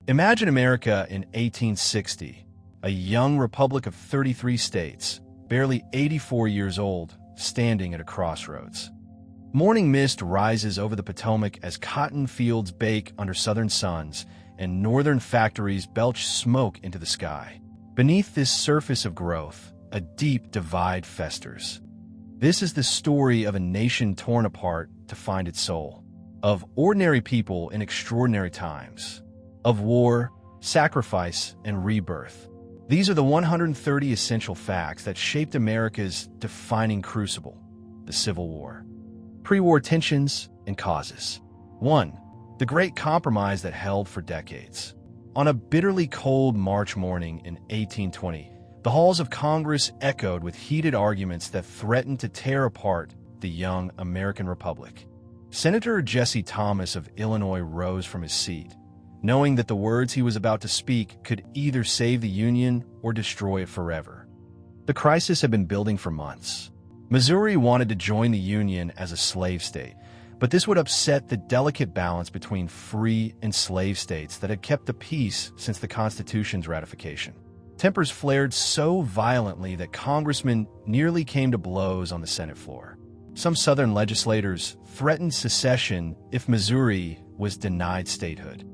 Imagine America in 1860, a young republic of 33 states, barely 84 years old, standing at a crossroads. Morning mist rises over the Potomac as cotton fields bake under southern suns and northern factories belch smoke into the sky. Beneath this surface of growth, a deep divide festers. This is the story of a nation torn apart to find its soul, of ordinary people in extraordinary times, of war, sacrifice, and rebirth. These are the 130 essential facts that shaped America's defining crucible, the Civil War. Pre-war tensions and causes. 1. The Great Compromise that held for decades. On a bitterly cold March morning in 1820, the halls of Congress echoed with heated arguments that threatened to tear apart the young American Republic. Senator Jesse Thomas of Illinois rose from his seat, knowing that the words he was about to speak could either save the Union or destroy it forever. The crisis had been building for months. Missouri wanted to join the Union as a slave state, but this would upset the delicate balance between free and slave states that had kept the peace since the Constitution's ratification. Tempers flared so violently that congressmen nearly came to blows on the Senate floor. Some Southern legislators threatened secession if Missouri was denied statehood.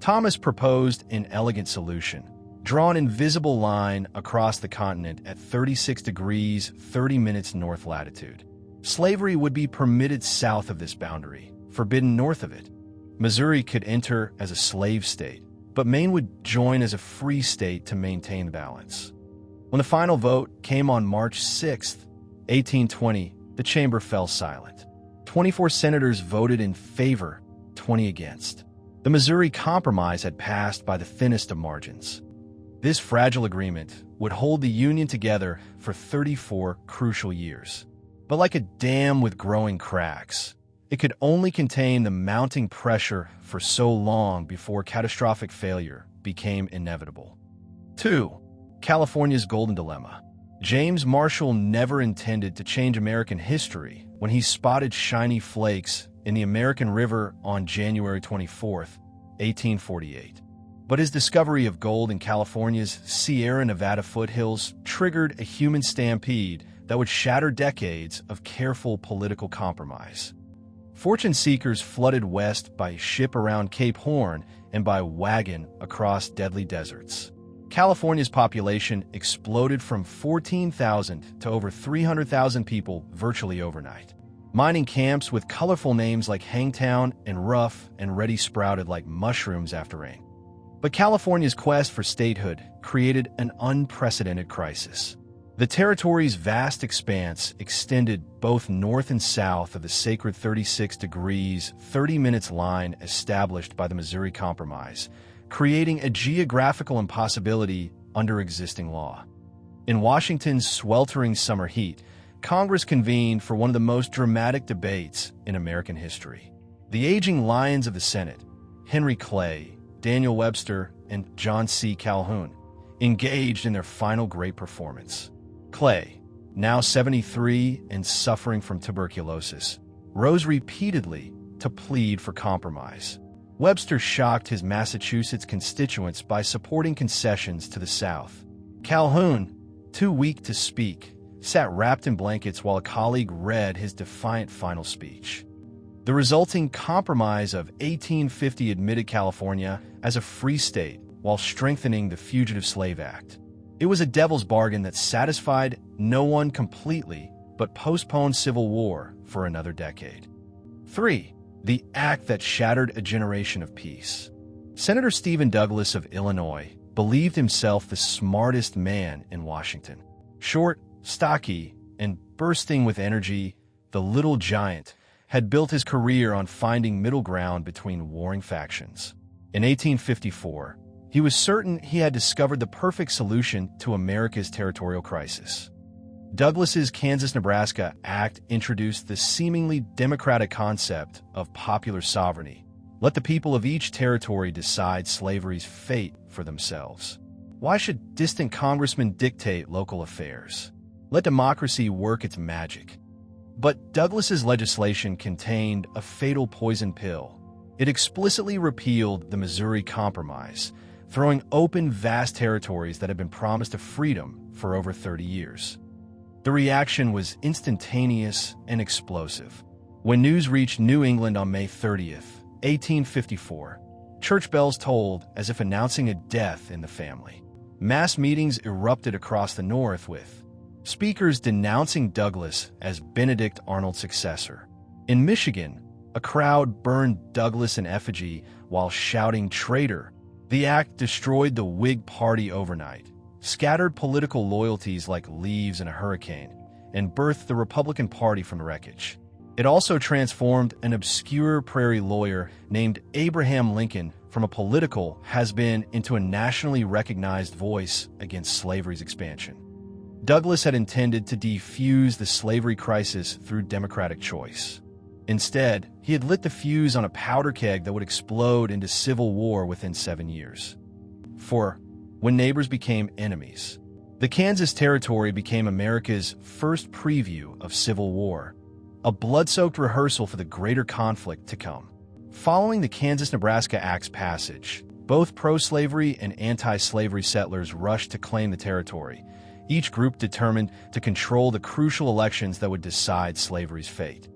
Thomas proposed an elegant solution: draw an invisible line across the continent at 36 degrees 30 minutes north latitude. Slavery would be permitted south of this boundary, forbidden north of it. Missouri could enter as a slave state, but Maine would join as a free state to maintain balance. When the final vote came on March 6, 1820, the chamber fell silent. 24 senators voted in favor, 20 against. The Missouri Compromise had passed by the thinnest of margins. This fragile agreement would hold the Union together for 34 crucial years. But like a dam with growing cracks, it could only contain the mounting pressure for so long before catastrophic failure became inevitable. 2. California's Golden Dilemma. James Marshall never intended to change American history when he spotted shiny flakes in the American River on January 24, 1848. But his discovery of gold in California's Sierra Nevada foothills triggered a human stampede that would shatter decades of careful political compromise. Fortune seekers flooded west by ship around Cape Horn and by wagon across deadly deserts. California's population exploded from 14,000 to over 300,000 people virtually overnight. Mining camps with colorful names like Hangtown and Rough and Ready sprouted like mushrooms after rain. But California's quest for statehood created an unprecedented crisis. The territory's vast expanse extended both north and south of the sacred 36 degrees 30 minutes line established by the Missouri Compromise, creating a geographical impossibility under existing law. In Washington's sweltering summer heat, Congress convened for one of the most dramatic debates in American history. The aging lions of the Senate, Henry Clay, Daniel Webster, and John C. Calhoun, engaged in their final great performance. Clay, now 73 and suffering from tuberculosis, rose repeatedly to plead for compromise. Webster shocked his Massachusetts constituents by supporting concessions to the South. Calhoun, too weak to speak, sat wrapped in blankets while a colleague read his defiant final speech. The resulting Compromise of 1850 admitted California as a free state while strengthening the Fugitive Slave Act. It was a devil's bargain that satisfied no one completely, but postponed civil war for another decade. 3. The act that shattered a generation of peace. Senator Stephen Douglas of Illinois believed himself the smartest man in Washington. Short, stocky, and bursting with energy, the little giant had built his career on finding middle ground between warring factions. In 1854, he was certain he had discovered the perfect solution to America's territorial crisis. Douglas's Kansas-Nebraska Act introduced the seemingly democratic concept of popular sovereignty. Let the people of each territory decide slavery's fate for themselves. Why should distant congressmen dictate local affairs? Let democracy work its magic. But Douglas's legislation contained a fatal poison pill. It explicitly repealed the Missouri Compromise, throwing open vast territories that had been promised of freedom for over 30 years. The reaction was instantaneous and explosive. When news reached New England on May 30th, 1854, church bells tolled as if announcing a death in the family. Mass meetings erupted across the North, with speakers denouncing Douglas as Benedict Arnold's successor. In Michigan, a crowd burned Douglas in effigy while shouting "traitor." The act destroyed the Whig Party overnight, scattered political loyalties like leaves in a hurricane, and birthed the Republican Party from the wreckage. It also transformed an obscure prairie lawyer named Abraham Lincoln from a political has-been into a nationally recognized voice against slavery's expansion. Douglas had intended to defuse the slavery crisis through democratic choice. Instead, he had lit the fuse on a powder keg that would explode into civil war within 7 years. 4. When neighbors became enemies. The Kansas Territory became America's first preview of civil war, a blood-soaked rehearsal for the greater conflict to come. Following the Kansas-Nebraska Act's passage, both pro-slavery and anti-slavery settlers rushed to claim the territory, each group determined to control the crucial elections that would decide slavery's fate.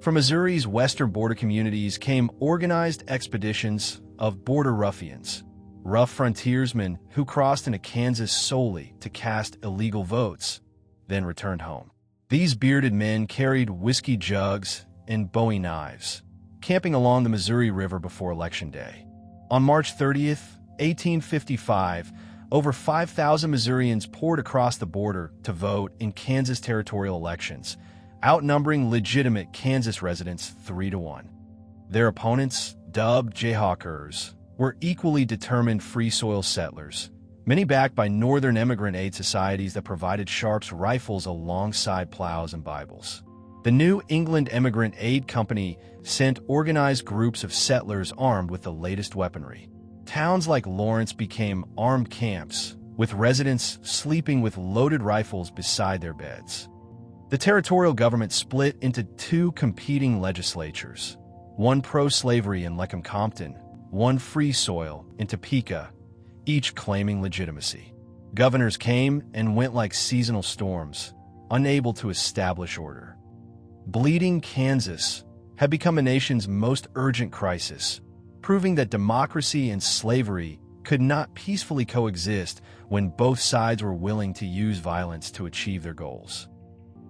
From Missouri's western border communities came organized expeditions of border ruffians, rough frontiersmen who crossed into Kansas solely to cast illegal votes, then returned home. These bearded men carried whiskey jugs and Bowie knives, camping along the Missouri River before Election Day. On March 30th, 1855, over 5,000 Missourians poured across the border to vote in Kansas territorial elections, outnumbering legitimate Kansas residents 3-1. Their opponents, dubbed Jayhawkers, were equally determined free soil settlers, many backed by Northern immigrant aid societies that provided Sharps rifles alongside plows and Bibles. The New England Immigrant Aid Company sent organized groups of settlers armed with the latest weaponry. Towns like Lawrence became armed camps, with residents sleeping with loaded rifles beside their beds. The territorial government split into two competing legislatures, one pro-slavery in Lecompton, one free soil in Topeka, each claiming legitimacy. Governors came and went like seasonal storms, unable to establish order. Bleeding Kansas had become the nation's most urgent crisis, proving that democracy and slavery could not peacefully coexist when both sides were willing to use violence to achieve their goals.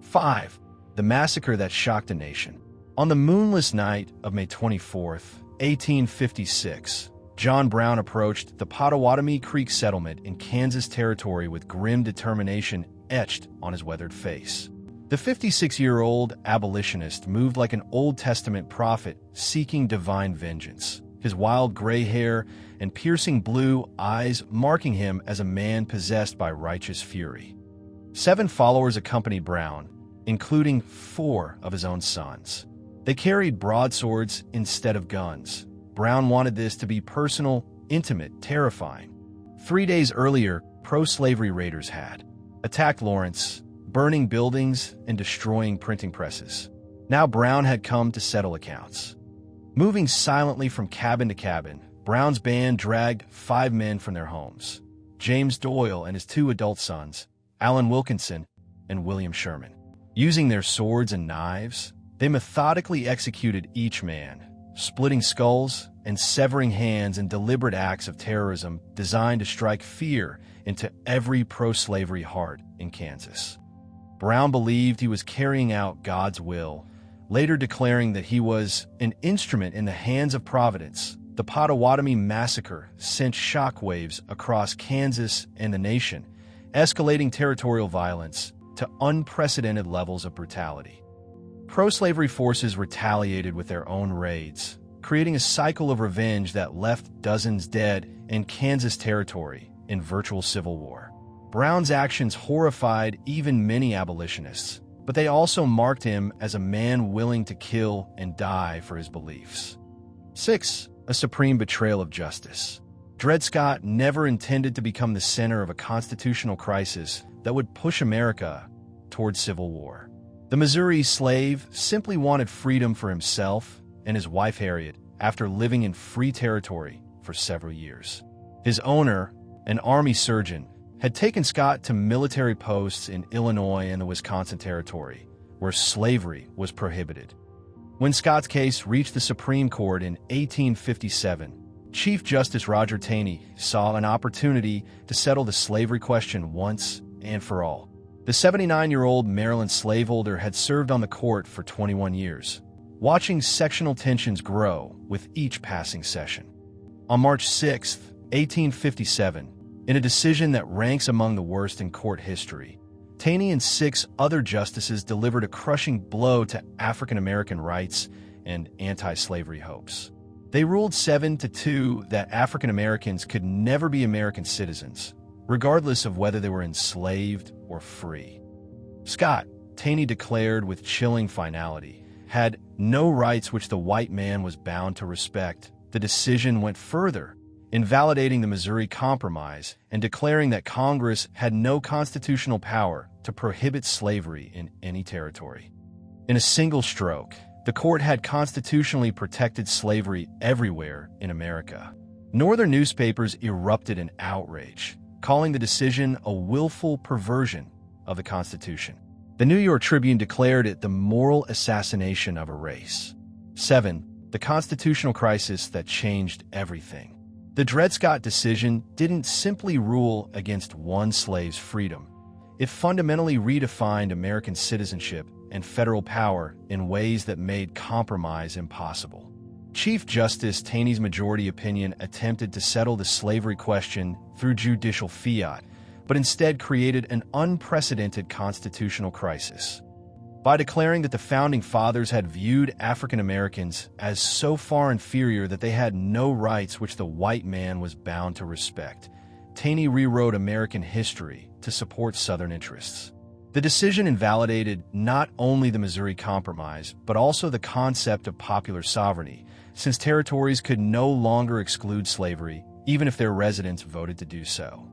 5. The massacre that shocked a nation. On the moonless night of May 24th, 1856, John Brown approached the Pottawatomie Creek settlement in Kansas Territory with grim determination etched on his weathered face. The 56-year-old abolitionist moved like an Old Testament prophet seeking divine vengeance, his wild gray hair and piercing blue eyes marking him as a man possessed by righteous fury. 7 followers accompanied Brown, including 4 of his own sons. They carried broadswords instead of guns. Brown wanted this to be personal, intimate, terrifying. 3 days earlier, pro-slavery raiders had attacked Lawrence, burning buildings and destroying printing presses. Now Brown had come to settle accounts. Moving silently from cabin to cabin, Brown's band dragged 5 men from their homes: James Doyle and his 2 adult sons, Allen Wilkinson and William Sherman. Using their swords and knives, they methodically executed each man, splitting skulls and severing hands in deliberate acts of terrorism designed to strike fear into every pro-slavery heart in Kansas. Brown believed he was carrying out God's will, later declaring that he was an instrument in the hands of Providence. The Pottawatomie Massacre sent shockwaves across Kansas and the nation, escalating territorial violence to unprecedented levels of brutality. Pro-slavery forces retaliated with their own raids, creating a cycle of revenge that left dozens dead in Kansas Territory in virtual civil war. Brown's actions horrified even many abolitionists, but they also marked him as a man willing to kill and die for his beliefs. 6. A supreme betrayal of justice. Dred Scott never intended to become the center of a constitutional crisis that would push America towards civil war. The Missouri slave simply wanted freedom for himself and his wife Harriet, after living in free territory for several years. His owner, an Army surgeon, had taken Scott to military posts in Illinois and the Wisconsin Territory, where slavery was prohibited. When Scott's case reached the Supreme Court in 1857, Chief Justice Roger Taney saw an opportunity to settle the slavery question once and for all. The 79-year-old Maryland slaveholder had served on the court for 21 years, watching sectional tensions grow with each passing session. On March 6, 1857, in a decision that ranks among the worst in court history, Taney and 6 other justices delivered a crushing blow to African American rights and anti-slavery hopes. They ruled 7-2 that African Americans could never be American citizens, regardless of whether they were enslaved or free. Scott, Taney declared with chilling finality, had no rights which the white man was bound to respect. The decision went further, invalidating the Missouri Compromise and declaring that Congress had no constitutional power to prohibit slavery in any territory. In a single stroke, the court had constitutionally protected slavery everywhere in America. Northern newspapers erupted in outrage, calling the decision a willful perversion of the Constitution. The New York Tribune declared it the moral assassination of a race. 7. The constitutional crisis that changed everything. The Dred Scott decision didn't simply rule against one slave's freedom. It fundamentally redefined American citizenship and federal power in ways that made compromise impossible. Chief Justice Taney's majority opinion attempted to settle the slavery question through judicial fiat, but instead created an unprecedented constitutional crisis. By declaring that the Founding Fathers had viewed African Americans as so far inferior that they had no rights which the white man was bound to respect, Taney rewrote American history to support Southern interests. The decision invalidated not only the Missouri Compromise, but also the concept of popular sovereignty, since territories could no longer exclude slavery, even if their residents voted to do so.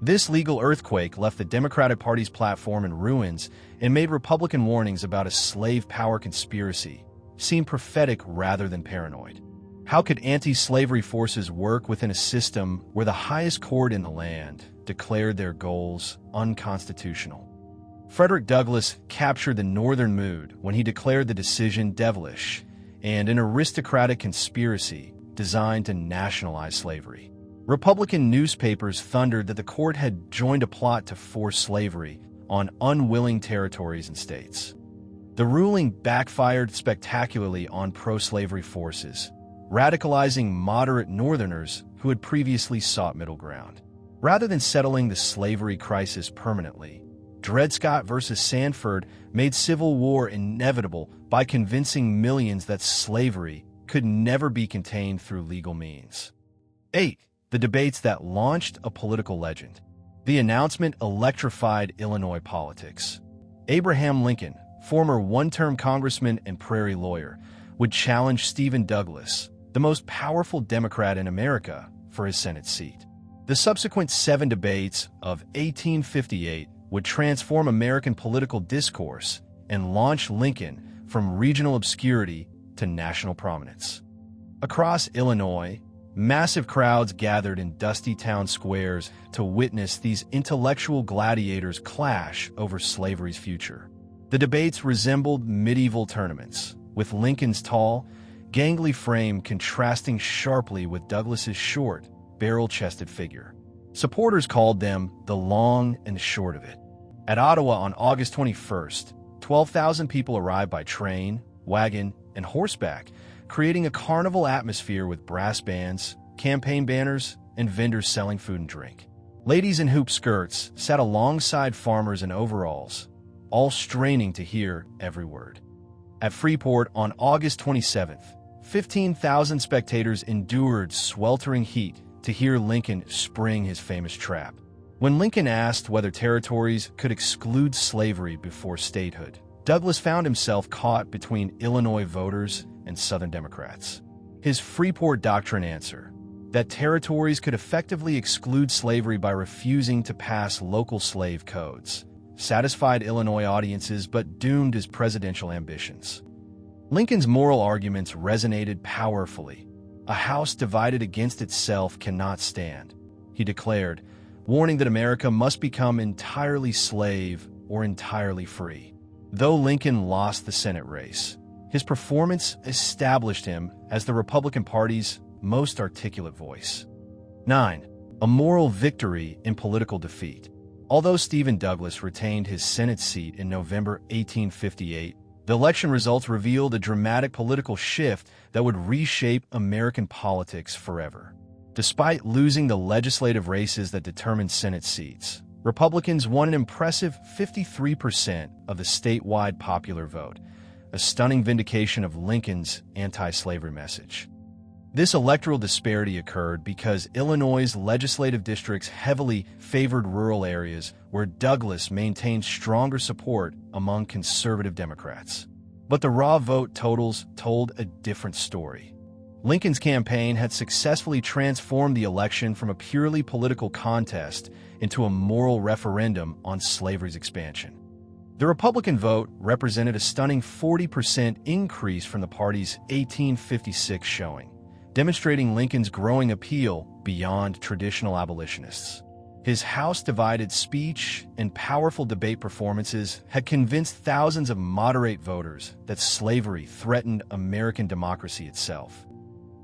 This legal earthquake left the Democratic Party's platform in ruins and made Republican warnings about a slave power conspiracy seem prophetic rather than paranoid. How could anti-slavery forces work within a system where the highest court in the land declared their goals unconstitutional? Frederick Douglass captured the Northern mood when he declared the decision devilish and an aristocratic conspiracy designed to nationalize slavery. Republican newspapers thundered that the court had joined a plot to force slavery on unwilling territories and states. The ruling backfired spectacularly on pro-slavery forces, radicalizing moderate Northerners who had previously sought middle ground. Rather than settling the slavery crisis permanently, Dred Scott versus Sandford made civil war inevitable by convincing millions that slavery could never be contained through legal means. 8. The debates that launched a political legend. The announcement electrified Illinois politics. Abraham Lincoln, former one-term congressman and prairie lawyer, would challenge Stephen Douglas, the most powerful Democrat in America, for his Senate seat. The subsequent 7 debates of 1858 would transform American political discourse and launch Lincoln from regional obscurity to national prominence. Across Illinois, massive crowds gathered in dusty town squares to witness these intellectual gladiators clash over slavery's future. The debates resembled medieval tournaments, with Lincoln's tall, gangly frame contrasting sharply with Douglas's short, barrel-chested figure. Supporters called them the long and short of it. At Ottawa on August 21st, 12,000 people arrived by train, wagon, and horseback, creating a carnival atmosphere with brass bands, campaign banners, and vendors selling food and drink. Ladies in hoop skirts sat alongside farmers in overalls, all straining to hear every word. At Freeport on August 27th, 15,000 spectators endured sweltering heat to hear Lincoln spring his famous trap. When Lincoln asked whether territories could exclude slavery before statehood, Douglas found himself caught between Illinois voters and Southern Democrats. His Freeport Doctrine answer, that territories could effectively exclude slavery by refusing to pass local slave codes, satisfied Illinois audiences but doomed his presidential ambitions. Lincoln's moral arguments resonated powerfully. "A house divided against itself cannot stand," he declared, warning that America must become entirely slave or entirely free. Though Lincoln lost the Senate race, his performance established him as the Republican Party's most articulate voice. 9. A moral victory in political defeat. Although Stephen Douglas retained his Senate seat in November 1858, the election results revealed a dramatic political shift that would reshape American politics forever. Despite losing the legislative races that determined Senate seats, Republicans won an impressive 53% of the statewide popular vote, a stunning vindication of Lincoln's anti-slavery message. This electoral disparity occurred because Illinois' legislative districts heavily favored rural areas where Douglas maintained stronger support among conservative Democrats. But the raw vote totals told a different story. Lincoln's campaign had successfully transformed the election from a purely political contest into a moral referendum on slavery's expansion. The Republican vote represented a stunning 40% increase from the party's 1856 showing, demonstrating Lincoln's growing appeal beyond traditional abolitionists. His House-divided speech and powerful debate performances had convinced thousands of moderate voters that slavery threatened American democracy itself.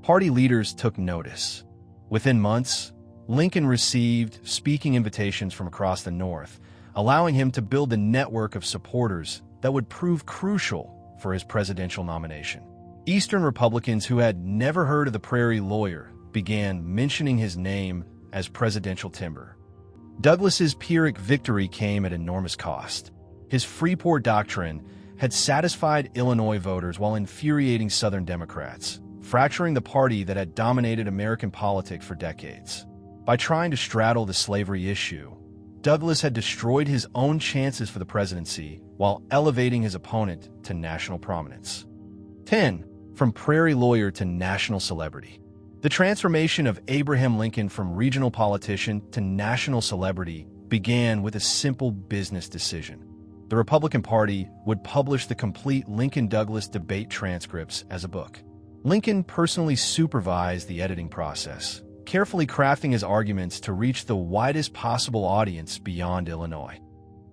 Party leaders took notice. Within months, Lincoln received speaking invitations from across the North, allowing him to build a network of supporters that would prove crucial for his presidential nomination. Eastern Republicans who had never heard of the Prairie Lawyer began mentioning his name as presidential timber. Douglas's Pyrrhic victory came at enormous cost. His Freeport doctrine had satisfied Illinois voters while infuriating Southern Democrats, fracturing the party that had dominated American politics for decades. By trying to straddle the slavery issue, Douglas had destroyed his own chances for the presidency while elevating his opponent to national prominence. 10. From Prairie Lawyer to national celebrity. The transformation of Abraham Lincoln from regional politician to national celebrity began with a simple business decision. The Republican Party would publish the complete Lincoln-Douglas debate transcripts as a book. Lincoln personally supervised the editing process, carefully crafting his arguments to reach the widest possible audience beyond Illinois.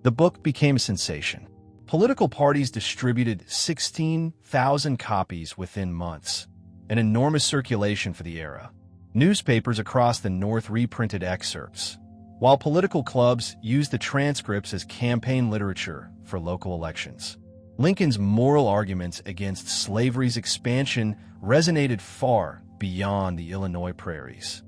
The book became a sensation. Political parties distributed 16,000 copies within months, an enormous circulation for the era. Newspapers across the North reprinted excerpts, while political clubs used the transcripts as campaign literature for local elections. Lincoln's moral arguments against slavery's expansion resonated far beyond the Illinois prairies.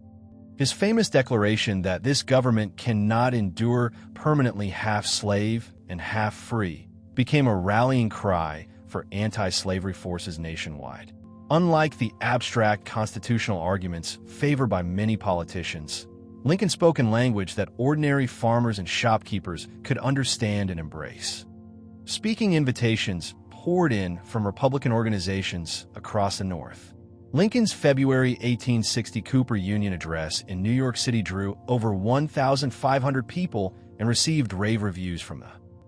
His famous declaration that this government cannot endure permanently half slave and half free became a rallying cry for anti-slavery forces nationwide. Unlike the abstract constitutional arguments favored by many politicians, Lincoln spoke in language that ordinary farmers and shopkeepers could understand and embrace. Speaking invitations poured in from Republican organizations across the North. Lincoln's February 1860 Cooper Union address in New York City drew over 1,500 people and received rave reviews from the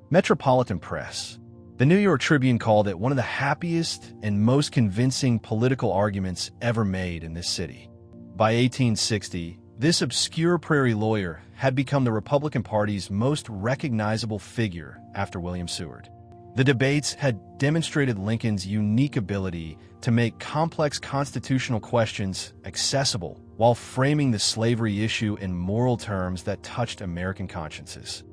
Metropolitan Press. The New York Tribune called it one of the happiest and most convincing political arguments ever made in this city. By 1860, this obscure Prairie Lawyer had become the Republican Party's most recognizable figure after William Seward. The debates had demonstrated Lincoln's unique ability to make complex constitutional questions accessible while framing the slavery issue in moral terms that touched American consciences.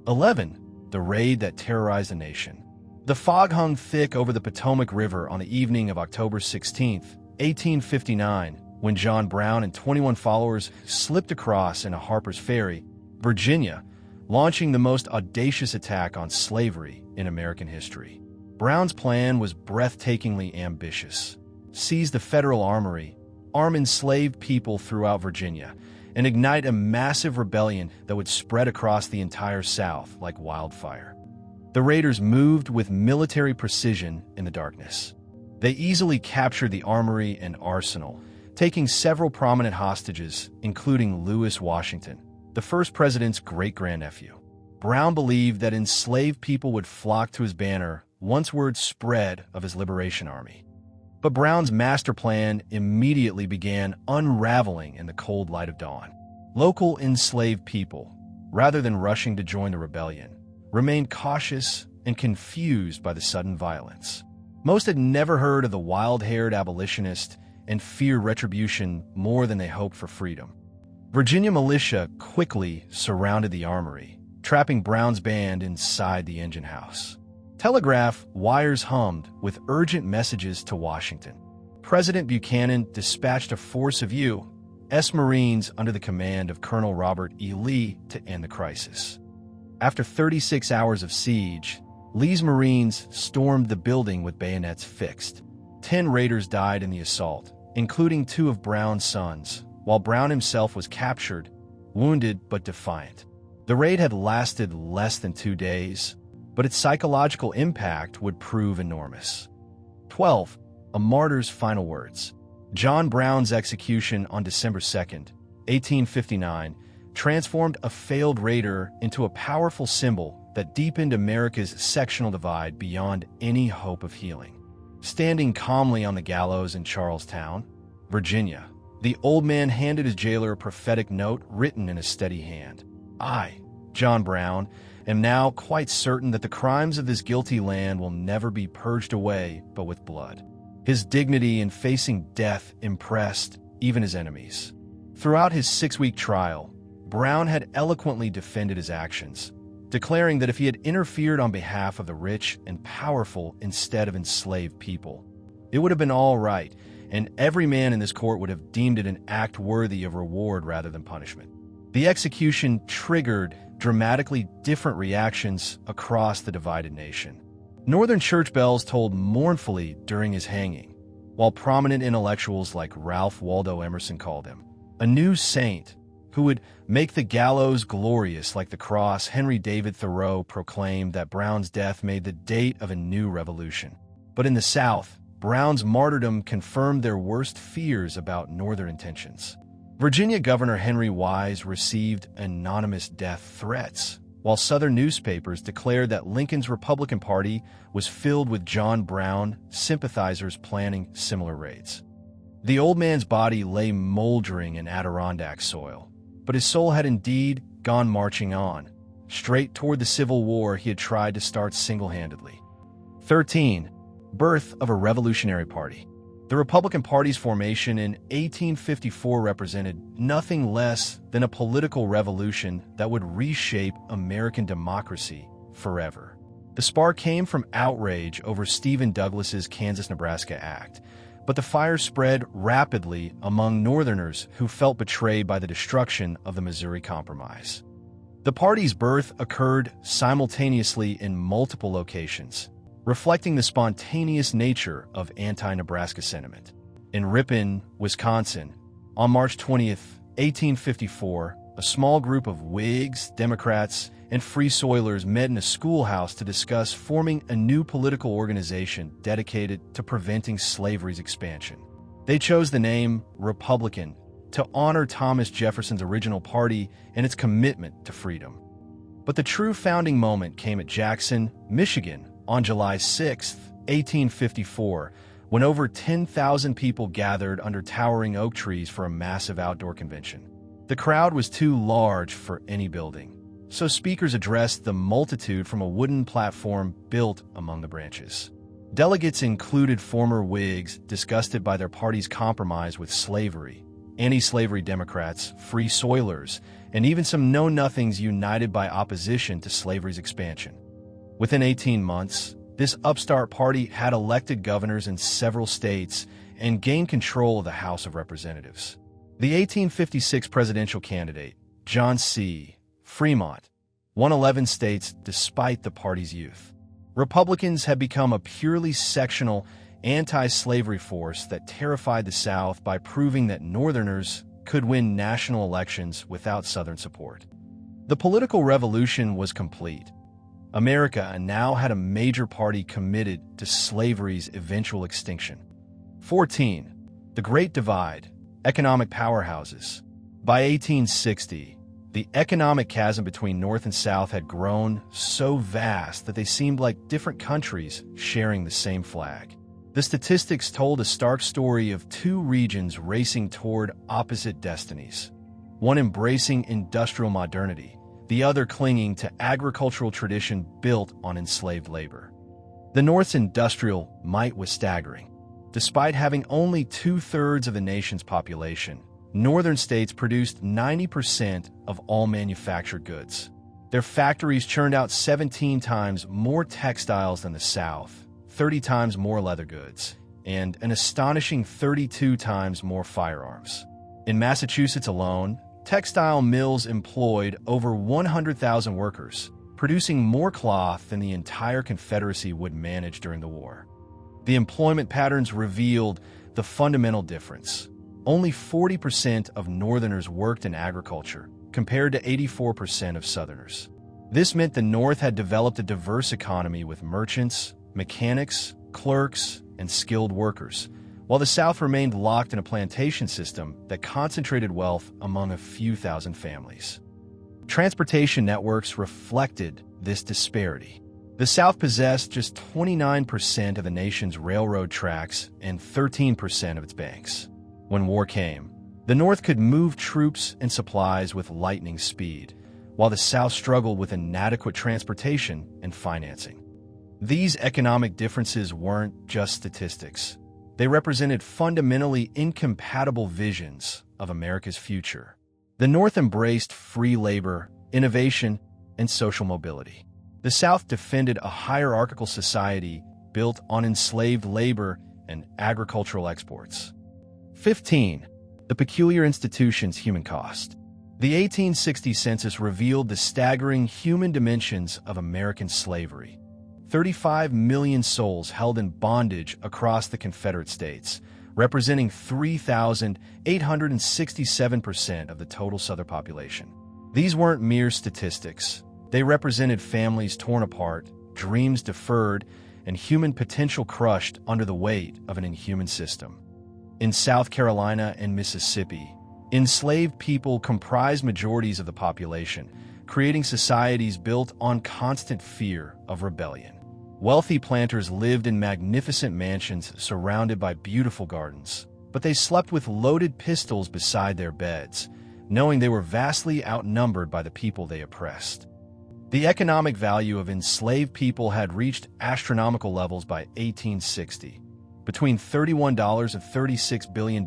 11. The raid that terrorized the nation. The fog hung thick over the Potomac River on the evening of October 16, 1859, when John Brown and 21 followers slipped across in a Harper's Ferry, Virginia, launching the most audacious attack on slavery in American history. Brown's plan was breathtakingly ambitious: seize the federal armory, arm enslaved people throughout Virginia, and ignite a massive rebellion that would spread across the entire South like wildfire. The raiders moved with military precision in the darkness. They easily captured the armory and arsenal, taking several prominent hostages, including Lewis Washington, the first president's great-grandnephew. Brown believed that enslaved people would flock to his banner once word spread of his liberation army. But Brown's master plan immediately began unraveling in the cold light of dawn. Local enslaved people, rather than rushing to join the rebellion, remained cautious and confused by the sudden violence. Most had never heard of the wild-haired abolitionist and feared retribution more than they hoped for freedom. Virginia militia quickly surrounded the armory, trapping Brown's band inside the engine house. Telegraph wires hummed with urgent messages to Washington. President Buchanan dispatched a force of U.S. Marines under the command of Colonel Robert E. Lee to end the crisis. After 36 hours of siege, Lee's Marines stormed the building with bayonets fixed. 10 raiders died in the assault, including 2 of Brown's sons, while Brown himself was captured, wounded but defiant. The raid had lasted less than 2 days, but its psychological impact would prove enormous. 12. A martyr's final words. John Brown's execution on December 2, 1859, transformed a failed raider into a powerful symbol that deepened America's sectional divide beyond any hope of healing. Standing calmly on the gallows in Charlestown, Virginia, the old man handed his jailer a prophetic note written in a steady hand. I, John Brown, am now quite certain that the crimes of this guilty land will never be purged away but with blood. His dignity in facing death impressed even his enemies. Throughout his 6-week trial, Brown had eloquently defended his actions, declaring that if he had interfered on behalf of the rich and powerful instead of enslaved people, it would have been all right, and every man in this court would have deemed it an act worthy of reward rather than punishment. The execution triggered dramatically different reactions across the divided nation. Northern church bells tolled mournfully during his hanging, while prominent intellectuals like Ralph Waldo Emerson called him a new saint who would make the gallows glorious like the cross. Henry David Thoreau proclaimed that Brown's death made the date of a new revolution. But in the South, Brown's martyrdom confirmed their worst fears about Northern intentions. Virginia Governor Henry Wise received anonymous death threats, while Southern newspapers declared that Lincoln's Republican Party was filled with John Brown sympathizers planning similar raids. The old man's body lay moldering in Adirondack soil, but his soul had indeed gone marching on, straight toward the Civil War he had tried to start single-handedly. 13. Birth of a Revolutionary Party. The Republican Party's formation in 1854 represented nothing less than a political revolution that would reshape American democracy forever. The spark came from outrage over Stephen Douglas's Kansas-Nebraska Act, but the fire spread rapidly among Northerners who felt betrayed by the destruction of the Missouri Compromise. The party's birth occurred simultaneously in multiple locations, reflecting the spontaneous nature of anti-Nebraska sentiment. In Ripon, Wisconsin, on March 20th, 1854, a small group of Whigs, Democrats, and Free Soilers met in a schoolhouse to discuss forming a new political organization dedicated to preventing slavery's expansion. They chose the name Republican to honor Thomas Jefferson's original party and its commitment to freedom. But the true founding moment came at Jackson, Michigan, on July 6, 1854, when over 10,000 people gathered under towering oak trees for a massive outdoor convention. The crowd was too large for any building, so speakers addressed the multitude from a wooden platform built among the branches. Delegates included former Whigs disgusted by their party's compromise with slavery, anti-slavery Democrats, Free Soilers, and even some know-nothings united by opposition to slavery's expansion. Within 18 months, this upstart party had elected governors in several states and gained control of the House of Representatives. The 1856 presidential candidate, John C. Fremont, won 11 states despite the party's youth. Republicans had become a purely sectional, anti-slavery force that terrified the South by proving that Northerners could win national elections without Southern support. The political revolution was complete. America now had a major party committed to slavery's eventual extinction. 14. The Great Divide. Economic powerhouses. By 1860, The economic chasm between North and South had grown so vast that they seemed like different countries sharing the same flag. The statistics told a stark story of two regions racing toward opposite destinies, one embracing industrial modernity, the other clinging to agricultural tradition built on enslaved labor. The North's industrial might was staggering. Despite having only 2/3 of the nation's population, northern states produced 90% of all manufactured goods. Their factories churned out 17 times more textiles than the South, 30 times more leather goods, and an astonishing 32 times more firearms. In Massachusetts alone, textile mills employed over 100,000 workers, producing more cloth than the entire Confederacy would manage during the war. The employment patterns revealed the fundamental difference. Only 40% of Northerners worked in agriculture, compared to 84% of Southerners. This meant the North had developed a diverse economy with merchants, mechanics, clerks, and skilled workers, while the South remained locked in a plantation system that concentrated wealth among a few thousand families. Transportation networks reflected this disparity. The South possessed just 29% of the nation's railroad tracks and 13% of its banks. When war came, the North could move troops and supplies with lightning speed, while the South struggled with inadequate transportation and financing. These economic differences weren't just statistics. They represented fundamentally incompatible visions of America's future. The North embraced free labor, innovation, and social mobility. The South defended a hierarchical society built on enslaved labor and agricultural exports. 15. The peculiar institution's human cost. The 1860 census revealed the staggering human dimensions of American slavery. 35 million souls held in bondage across the Confederate States, representing 3,867% of the total Southern population. These weren't mere statistics. They represented families torn apart, dreams deferred, and human potential crushed under the weight of an inhuman system. In South Carolina and Mississippi, enslaved people comprised majorities of the population, creating societies built on constant fear of rebellion. Wealthy planters lived in magnificent mansions surrounded by beautiful gardens, but they slept with loaded pistols beside their beds, knowing they were vastly outnumbered by the people they oppressed. The economic value of enslaved people had reached astronomical levels by 1860, between $31 and $36 billion,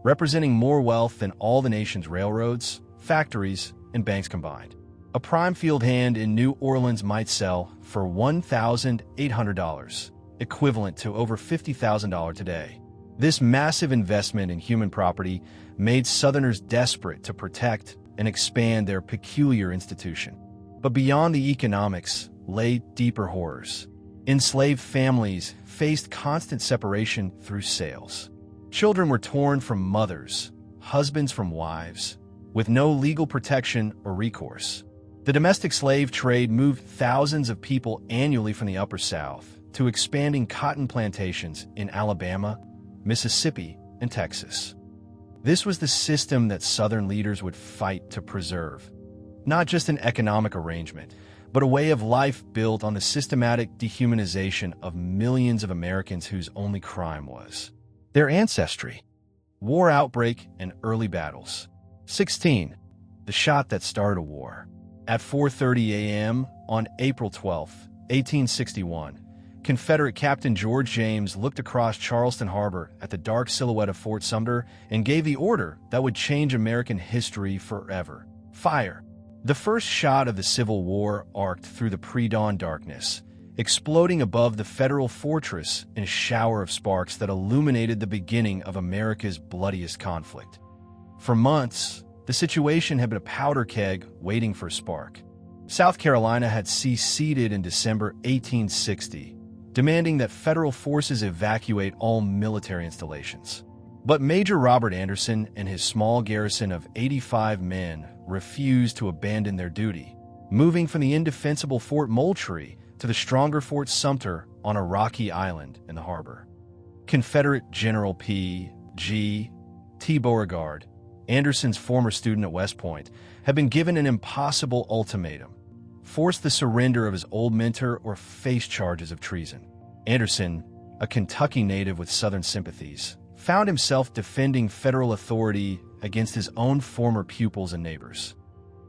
representing more wealth than all the nation's railroads, factories, and banks combined. A prime field hand in New Orleans might sell for $1,800, equivalent to over $50,000 today. This massive investment in human property made Southerners desperate to protect and expand their peculiar institution. But beyond the economics lay deeper horrors. Enslaved families faced constant separation through sales. Children were torn from mothers, husbands from wives, with no legal protection or recourse. The domestic slave trade moved thousands of people annually from the Upper South to expanding cotton plantations in Alabama, Mississippi, and Texas. This was the system that Southern leaders would fight to preserve. Not just an economic arrangement, but a way of life built on the systematic dehumanization of millions of Americans whose only crime was their ancestry. War outbreak and early battles. 16. The shot that started a war. At 4:30 a.m. on April 12, 1861, Confederate Captain George James looked across Charleston Harbor at the dark silhouette of Fort Sumter and gave the order that would change American history forever. Fire! The first shot of the Civil War arced through the pre-dawn darkness, exploding above the federal fortress in a shower of sparks that illuminated the beginning of America's bloodiest conflict. For months, the situation had been a powder keg waiting for a spark. South Carolina had seceded in December 1860, demanding that federal forces evacuate all military installations. But Major Robert Anderson and his small garrison of 85 men refused to abandon their duty, moving from the indefensible Fort Moultrie to the stronger Fort Sumter on a rocky island in the harbor. Confederate General P. G. T. Beauregard, Anderson's former student at West Point, had been given an impossible ultimatum: force the surrender of his old mentor or face charges of treason. Anderson, a Kentucky native with Southern sympathies, found himself defending federal authority against his own former pupils and neighbors.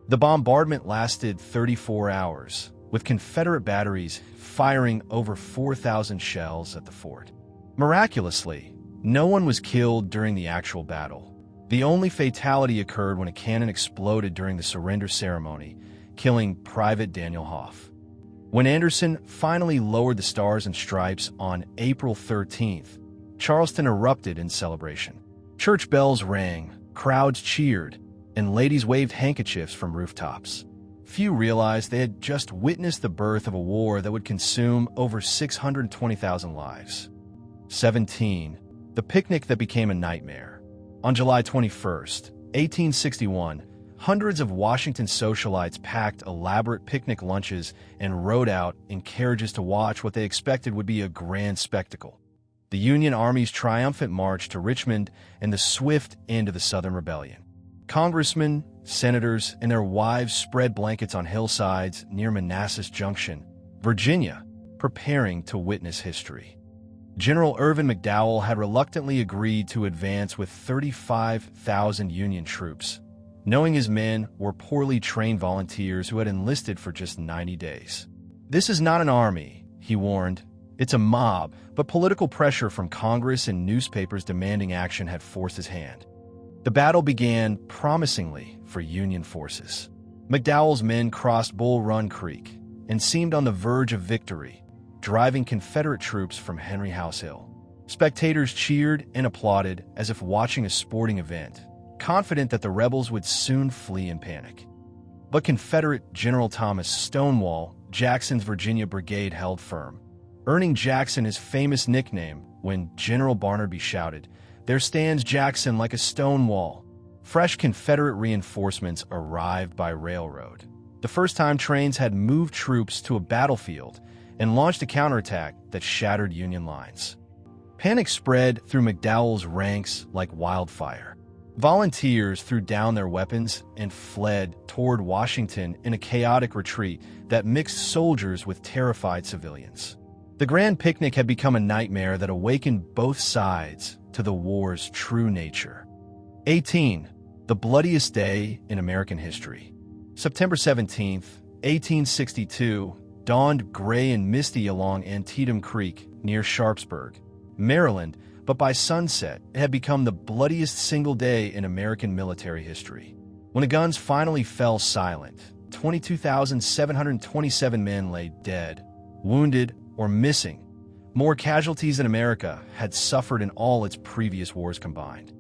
The bombardment lasted 34 hours, with Confederate batteries firing over 4,000 shells at the fort. Miraculously, no one was killed during the actual battle. The only fatality occurred when a cannon exploded during the surrender ceremony, killing Private Daniel Hoff. When Anderson finally lowered the Stars and Stripes on April 13th, Charleston erupted in celebration. Church bells rang, crowds cheered, and ladies waved handkerchiefs from rooftops. Few realized they had just witnessed the birth of a war that would consume over 620,000 lives. 17. The picnic that became a nightmare. On July 21st, 1861, hundreds of Washington socialites packed elaborate picnic lunches and rode out in carriages to watch what they expected would be a grand spectacle: the Union Army's triumphant march to Richmond and the swift end of the Southern Rebellion. Congressmen, senators, and their wives spread blankets on hillsides near Manassas Junction, Virginia, preparing to witness history. General Irvin McDowell had reluctantly agreed to advance with 35,000 Union troops, knowing his men were poorly trained volunteers who had enlisted for just 90 days. "This is not an army," he warned. "It's a mob," but political pressure from Congress and newspapers demanding action had forced his hand. The battle began promisingly for Union forces. McDowell's men crossed Bull Run Creek and seemed on the verge of victory, driving Confederate troops from Henry House Hill. Spectators cheered and applauded as if watching a sporting event, confident that the rebels would soon flee in panic. But Confederate General Thomas Stonewall Jackson's Virginia Brigade held firm, earning Jackson his famous nickname when General Barnaby shouted, "There stands Jackson like a stone wall." Fresh Confederate reinforcements arrived by railroad. The first-time trains had moved troops to a battlefield and launched a counterattack that shattered Union lines. Panic spread through McDowell's ranks like wildfire. Volunteers threw down their weapons and fled toward Washington in a chaotic retreat that mixed soldiers with terrified civilians. The grand picnic had become a nightmare that awakened both sides to the war's true nature. 18. The bloodiest day in American history. September 17th, 1862, dawned gray and misty along Antietam Creek near Sharpsburg, Maryland, but by sunset, it had become the bloodiest single day in American military history. When the guns finally fell silent, 22,727 men lay dead, wounded, or missing, more casualties than America had suffered in all its previous wars combined.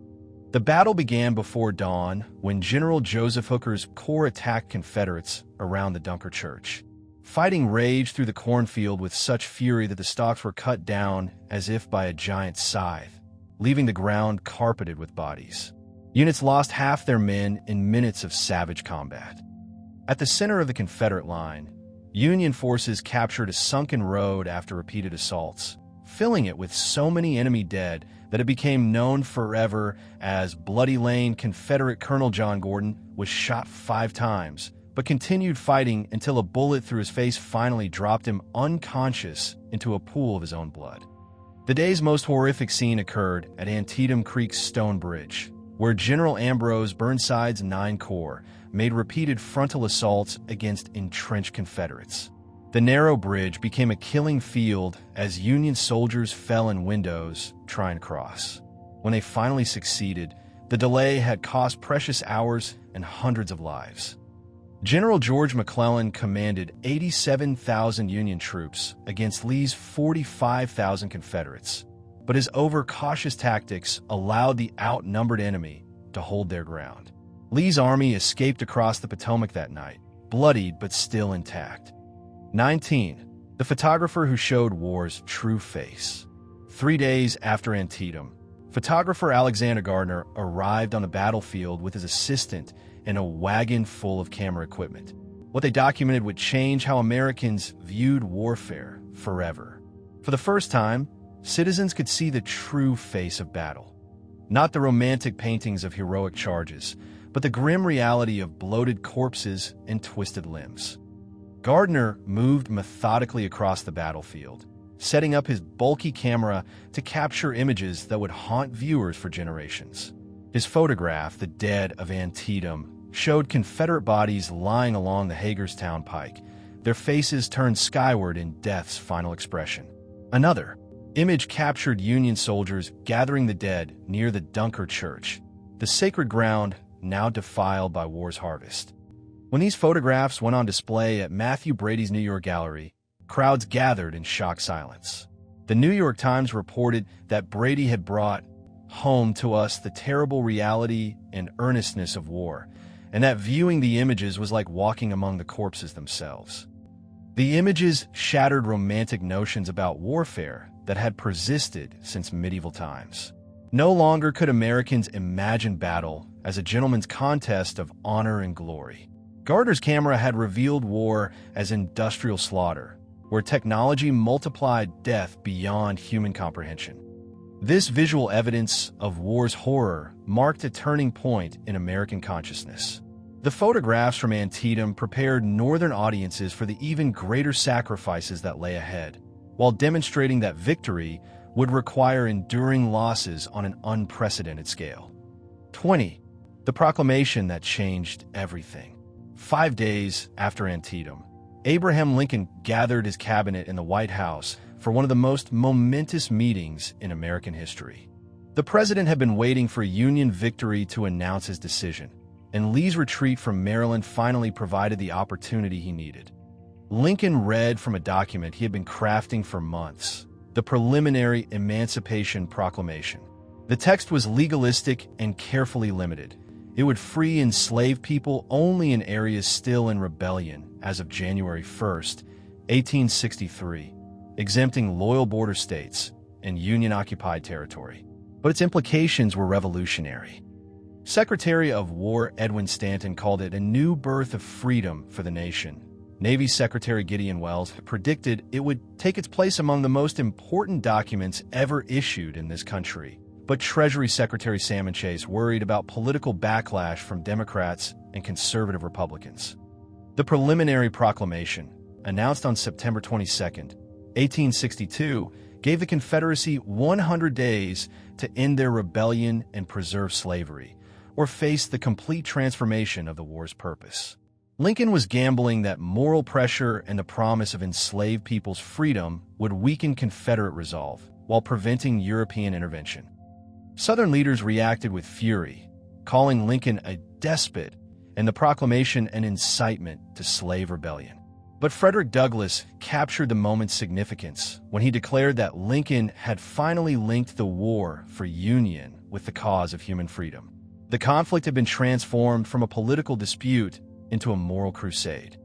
The battle began before dawn when General Joseph Hooker's corps attacked Confederates around the Dunker Church. Fighting raged through the cornfield with such fury that the stalks were cut down as if by a giant scythe, leaving the ground carpeted with bodies. Units lost half their men in minutes of savage combat. At the center of the Confederate line, Union forces captured a sunken road after repeated assaults, filling it with so many enemy dead that it became known forever as Bloody Lane. Confederate Colonel John Gordon was shot 5 times, but continued fighting until a bullet through his face finally dropped him unconscious into a pool of his own blood. The day's most horrific scene occurred at Antietam Creek's Stone Bridge, where General Ambrose Burnside's 9 Corps made repeated frontal assaults against entrenched Confederates. The narrow bridge became a killing field as Union soldiers fell in windows trying to cross. When they finally succeeded, the delay had cost precious hours and hundreds of lives. General George McClellan commanded 87,000 Union troops against Lee's 45,000 Confederates, but his overcautious tactics allowed the outnumbered enemy to hold their ground. Lee's army escaped across the Potomac that night, bloodied but still intact. 19. The photographer who showed war's true face. 3 days after Antietam, photographer Alexander Gardner arrived on the battlefield with his assistant and a wagon full of camera equipment. What they documented would change how Americans viewed warfare forever. For the first time, citizens could see the true face of battle. Not the romantic paintings of heroic charges, but the grim reality of bloated corpses and twisted limbs. Gardner moved methodically across the battlefield, setting up his bulky camera to capture images that would haunt viewers for generations. His photograph, The Dead of Antietam, showed Confederate bodies lying along the Hagerstown Pike, their faces turned skyward in death's final expression. Another image captured Union soldiers gathering the dead near the Dunker Church, the sacred ground now defiled by war's harvest. When these photographs went on display at Matthew Brady's New York Gallery, crowds gathered in shocked silence. The New York Times reported that Brady had brought home to us the terrible reality and earnestness of war, and that viewing the images was like walking among the corpses themselves. The images shattered romantic notions about warfare that had persisted since medieval times. No longer could Americans imagine battle as a gentleman's contest of honor and glory. Gardner's camera had revealed war as industrial slaughter, where technology multiplied death beyond human comprehension. This visual evidence of war's horror marked a turning point in American consciousness. The photographs from Antietam prepared Northern audiences for the even greater sacrifices that lay ahead, while demonstrating that victory would require enduring losses on an unprecedented scale. 20. The proclamation that changed everything. 5 days after Antietam, Abraham Lincoln gathered his cabinet in the White House for one of the most momentous meetings in American history. The president had been waiting for a Union victory to announce his decision, and Lee's retreat from Maryland finally provided the opportunity he needed. Lincoln read from a document he had been crafting for months, the Preliminary Emancipation Proclamation. The text was legalistic and carefully limited. It would free enslaved people only in areas still in rebellion as of January 1st, 1863, exempting loyal border states and Union-occupied territory. But its implications were revolutionary. Secretary of War Edwin Stanton called it a new birth of freedom for the nation. Navy Secretary Gideon Welles predicted it would take its place among the most important documents ever issued in this country. But Treasury Secretary Salmon Chase worried about political backlash from Democrats and conservative Republicans. The Preliminary Proclamation, announced on September 22, 1862, gave the Confederacy 100 days to end their rebellion and preserve slavery, or face the complete transformation of the war's purpose. Lincoln was gambling that moral pressure and the promise of enslaved people's freedom would weaken Confederate resolve while preventing European intervention. Southern leaders reacted with fury, calling Lincoln a despot and the proclamation an incitement to slave rebellion. But Frederick Douglass captured the moment's significance when he declared that Lincoln had finally linked the war for Union with the cause of human freedom. The conflict had been transformed from a political dispute into a moral crusade.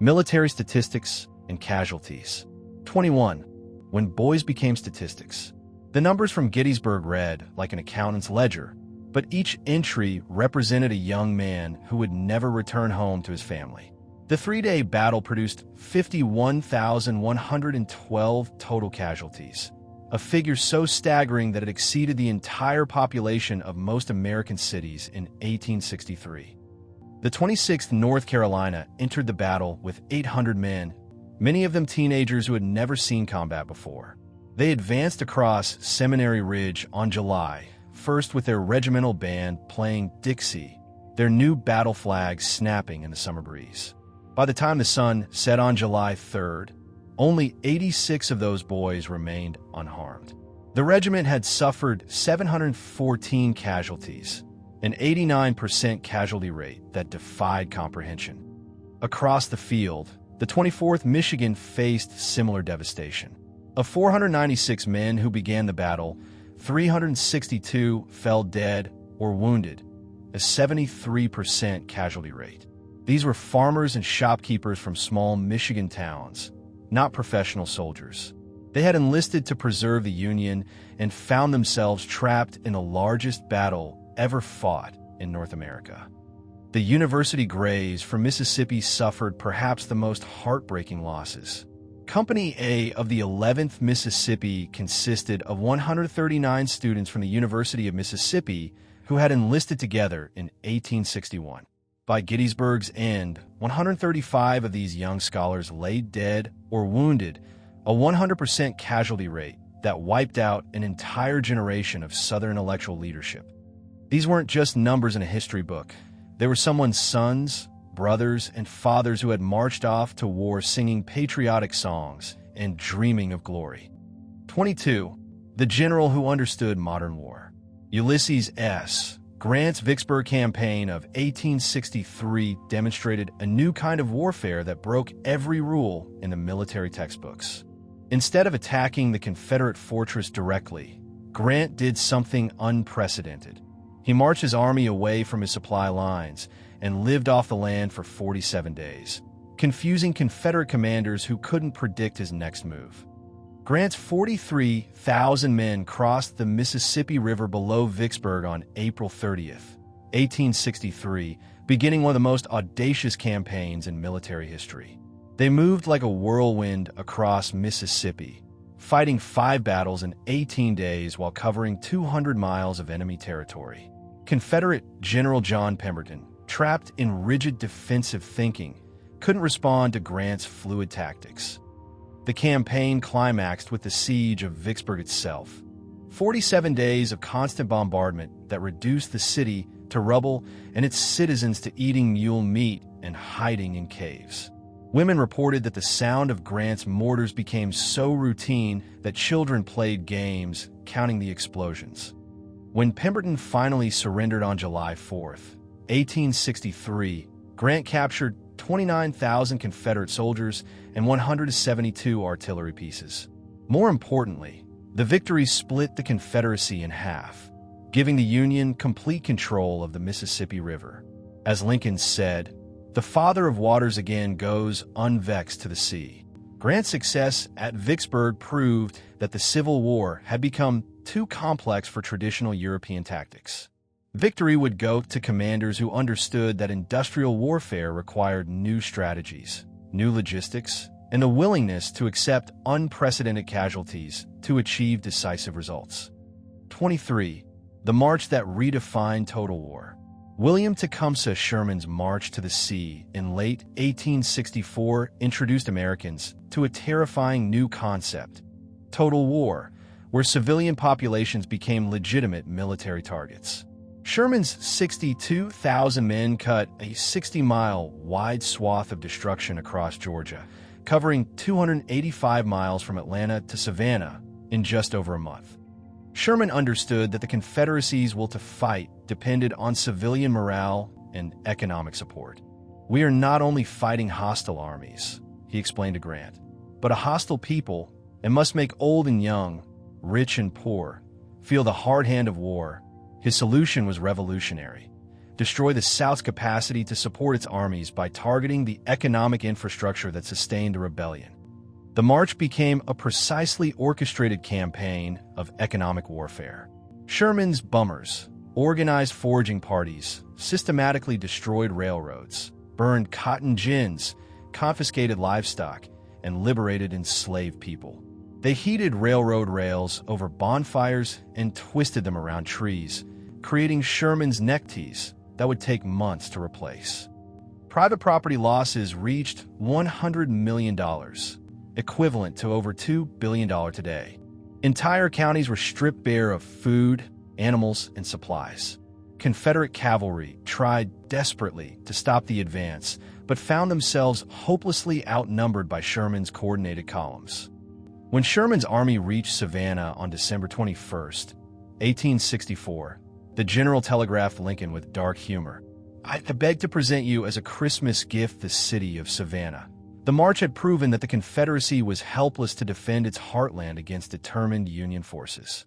Military statistics and casualties. 21. When boys became statistics. The numbers from Gettysburg read like an accountant's ledger, but each entry represented a young man who would never return home to his family. The 3-day battle produced 51,112 total casualties, a figure so staggering that it exceeded the entire population of most American cities in 1863. The 26th North Carolina entered the battle with 800 men, many of them teenagers who had never seen combat before. They advanced across Seminary Ridge on July 1st with their regimental band playing Dixie, their new battle flag snapping in the summer breeze. By the time the sun set on July 3rd, only 86 of those boys remained unharmed. The regiment had suffered 714 casualties, an 89% casualty rate that defied comprehension. Across the field, the 24th Michigan faced similar devastation. Of 496 men who began the battle, 362 fell dead or wounded, a 73% casualty rate. These were farmers and shopkeepers from small Michigan towns, not professional soldiers. They had enlisted to preserve the Union and found themselves trapped in the largest battle ever fought in North America. The University Grays from Mississippi suffered perhaps the most heartbreaking losses. Company A of the 11th Mississippi consisted of 139 students from the University of Mississippi who had enlisted together in 1861. By Gettysburg's end, 135 of these young scholars lay dead or wounded, a 100% casualty rate that wiped out an entire generation of Southern intellectual leadership. These weren't just numbers in a history book. They were someone's sons, brothers, and fathers who had marched off to war singing patriotic songs and dreaming of glory. 22. The general who understood modern war. Ulysses S. Grant's Vicksburg campaign of 1863 demonstrated a new kind of warfare that broke every rule in the military textbooks. Instead of attacking the Confederate fortress directly, Grant did something unprecedented. He marched his army away from his supply lines and lived off the land for 47 days, confusing Confederate commanders who couldn't predict his next move. Grant's 43,000 men crossed the Mississippi River below Vicksburg on April 30th, 1863, beginning one of the most audacious campaigns in military history. They moved like a whirlwind across Mississippi, fighting 5 battles in 18 days while covering 200 miles of enemy territory. Confederate General John Pemberton, trapped in rigid defensive thinking, couldn't respond to Grant's fluid tactics. The campaign climaxed with the siege of Vicksburg itself. 47 days of constant bombardment that reduced the city to rubble and its citizens to eating mule meat and hiding in caves. Women reported that the sound of Grant's mortars became so routine that children played games, counting the explosions. When Pemberton finally surrendered on July 4th, 1863, Grant captured 29,000 Confederate soldiers and 172 artillery pieces. More importantly, the victory split the Confederacy in half, giving the Union complete control of the Mississippi River. As Lincoln said, "The father of waters again goes unvexed to the sea." Grant's success at Vicksburg proved that the Civil War had become too complex for traditional European tactics. Victory would go to commanders who understood that industrial warfare required new strategies, new logistics, and the willingness to accept unprecedented casualties to achieve decisive results. 23. The march that redefined total war. William Tecumseh Sherman's march to the sea in late 1864 introduced Americans to a terrifying new concept, total war, where civilian populations became legitimate military targets. Sherman's 62,000 men cut a 60-mile wide swath of destruction across Georgia, covering 285 miles from Atlanta to Savannah in just over a month. Sherman understood that the Confederacy's will to fight depended on civilian morale and economic support. "We are not only fighting hostile armies," he explained to Grant, "but a hostile people, and must make old and young, rich and poor, feel the hard hand of war." His solution was revolutionary: destroy the South's capacity to support its armies by targeting the economic infrastructure that sustained the rebellion. The march became a precisely orchestrated campaign of economic warfare. Sherman's bummers organized foraging parties, systematically destroyed railroads, burned cotton gins, confiscated livestock, and liberated enslaved people. They heated railroad rails over bonfires and twisted them around trees, creating Sherman's neckties that would take months to replace. Private property losses reached $100 million, equivalent to over $2 billion today. Entire counties were stripped bare of food, animals, and supplies. Confederate cavalry tried desperately to stop the advance, but found themselves hopelessly outnumbered by Sherman's coordinated columns. When Sherman's army reached Savannah on December 21st, 1864, the general telegraphed Lincoln with dark humor, "I beg to present you as a Christmas gift the city of Savannah." The march had proven that the Confederacy was helpless to defend its heartland against determined Union forces.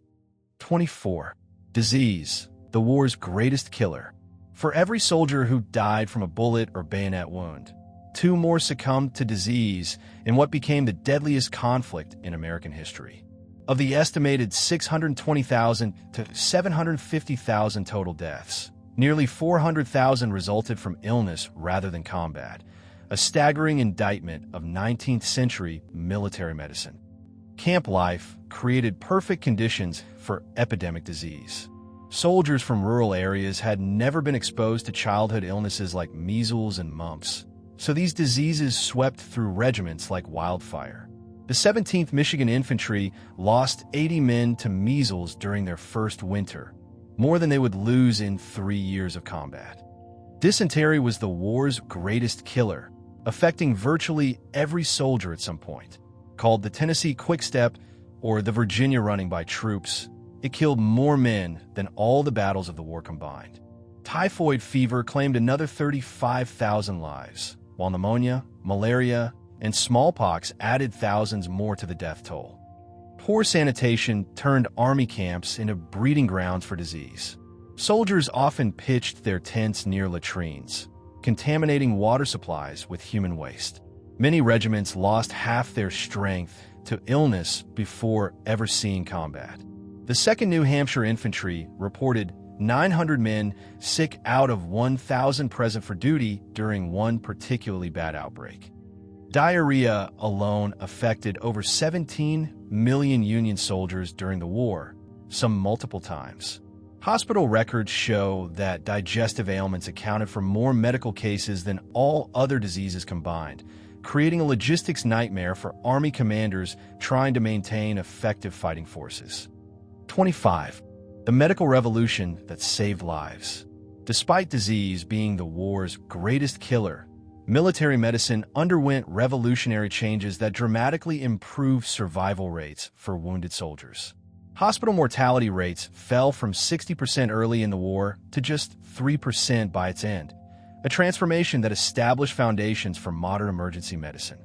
24. Disease, the war's greatest killer. For every soldier who died from a bullet or bayonet wound, 2 more succumbed to disease in what became the deadliest conflict in American history. Of the estimated 620,000 to 750,000 total deaths, nearly 400,000 resulted from illness rather than combat, a staggering indictment of 19th century military medicine. Camp life created perfect conditions for epidemic disease. Soldiers from rural areas had never been exposed to childhood illnesses like measles and mumps, so these diseases swept through regiments like wildfire. The 17th Michigan Infantry lost 80 men to measles during their first winter, more than they would lose in 3 years of combat. Dysentery was the war's greatest killer, affecting virtually every soldier at some point. Called the Tennessee Quickstep or the Virginia Running by Troops, it killed more men than all the battles of the war combined. Typhoid fever claimed another 35,000 lives, while pneumonia, malaria, and smallpox added thousands more to the death toll. Poor sanitation turned army camps into breeding grounds for disease. Soldiers often pitched their tents near latrines, contaminating water supplies with human waste. Many regiments lost half their strength to illness before ever seeing combat. The 2nd New Hampshire Infantry reported 900 men sick out of 1,000 present for duty during one particularly bad outbreak. Diarrhea alone affected over 17 million Union soldiers during the war, some multiple times. Hospital records show that digestive ailments accounted for more medical cases than all other diseases combined, creating a logistics nightmare for Army commanders trying to maintain effective fighting forces. 25. The medical revolution that saved lives. Despite disease being the war's greatest killer, military medicine underwent revolutionary changes that dramatically improved survival rates for wounded soldiers. Hospital mortality rates fell from 60% early in the war to just 3% by its end, a transformation that established foundations for modern emergency medicine.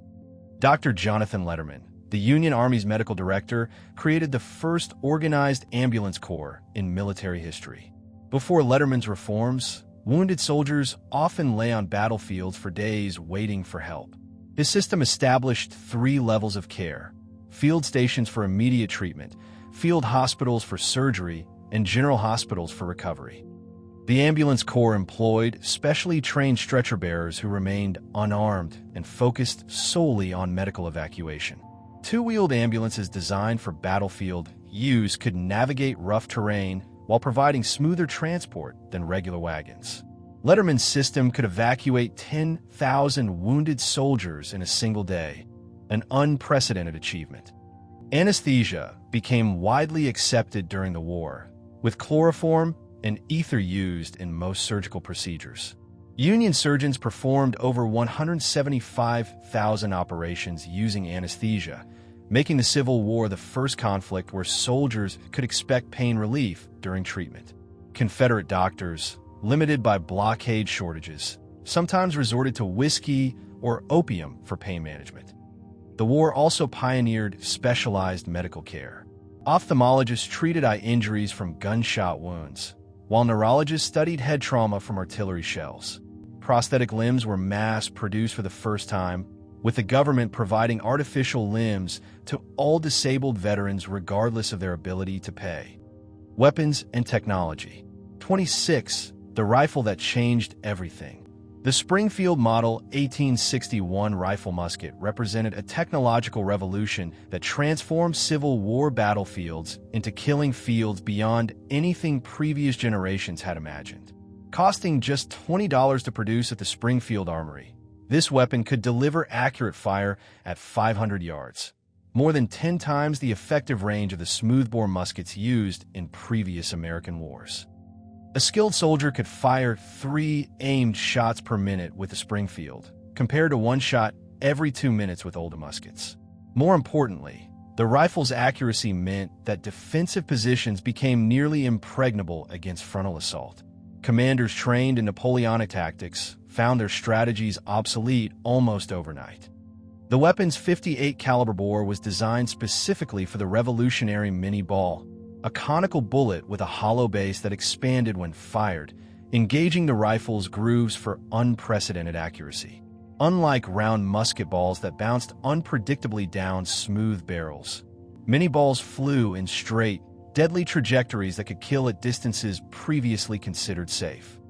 Dr. Jonathan Letterman, the Union Army's medical director, created the first organized ambulance corps in military history. Before Letterman's reforms, wounded soldiers often lay on battlefields for days waiting for help. His system established 3 levels of care: field stations for immediate treatment, field hospitals for surgery, and general hospitals for recovery. The ambulance corps employed specially trained stretcher bearers who remained unarmed and focused solely on medical evacuation. 2-wheeled ambulances designed for battlefield use could navigate rough terrain while providing smoother transport than regular wagons. Letterman's system could evacuate 10,000 wounded soldiers in a single day, an unprecedented achievement. Anesthesia became widely accepted during the war, with chloroform and ether used in most surgical procedures. Union surgeons performed over 175,000 operations using anesthesia, making the Civil War the first conflict where soldiers could expect pain relief during treatment. Confederate doctors, limited by blockade shortages, sometimes resorted to whiskey or opium for pain management. The war also pioneered specialized medical care. Ophthalmologists treated eye injuries from gunshot wounds, while neurologists studied head trauma from artillery shells. Prosthetic limbs were mass-produced for the first time, with the government providing artificial limbs to all disabled veterans regardless of their ability to pay. Weapons and technology. 26. The rifle that changed everything. The Springfield Model 1861 rifle musket represented a technological revolution that transformed Civil War battlefields into killing fields beyond anything previous generations had imagined. Costing just $20 to produce at the Springfield Armory, this weapon could deliver accurate fire at 500 yards, more than 10 times the effective range of the smoothbore muskets used in previous American wars. A skilled soldier could fire 3 aimed shots per minute with the Springfield, compared to 1 shot every 2 minutes with older muskets. More importantly, the rifle's accuracy meant that defensive positions became nearly impregnable against frontal assault. Commanders trained in Napoleonic tactics found their strategies obsolete almost overnight. The weapon's .58 caliber bore was designed specifically for the revolutionary mini ball, a conical bullet with a hollow base that expanded when fired, engaging the rifle's grooves for unprecedented accuracy. Unlike round musket balls that bounced unpredictably down smooth barrels, mini balls flew in straight, deadly trajectories that could kill at distances previously considered safe.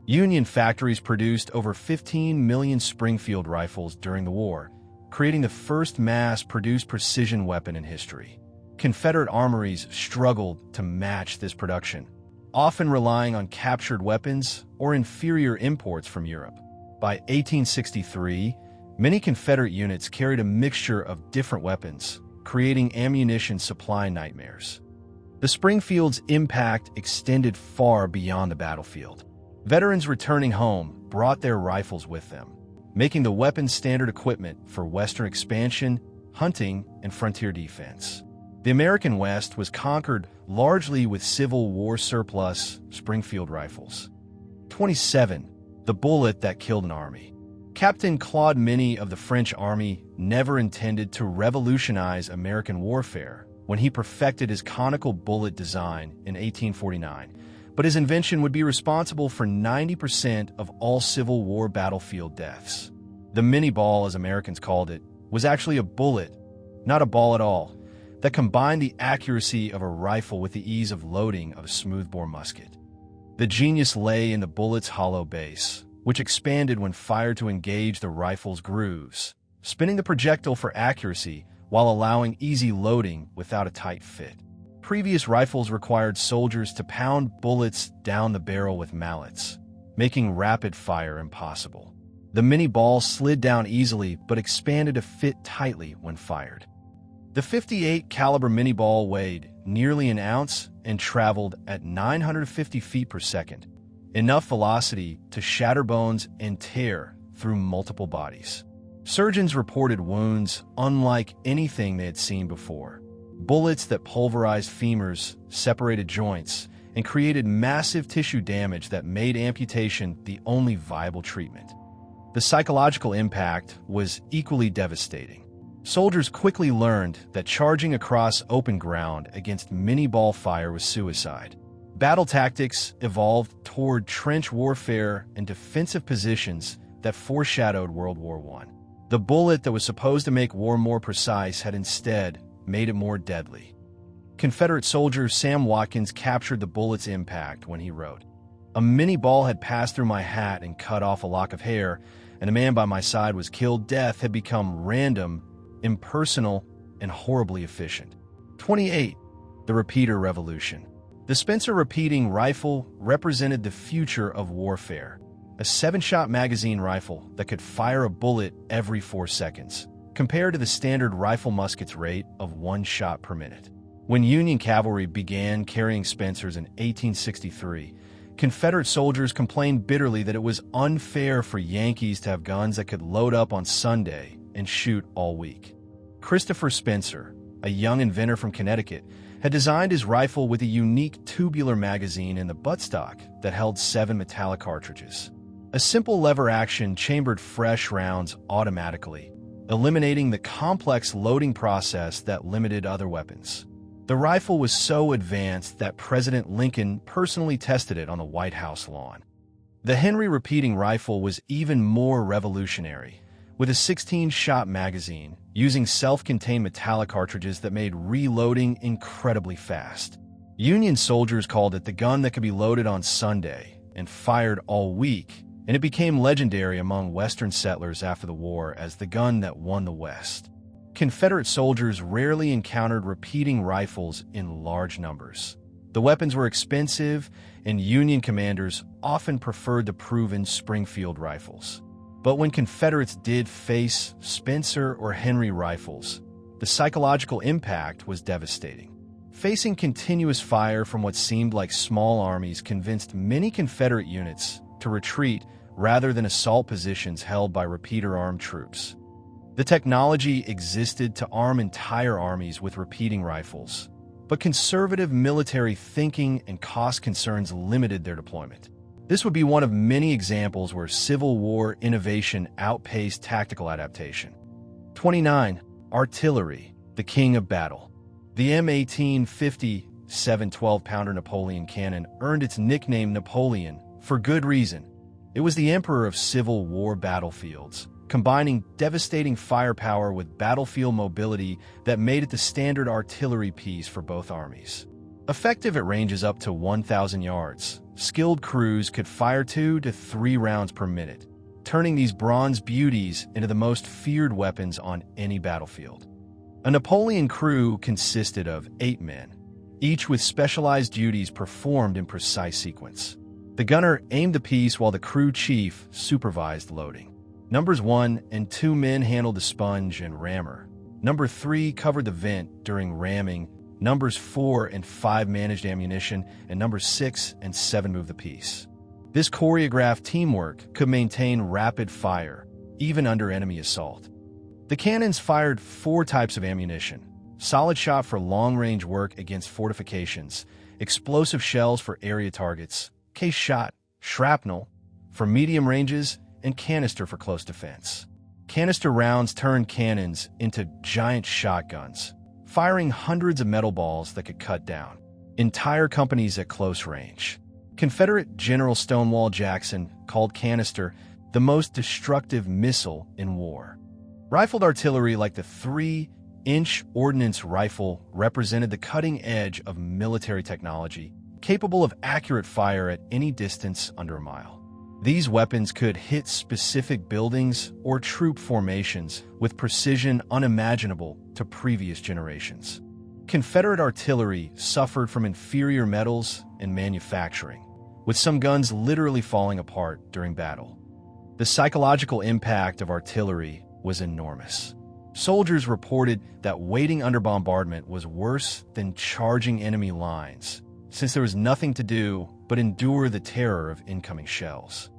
Union factories produced over 15 million Springfield rifles during the war, creating the first mass-produced precision weapon in history. Confederate armories struggled to match this production, often relying on captured weapons or inferior imports from Europe. By 1863, many Confederate units carried a mixture of different weapons, creating ammunition supply nightmares. The Springfield's impact extended far beyond the battlefield. Veterans returning home brought their rifles with them, making the weapon standard equipment for Western expansion, hunting, and frontier defense. The American West was conquered largely with Civil War surplus Springfield rifles. 27. The bullet that killed an army. Captain Claude Mini of the French Army never intended to revolutionize American warfare when he perfected his conical bullet design in 1849, but his invention would be responsible for 90% of all Civil War battlefield deaths. The Mini ball, as Americans called it, was actually a bullet, not a ball at all, that combined the accuracy of a rifle with the ease of loading of a smoothbore musket. The genius lay in the bullet's hollow base, which expanded when fired to engage the rifle's grooves, spinning the projectile for accuracy while allowing easy loading without a tight fit. Previous rifles required soldiers to pound bullets down the barrel with mallets, making rapid fire impossible. The Mini ball slid down easily but expanded to fit tightly when fired. The .58 caliber Mini ball weighed nearly an ounce and traveled at 950 feet per second, enough velocity to shatter bones and tear through multiple bodies. Surgeons reported wounds unlike anything they had seen before. Bullets that pulverized femurs, separated joints, and created massive tissue damage that made amputation the only viable treatment. The psychological impact was equally devastating. Soldiers quickly learned that charging across open ground against Mini ball fire was suicide. Battle tactics evolved toward trench warfare and defensive positions that foreshadowed World War I. The bullet that was supposed to make war more precise had instead made it more deadly. Confederate soldier Sam Watkins captured the bullet's impact when he wrote, "A Mini ball had passed through my hat and cut off a lock of hair, and a man by my side was killed. Death had become random, impersonal, and horribly efficient." 28. The repeater revolution. The Spencer repeating rifle represented the future of warfare. A 7-shot magazine rifle that could fire a bullet every 4 seconds, compared to the standard rifle musket's rate of 1 shot per minute. When Union cavalry began carrying Spencers in 1863, Confederate soldiers complained bitterly that it was unfair for Yankees to have guns that could load up on Sunday and shoot all week. Christopher Spencer, a young inventor from Connecticut, had designed his rifle with a unique tubular magazine in the buttstock that held 7 metallic cartridges. A simple lever action chambered fresh rounds automatically, eliminating the complex loading process that limited other weapons. The rifle was so advanced that President Lincoln personally tested it on the White House lawn. The Henry repeating rifle was even more revolutionary, with a 16-shot magazine, using self-contained metallic cartridges that made reloading incredibly fast. Union soldiers called it the gun that could be loaded on Sunday and fired all week, and it became legendary among Western settlers after the war as the gun that won the West. Confederate soldiers rarely encountered repeating rifles in large numbers. The weapons were expensive, and Union commanders often preferred the proven Springfield rifles. But when Confederates did face Spencer or Henry rifles, the psychological impact was devastating. Facing continuous fire from what seemed like small armies convinced many Confederate units to retreat rather than assault positions held by repeater-armed troops. The technology existed to arm entire armies with repeating rifles, but conservative military thinking and cost concerns limited their deployment. This would be one of many examples where Civil War innovation outpaced tactical adaptation. 29. Artillery, the king of battle. The M1850 7-12-pounder Napoleon cannon earned its nickname Napoleon for good reason. It was the emperor of Civil War battlefields, combining devastating firepower with battlefield mobility that made it the standard artillery piece for both armies. Effective at ranges up to 1,000 yards, skilled crews could fire 2 to 3 rounds per minute, turning these bronze beauties into the most feared weapons on any battlefield. A Napoleon crew consisted of 8 men, each with specialized duties performed in precise sequence. The gunner aimed the piece while the crew chief supervised loading. Numbers 1 and 2 men handled the sponge and rammer. Number 3 covered the vent during ramming. Numbers 4 and 5 managed ammunition, and numbers 6 and 7 moved the piece. This choreographed teamwork could maintain rapid fire, even under enemy assault. The cannons fired 4 types of ammunition: solid shot for long-range work against fortifications, explosive shells for area targets, case shot, shrapnel for medium ranges, and canister for close defense. Canister rounds turned cannons into giant shotguns, firing hundreds of metal balls that could cut down entire companies at close range. Confederate General Stonewall Jackson called canister the most destructive missile in war. Rifled artillery like the 3-inch ordnance rifle represented the cutting edge of military technology, capable of accurate fire at any distance under a mile. These weapons could hit specific buildings or troop formations with precision unimaginable to previous generations. Confederate artillery suffered from inferior metals and manufacturing, with some guns literally falling apart during battle. The psychological impact of artillery was enormous. Soldiers reported that waiting under bombardment was worse than charging enemy lines, since there was nothing to do but endure the terror of incoming shells.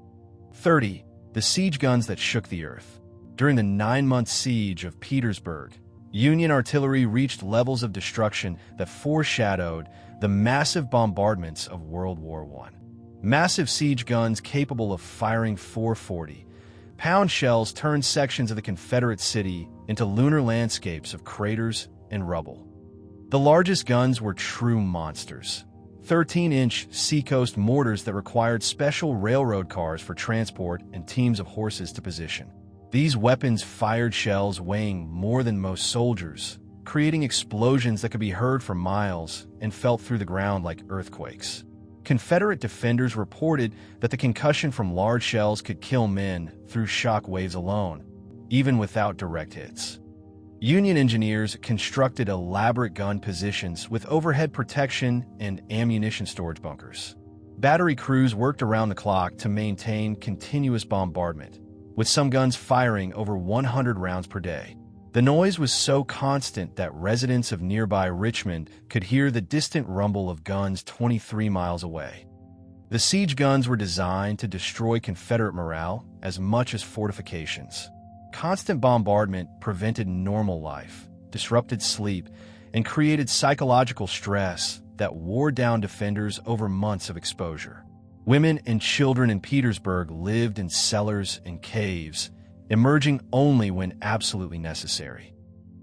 30. The siege guns that shook the earth. During the 9-month siege of Petersburg, Union artillery reached levels of destruction that foreshadowed the massive bombardments of World War I. Massive siege guns capable of firing 440-pound shells turned sections of the Confederate city into lunar landscapes of craters and rubble. The largest guns were true monsters: 13-inch Seacoast mortars that required special railroad cars for transport and teams of horses to position. These weapons fired shells weighing more than most soldiers, creating explosions that could be heard for miles and felt through the ground like earthquakes. Confederate defenders reported that the concussion from large shells could kill men through shock waves alone, even without direct hits. Union engineers constructed elaborate gun positions with overhead protection and ammunition storage bunkers. Battery crews worked around the clock to maintain continuous bombardment, with some guns firing over 100 rounds per day. The noise was so constant that residents of nearby Richmond could hear the distant rumble of guns 23 miles away. The siege guns were designed to destroy Confederate morale as much as fortifications. Constant bombardment prevented normal life, disrupted sleep, and created psychological stress that wore down defenders over months of exposure. Women and children in Petersburg lived in cellars and caves, emerging only when absolutely necessary.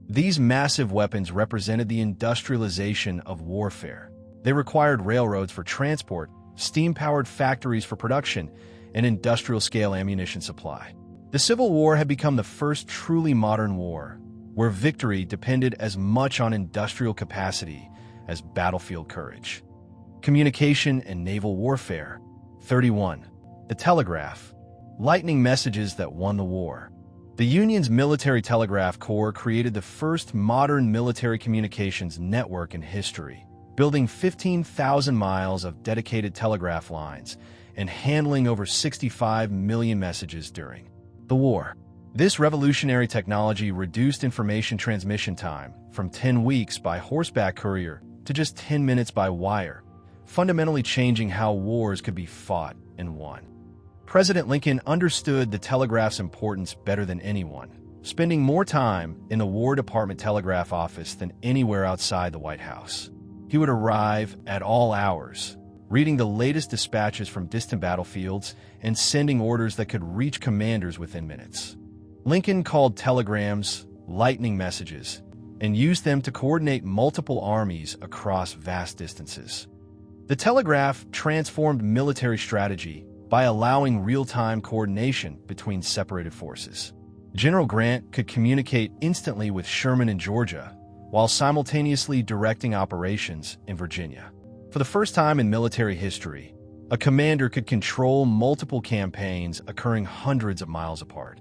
These massive weapons represented the industrialization of warfare. They required railroads for transport, steam-powered factories for production, and industrial-scale ammunition supply. The Civil War had become the first truly modern war, where victory depended as much on industrial capacity as battlefield courage. Communication and naval warfare. 31. The telegraph. Lightning messages that won the war. The Union's Military Telegraph Corps created the first modern military communications network in history, building 15,000 miles of dedicated telegraph lines and handling over 65 million messages during the war. This revolutionary technology reduced information transmission time from 10 weeks by horseback courier to just 10 minutes by wire, fundamentally changing how wars could be fought and won. President Lincoln understood the telegraph's importance better than anyone, spending more time in the War Department telegraph office than anywhere outside the White House. He would arrive at all hours, reading the latest dispatches from distant battlefields and sending orders that could reach commanders within minutes. Lincoln called telegrams lightning messages and used them to coordinate multiple armies across vast distances. The telegraph transformed military strategy by allowing real-time coordination between separated forces. General Grant could communicate instantly with Sherman in Georgia, while simultaneously directing operations in Virginia. For the first time in military history, A commander could control multiple campaigns occurring hundreds of miles apart.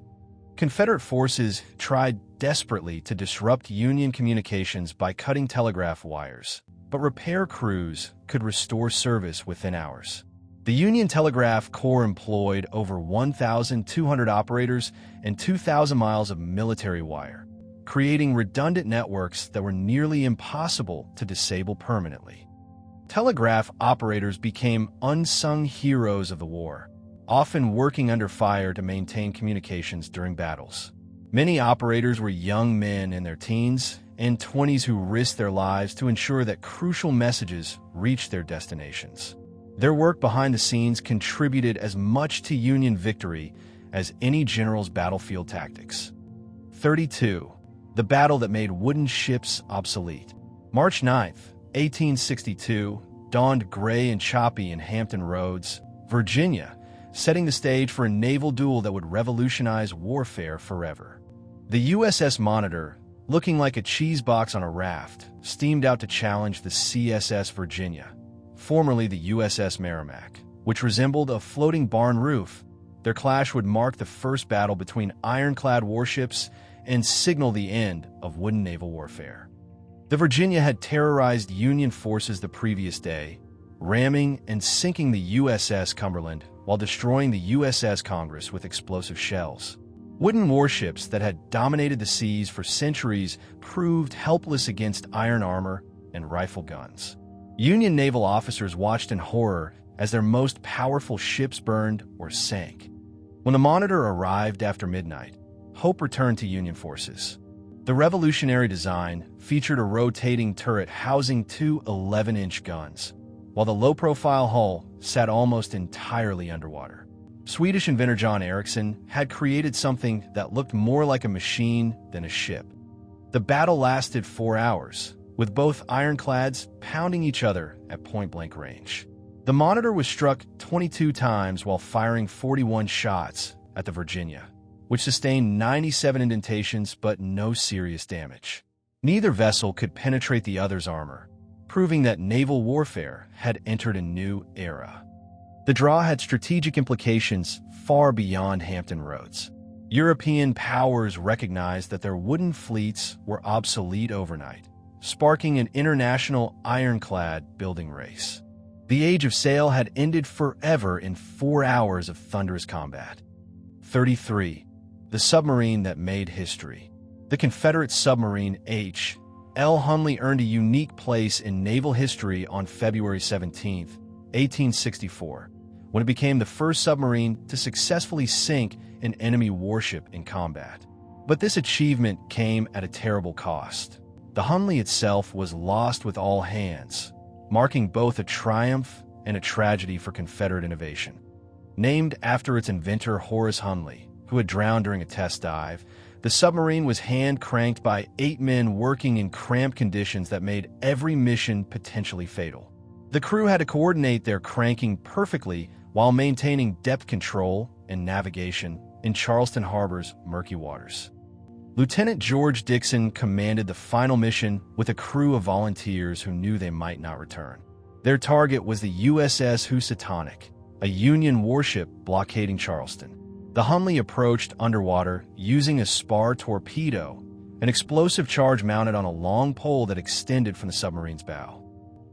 Confederate forces tried desperately to disrupt Union communications by cutting telegraph wires, but repair crews could restore service within hours. The Union Telegraph Corps employed over 1,200 operators and 2,000 miles of military wire, creating redundant networks that were nearly impossible to disable permanently. Telegraph operators became unsung heroes of the war, often working under fire to maintain communications during battles. Many operators were young men in their teens and 20s who risked their lives to ensure that crucial messages reached their destinations. Their work behind the scenes contributed as much to Union victory as any general's battlefield tactics. 32. The battle that made wooden ships obsolete. March 9, 1862, dawned gray and choppy in Hampton Roads, Virginia, setting the stage for a naval duel that would revolutionize warfare forever. The USS Monitor, looking like a cheese box on a raft, steamed out to challenge the CSS Virginia, formerly the USS Merrimack, which resembled a floating barn roof. Their clash would mark the first battle between ironclad warships and signal the end of wooden naval warfare. The Virginia had terrorized Union forces the previous day, ramming and sinking the USS Cumberland while destroying the USS Congress with explosive shells. Wooden warships that had dominated the seas for centuries proved helpless against iron armor and rifle guns. Union naval officers watched in horror as their most powerful ships burned or sank. When the Monitor arrived after midnight, hope returned to Union forces. The revolutionary design featured a rotating turret housing two 11-inch guns, while the low-profile hull sat almost entirely underwater. Swedish inventor John Ericsson had created something that looked more like a machine than a ship. The battle lasted 4 hours, with both ironclads pounding each other at point-blank range. The Monitor was struck 22 times while firing 41 shots at the Virginia, which sustained 97 indentations but no serious damage. Neither vessel could penetrate the other's armor, proving that naval warfare had entered a new era. The draw had strategic implications far beyond Hampton Roads. European powers recognized that their wooden fleets were obsolete overnight, sparking an international ironclad building race. The age of sail had ended forever in 4 hours of thunderous combat. 33. The submarine that made history. The Confederate submarine H.L. Hunley earned a unique place in naval history on February 17, 1864, when it became the first submarine to successfully sink an enemy warship in combat. But this achievement came at a terrible cost. The Hunley itself was lost with all hands, marking both a triumph and a tragedy for Confederate innovation. Named after its inventor Horace Hunley, who had drowned during a test dive, the submarine was hand-cranked by 8 men working in cramped conditions that made every mission potentially fatal. The crew had to coordinate their cranking perfectly while maintaining depth control and navigation in Charleston Harbor's murky waters. Lieutenant George Dixon commanded the final mission with a crew of volunteers who knew they might not return. Their target was the USS Housatonic, a Union warship blockading Charleston. The Hunley approached underwater using a spar torpedo, an explosive charge mounted on a long pole that extended from the submarine's bow.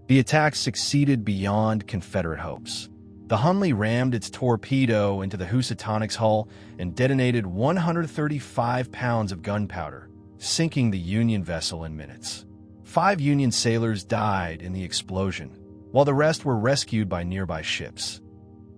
The attack succeeded beyond Confederate hopes. The Hunley rammed its torpedo into the Housatonic's hull and detonated 135 pounds of gunpowder, sinking the Union vessel in minutes. 5 Union sailors died in the explosion, while the rest were rescued by nearby ships.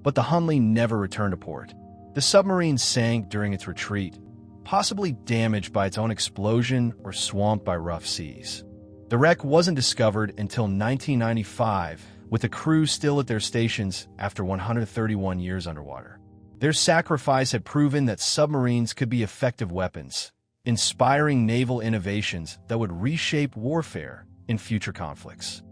But the Hunley never returned to port. The submarine sank during its retreat, possibly damaged by its own explosion or swamped by rough seas. The wreck wasn't discovered until 1995, with the crew still at their stations after 131 years underwater. Their sacrifice had proven that submarines could be effective weapons, inspiring naval innovations that would reshape warfare in future conflicts.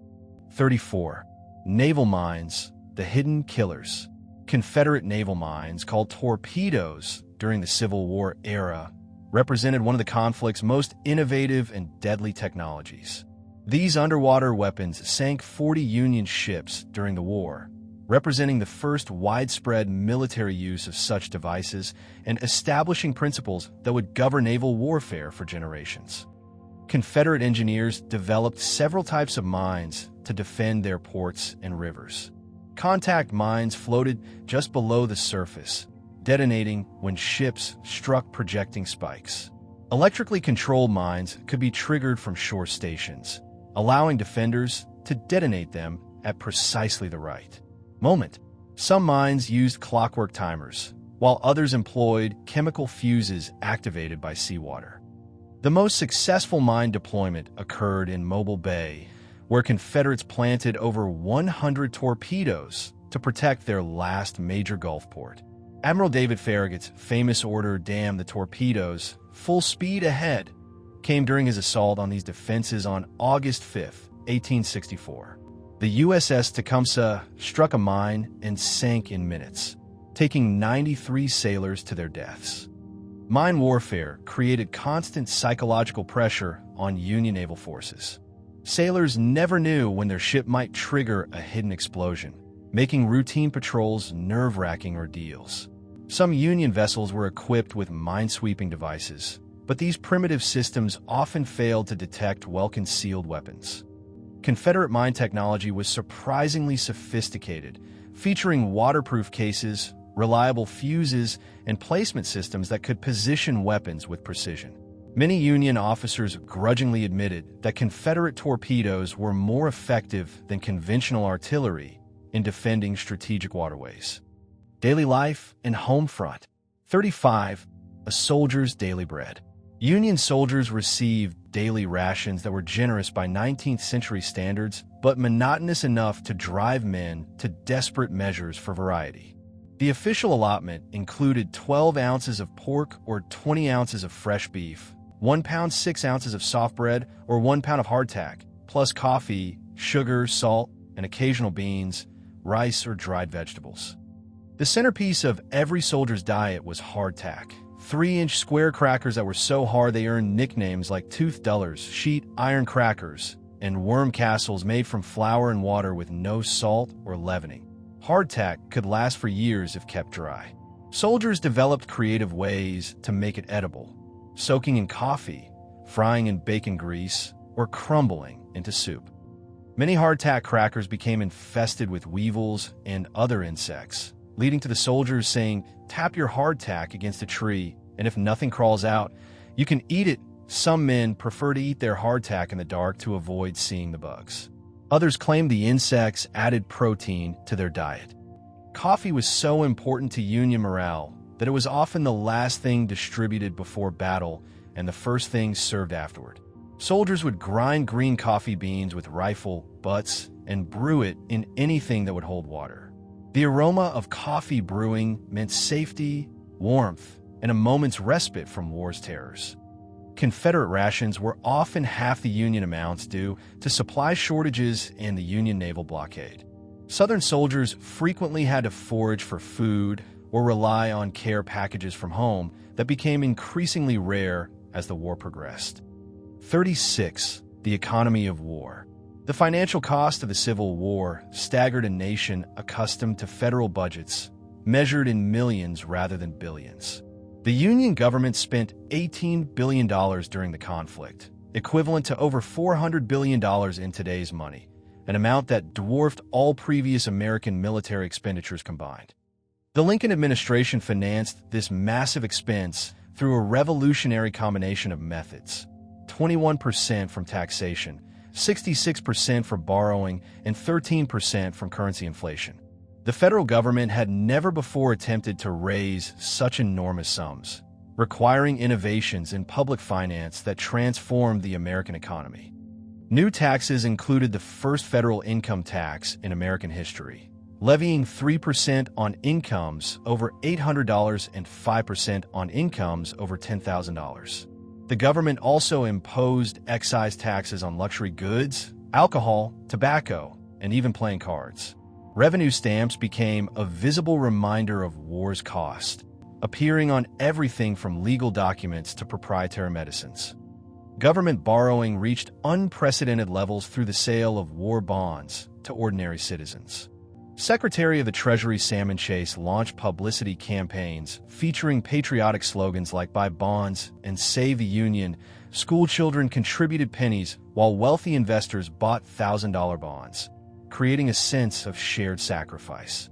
34. Naval mines, the hidden killers. Confederate naval mines, called torpedoes during the Civil War era, represented one of the conflict's most innovative and deadly technologies. These underwater weapons sank 40 Union ships during the war, representing the first widespread military use of such devices and establishing principles that would govern naval warfare for generations. Confederate engineers developed several types of mines to defend their ports and rivers. Contact mines floated just below the surface, detonating when ships struck projecting spikes. Electrically controlled mines could be triggered from shore stations, allowing defenders to detonate them at precisely the right moment. Some mines used clockwork timers, while others employed chemical fuses activated by seawater. The most successful mine deployment occurred in Mobile Bay, where Confederates planted over 100 torpedoes to protect their last major Gulf port. Admiral David Farragut's famous order, "Damn the torpedoes, full speed ahead," came during his assault on these defenses on August 5, 1864. The USS Tecumseh struck a mine and sank in minutes, taking 93 sailors to their deaths. Mine warfare created constant psychological pressure on Union naval forces. Sailors never knew when their ship might trigger a hidden explosion, making routine patrols nerve-wracking ordeals. Some Union vessels were equipped with mine-sweeping devices, but these primitive systems often failed to detect well-concealed weapons. Confederate mine technology was surprisingly sophisticated, featuring waterproof cases, reliable fuses, and placement systems that could position weapons with precision. Many Union officers grudgingly admitted that Confederate torpedoes were more effective than conventional artillery in defending strategic waterways. Daily life and home front. 35. A soldier's daily bread. Union soldiers received daily rations that were generous by 19th century standards, but monotonous enough to drive men to desperate measures for variety. The official allotment included 12 ounces of pork or 20 ounces of fresh beef, 1 pound 6 ounces of soft bread or 1 pound of hardtack, plus coffee, sugar, salt, and occasional beans, rice, or dried vegetables. The centerpiece of every soldier's diet was hardtack, 3-inch square crackers that were so hard they earned nicknames like tooth dullers, sheet iron crackers, and worm castles made from flour and water with no salt or leavening. Hardtack could last for years if kept dry. Soldiers developed creative ways to make it edible, soaking in coffee, frying in bacon grease, or crumbling into soup. Many hardtack crackers became infested with weevils and other insects, leading to the soldiers saying, "Tap your hardtack against a tree, and if nothing crawls out, you can eat it." Some men prefer to eat their hardtack in the dark to avoid seeing the bugs. Others claimed the insects added protein to their diet. Coffee was so important to Union morale that it was often the last thing distributed before battle and the first thing served afterward. Soldiers would grind green coffee beans with rifle butts and brew it in anything that would hold water. The aroma of coffee brewing meant safety, warmth, and a moment's respite from war's terrors. Confederate rations were often half the Union amounts due to supply shortages and the Union naval blockade. Southern soldiers frequently had to forage for food or rely on care packages from home that became increasingly rare as the war progressed. 36. The economy of war. The financial cost of the Civil War staggered a nation accustomed to federal budgets, measured in millions rather than billions. The Union government spent $18 billion during the conflict, equivalent to over $400 billion in today's money, an amount that dwarfed all previous American military expenditures combined. The Lincoln administration financed this massive expense through a revolutionary combination of methods: 21% from taxation, 66% from borrowing, and 13% from currency inflation. The federal government had never before attempted to raise such enormous sums, requiring innovations in public finance that transformed the American economy. New taxes included the first federal income tax in American history, levying 3% on incomes over $800 and 5% on incomes over $10,000. The government also imposed excise taxes on luxury goods, alcohol, tobacco, and even playing cards. Revenue stamps became a visible reminder of war's cost, appearing on everything from legal documents to proprietary medicines. Government borrowing reached unprecedented levels through the sale of war bonds to ordinary citizens. Secretary of the Treasury Salmon Chase launched publicity campaigns featuring patriotic slogans like "Buy Bonds" and "Save the Union." School children contributed pennies, while wealthy investors bought $1,000 bonds, creating a sense of shared sacrifice.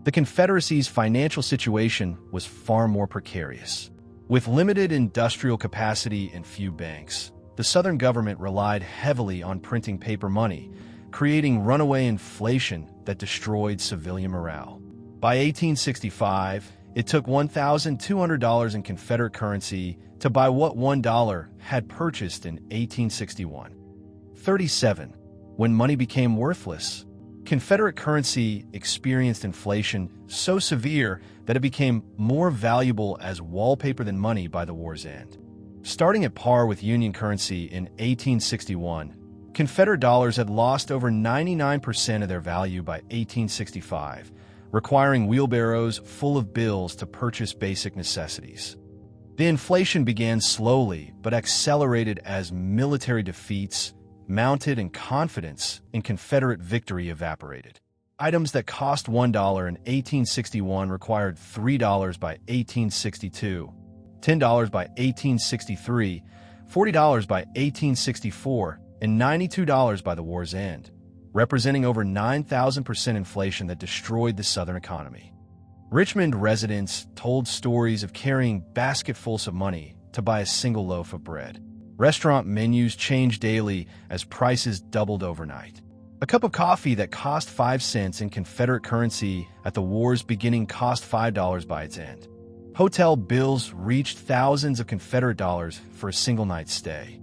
The Confederacy's financial situation was far more precarious. With limited industrial capacity and few banks, the Southern government relied heavily on printing paper money, creating runaway inflation that destroyed civilian morale. By 1865, it took $1,200 in Confederate currency to buy what $1 had purchased in 1861. 37. When money became worthless, Confederate currency experienced inflation so severe that it became more valuable as wallpaper than money by the war's end. Starting at par with Union currency in 1861, Confederate dollars had lost over 99% of their value by 1865, requiring wheelbarrows full of bills to purchase basic necessities. The inflation began slowly but accelerated as military defeats mounted and confidence in Confederate victory evaporated. Items that cost $1 in 1861 required $3 by 1862, $10 by 1863, $40 by 1864, and $92 by the war's end, representing over 9,000% inflation that destroyed the Southern economy. Richmond residents told stories of carrying basketfuls of money to buy a single loaf of bread. Restaurant menus changed daily as prices doubled overnight. A cup of coffee that cost 5 cents in Confederate currency at the war's beginning cost $5 by its end. Hotel bills reached thousands of Confederate dollars for a single night's stay.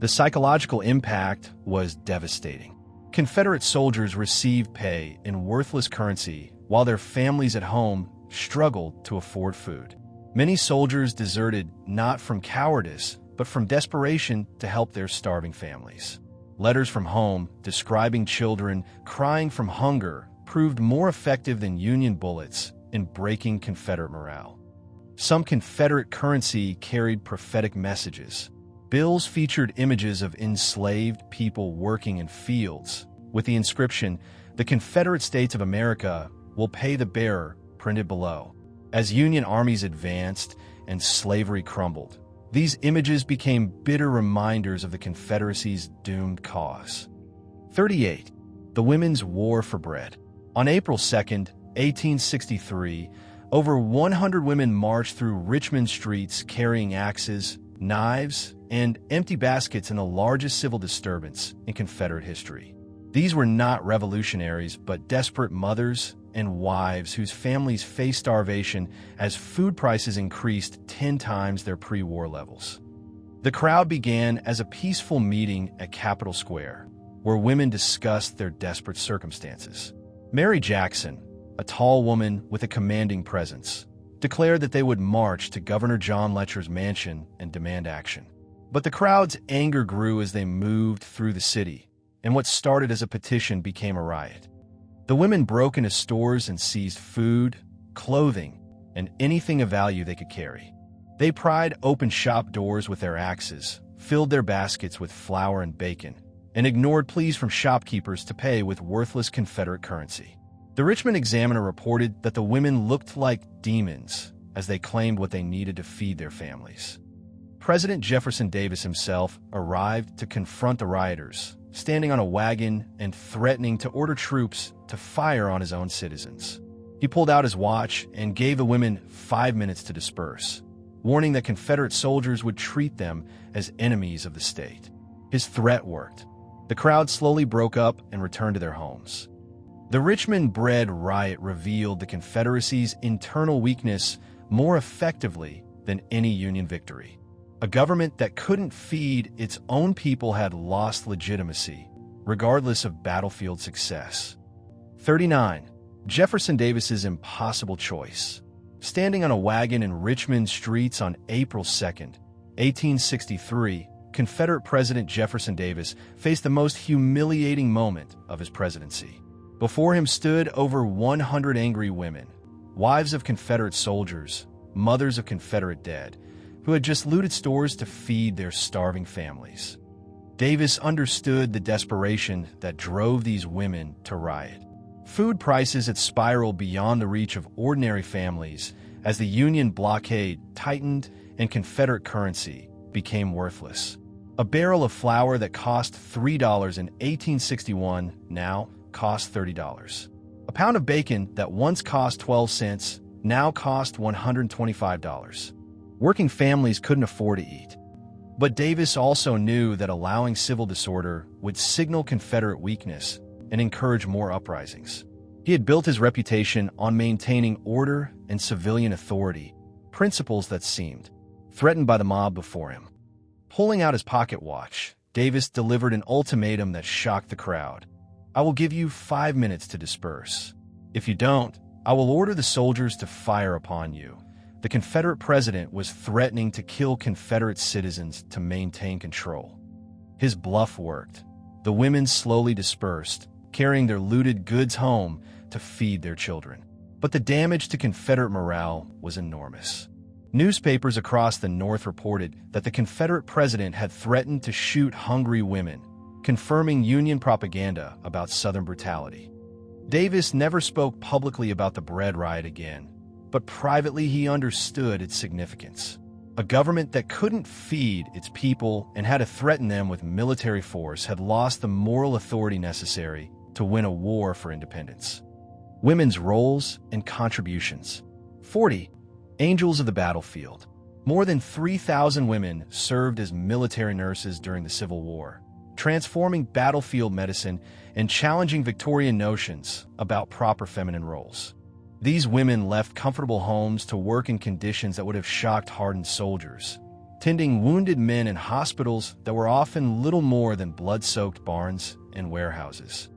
The psychological impact was devastating. Confederate soldiers received pay in worthless currency while their families at home struggled to afford food. Many soldiers deserted not from cowardice, but from desperation to help their starving families. Letters from home describing children crying from hunger proved more effective than Union bullets in breaking Confederate morale. Some Confederate currency carried prophetic messages. Bills featured images of enslaved people working in fields, with the inscription, "The Confederate States of America will pay the bearer," printed below. As Union armies advanced and slavery crumbled, these images became bitter reminders of the Confederacy's doomed cause. 38. The Women's War for Bread. On April 2, 1863, over 100 women marched through Richmond streets carrying axes, knives, and empty baskets in the largest civil disturbance in Confederate history. These were not revolutionaries, but desperate mothers and wives whose families faced starvation as food prices increased 10 times their pre-war levels. The crowd began as a peaceful meeting at Capitol Square, where women discussed their desperate circumstances. Mary Jackson, a tall woman with a commanding presence, declared that they would march to Governor John Letcher's mansion and demand action. But the crowd's anger grew as they moved through the city, and what started as a petition became a riot. The women broke into stores and seized food, clothing, and anything of value they could carry. They pried open shop doors with their axes, filled their baskets with flour and bacon, and ignored pleas from shopkeepers to pay with worthless Confederate currency. The Richmond Examiner reported that the women looked like demons as they claimed what they needed to feed their families. President Jefferson Davis himself arrived to confront the rioters, standing on a wagon and threatening to order troops to fire on his own citizens. He pulled out his watch and gave the women 5 minutes to disperse, warning that Confederate soldiers would treat them as enemies of the state. His threat worked. The crowd slowly broke up and returned to their homes. The Richmond bread riot revealed the Confederacy's internal weakness more effectively than any Union victory. A government that couldn't feed its own people had lost legitimacy, regardless of battlefield success. 39. Jefferson Davis's impossible choice. Standing on a wagon in Richmond streets on April 2, 1863, Confederate President Jefferson Davis faced the most humiliating moment of his presidency. Before him stood over 100 angry women, wives of Confederate soldiers, mothers of Confederate dead, who had just looted stores to feed their starving families. Davis understood the desperation that drove these women to riot. Food prices had spiraled beyond the reach of ordinary families as the Union blockade tightened and Confederate currency became worthless. A barrel of flour that cost $3 in 1861 now cost $30. A pound of bacon that once cost 12 cents now cost $125. Working families couldn't afford to eat. But Davis also knew that allowing civil disorder would signal Confederate weakness and encourage more uprisings. He had built his reputation on maintaining order and civilian authority, principles that seemed threatened by the mob before him. Pulling out his pocket watch, Davis delivered an ultimatum that shocked the crowd. "I will give you 5 minutes to disperse. If you don't, I will order the soldiers to fire upon you." The Confederate president was threatening to kill Confederate citizens to maintain control. His bluff worked. The women slowly dispersed, carrying their looted goods home to feed their children. But the damage to Confederate morale was enormous. Newspapers across the North reported that the Confederate president had threatened to shoot hungry women, confirming Union propaganda about Southern brutality. Davis never spoke publicly about the bread riot again, but privately he understood its significance. A government that couldn't feed its people and had to threaten them with military force had lost the moral authority necessary to win a war for independence. Women's roles and contributions. 40. Angels of the Battlefield. More than 3,000 women served as military nurses during the Civil War, transforming battlefield medicine and challenging Victorian notions about proper feminine roles. These women left comfortable homes to work in conditions that would have shocked hardened soldiers, tending wounded men in hospitals that were often little more than blood-soaked barns and warehouses.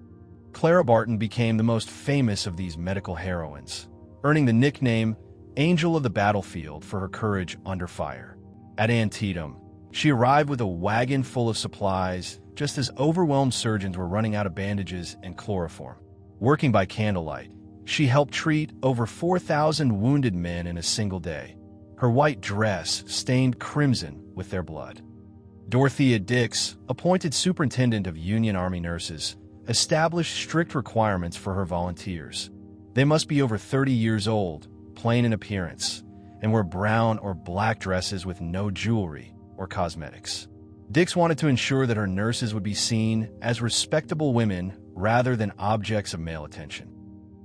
Clara Barton became the most famous of these medical heroines, earning the nickname Angel of the Battlefield for her courage under fire. At Antietam, she arrived with a wagon full of supplies just as overwhelmed surgeons were running out of bandages and chloroform. Working by candlelight, she helped treat over 4,000 wounded men in a single day, her white dress stained crimson with their blood. Dorothea Dix, appointed superintendent of Union Army nurses, established strict requirements for her volunteers. They must be over 30 years old, plain in appearance, and wear brown or black dresses with no jewelry or cosmetics. Dix wanted to ensure that her nurses would be seen as respectable women rather than objects of male attention.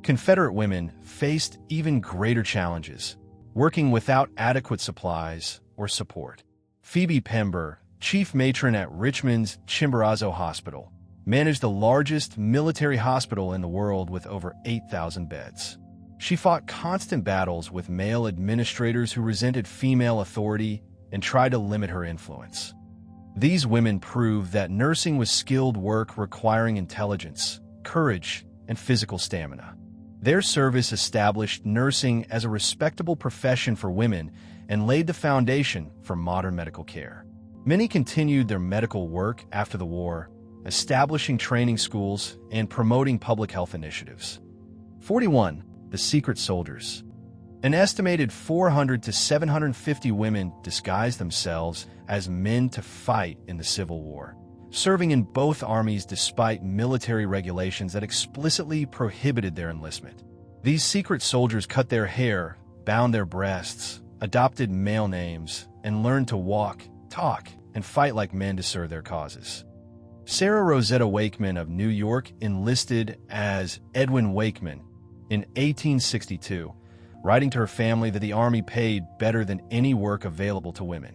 Confederate women faced even greater challenges, working without adequate supplies or support. Phoebe Pember, chief matron at Richmond's Chimborazo Hospital, managed the largest military hospital in the world with over 8,000 beds. She fought constant battles with male administrators who resented female authority and tried to limit her influence. These women proved that nursing was skilled work requiring intelligence, courage, and physical stamina. Their service established nursing as a respectable profession for women and laid the foundation for modern medical care. Many continued their medical work after the war, establishing training schools and promoting public health initiatives. 41. The Secret Soldiers. An estimated 400 to 750 women disguised themselves as men to fight in the Civil War, serving in both armies despite military regulations that explicitly prohibited their enlistment. These secret soldiers cut their hair, bound their breasts, adopted male names, and learned to walk, talk, and fight like men to serve their causes. Sarah Rosetta Wakeman of New York enlisted as Edwin Wakeman in 1862, writing to her family that the Army paid better than any work available to women.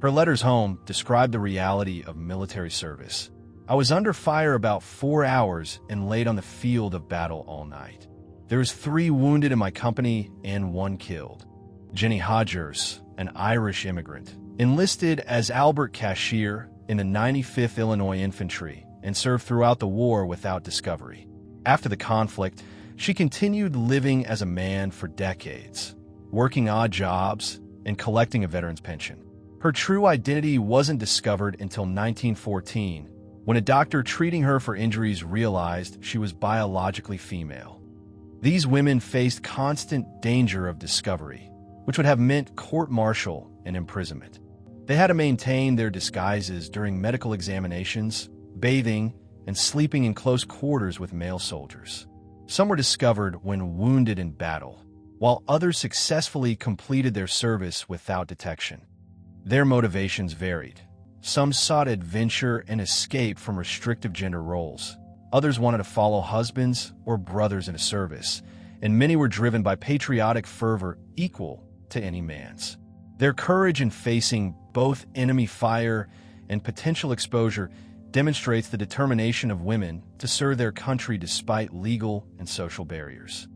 Her letters home described the reality of military service. "I was under fire about 4 hours and laid on the field of battle all night. There was 3 wounded in my company and 1 killed." Jenny Hodgers, an Irish immigrant, enlisted as Albert Cashier in the 95th Illinois Infantry and served throughout the war without discovery. After the conflict, she continued living as a man for decades, working odd jobs and collecting a veteran's pension. Her true identity wasn't discovered until 1914, when a doctor treating her for injuries realized she was biologically female. These women faced constant danger of discovery, which would have meant court-martial and imprisonment. They had to maintain their disguises during medical examinations, bathing, and sleeping in close quarters with male soldiers. Some were discovered when wounded in battle, while others successfully completed their service without detection. Their motivations varied. Some sought adventure and escape from restrictive gender roles. Others wanted to follow husbands or brothers into service, and many were driven by patriotic fervor equal to any man's. Their courage in facing both enemy fire and potential exposure demonstrates the determination of women to serve their country despite legal and social barriers.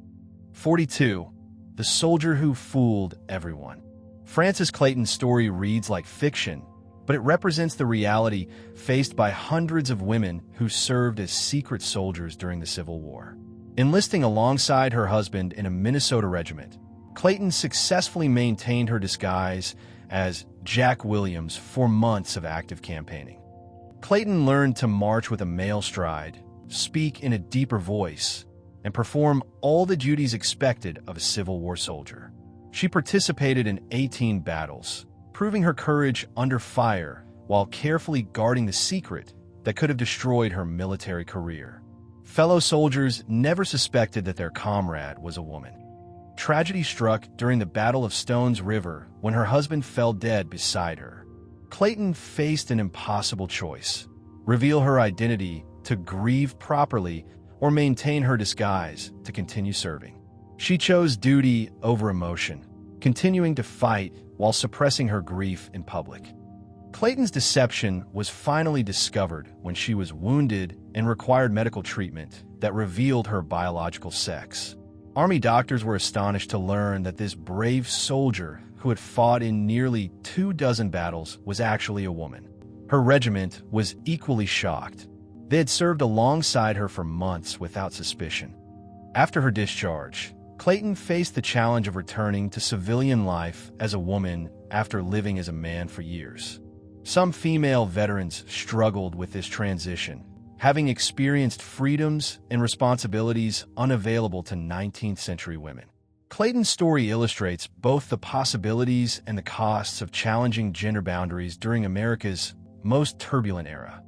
42. The Soldier Who Fooled Everyone. Frances Clayton's story reads like fiction, but it represents the reality faced by hundreds of women who served as secret soldiers during the Civil War. Enlisting alongside her husband in a Minnesota regiment, Clayton successfully maintained her disguise as Jack Williams for months of active campaigning. Clayton learned to march with a male stride, speak in a deeper voice, and perform all the duties expected of a Civil War soldier. She participated in 18 battles, proving her courage under fire while carefully guarding the secret that could have destroyed her military career. Fellow soldiers never suspected that their comrade was a woman. Tragedy struck during the Battle of Stones River when her husband fell dead beside her. Clayton faced an impossible choice: reveal her identity to grieve properly or maintain her disguise to continue serving. She chose duty over emotion, continuing to fight while suppressing her grief in public. Clayton's deception was finally discovered when she was wounded and required medical treatment that revealed her biological sex. Army doctors were astonished to learn that this brave soldier who had fought in nearly 24 battles was actually a woman. Her regiment was equally shocked. They had served alongside her for months without suspicion. After her discharge, Clayton faced the challenge of returning to civilian life as a woman after living as a man for years. Some female veterans struggled with this transition, having experienced freedoms and responsibilities unavailable to 19th century women. Clayton's story illustrates both the possibilities and the costs of challenging gender boundaries during America's most turbulent era.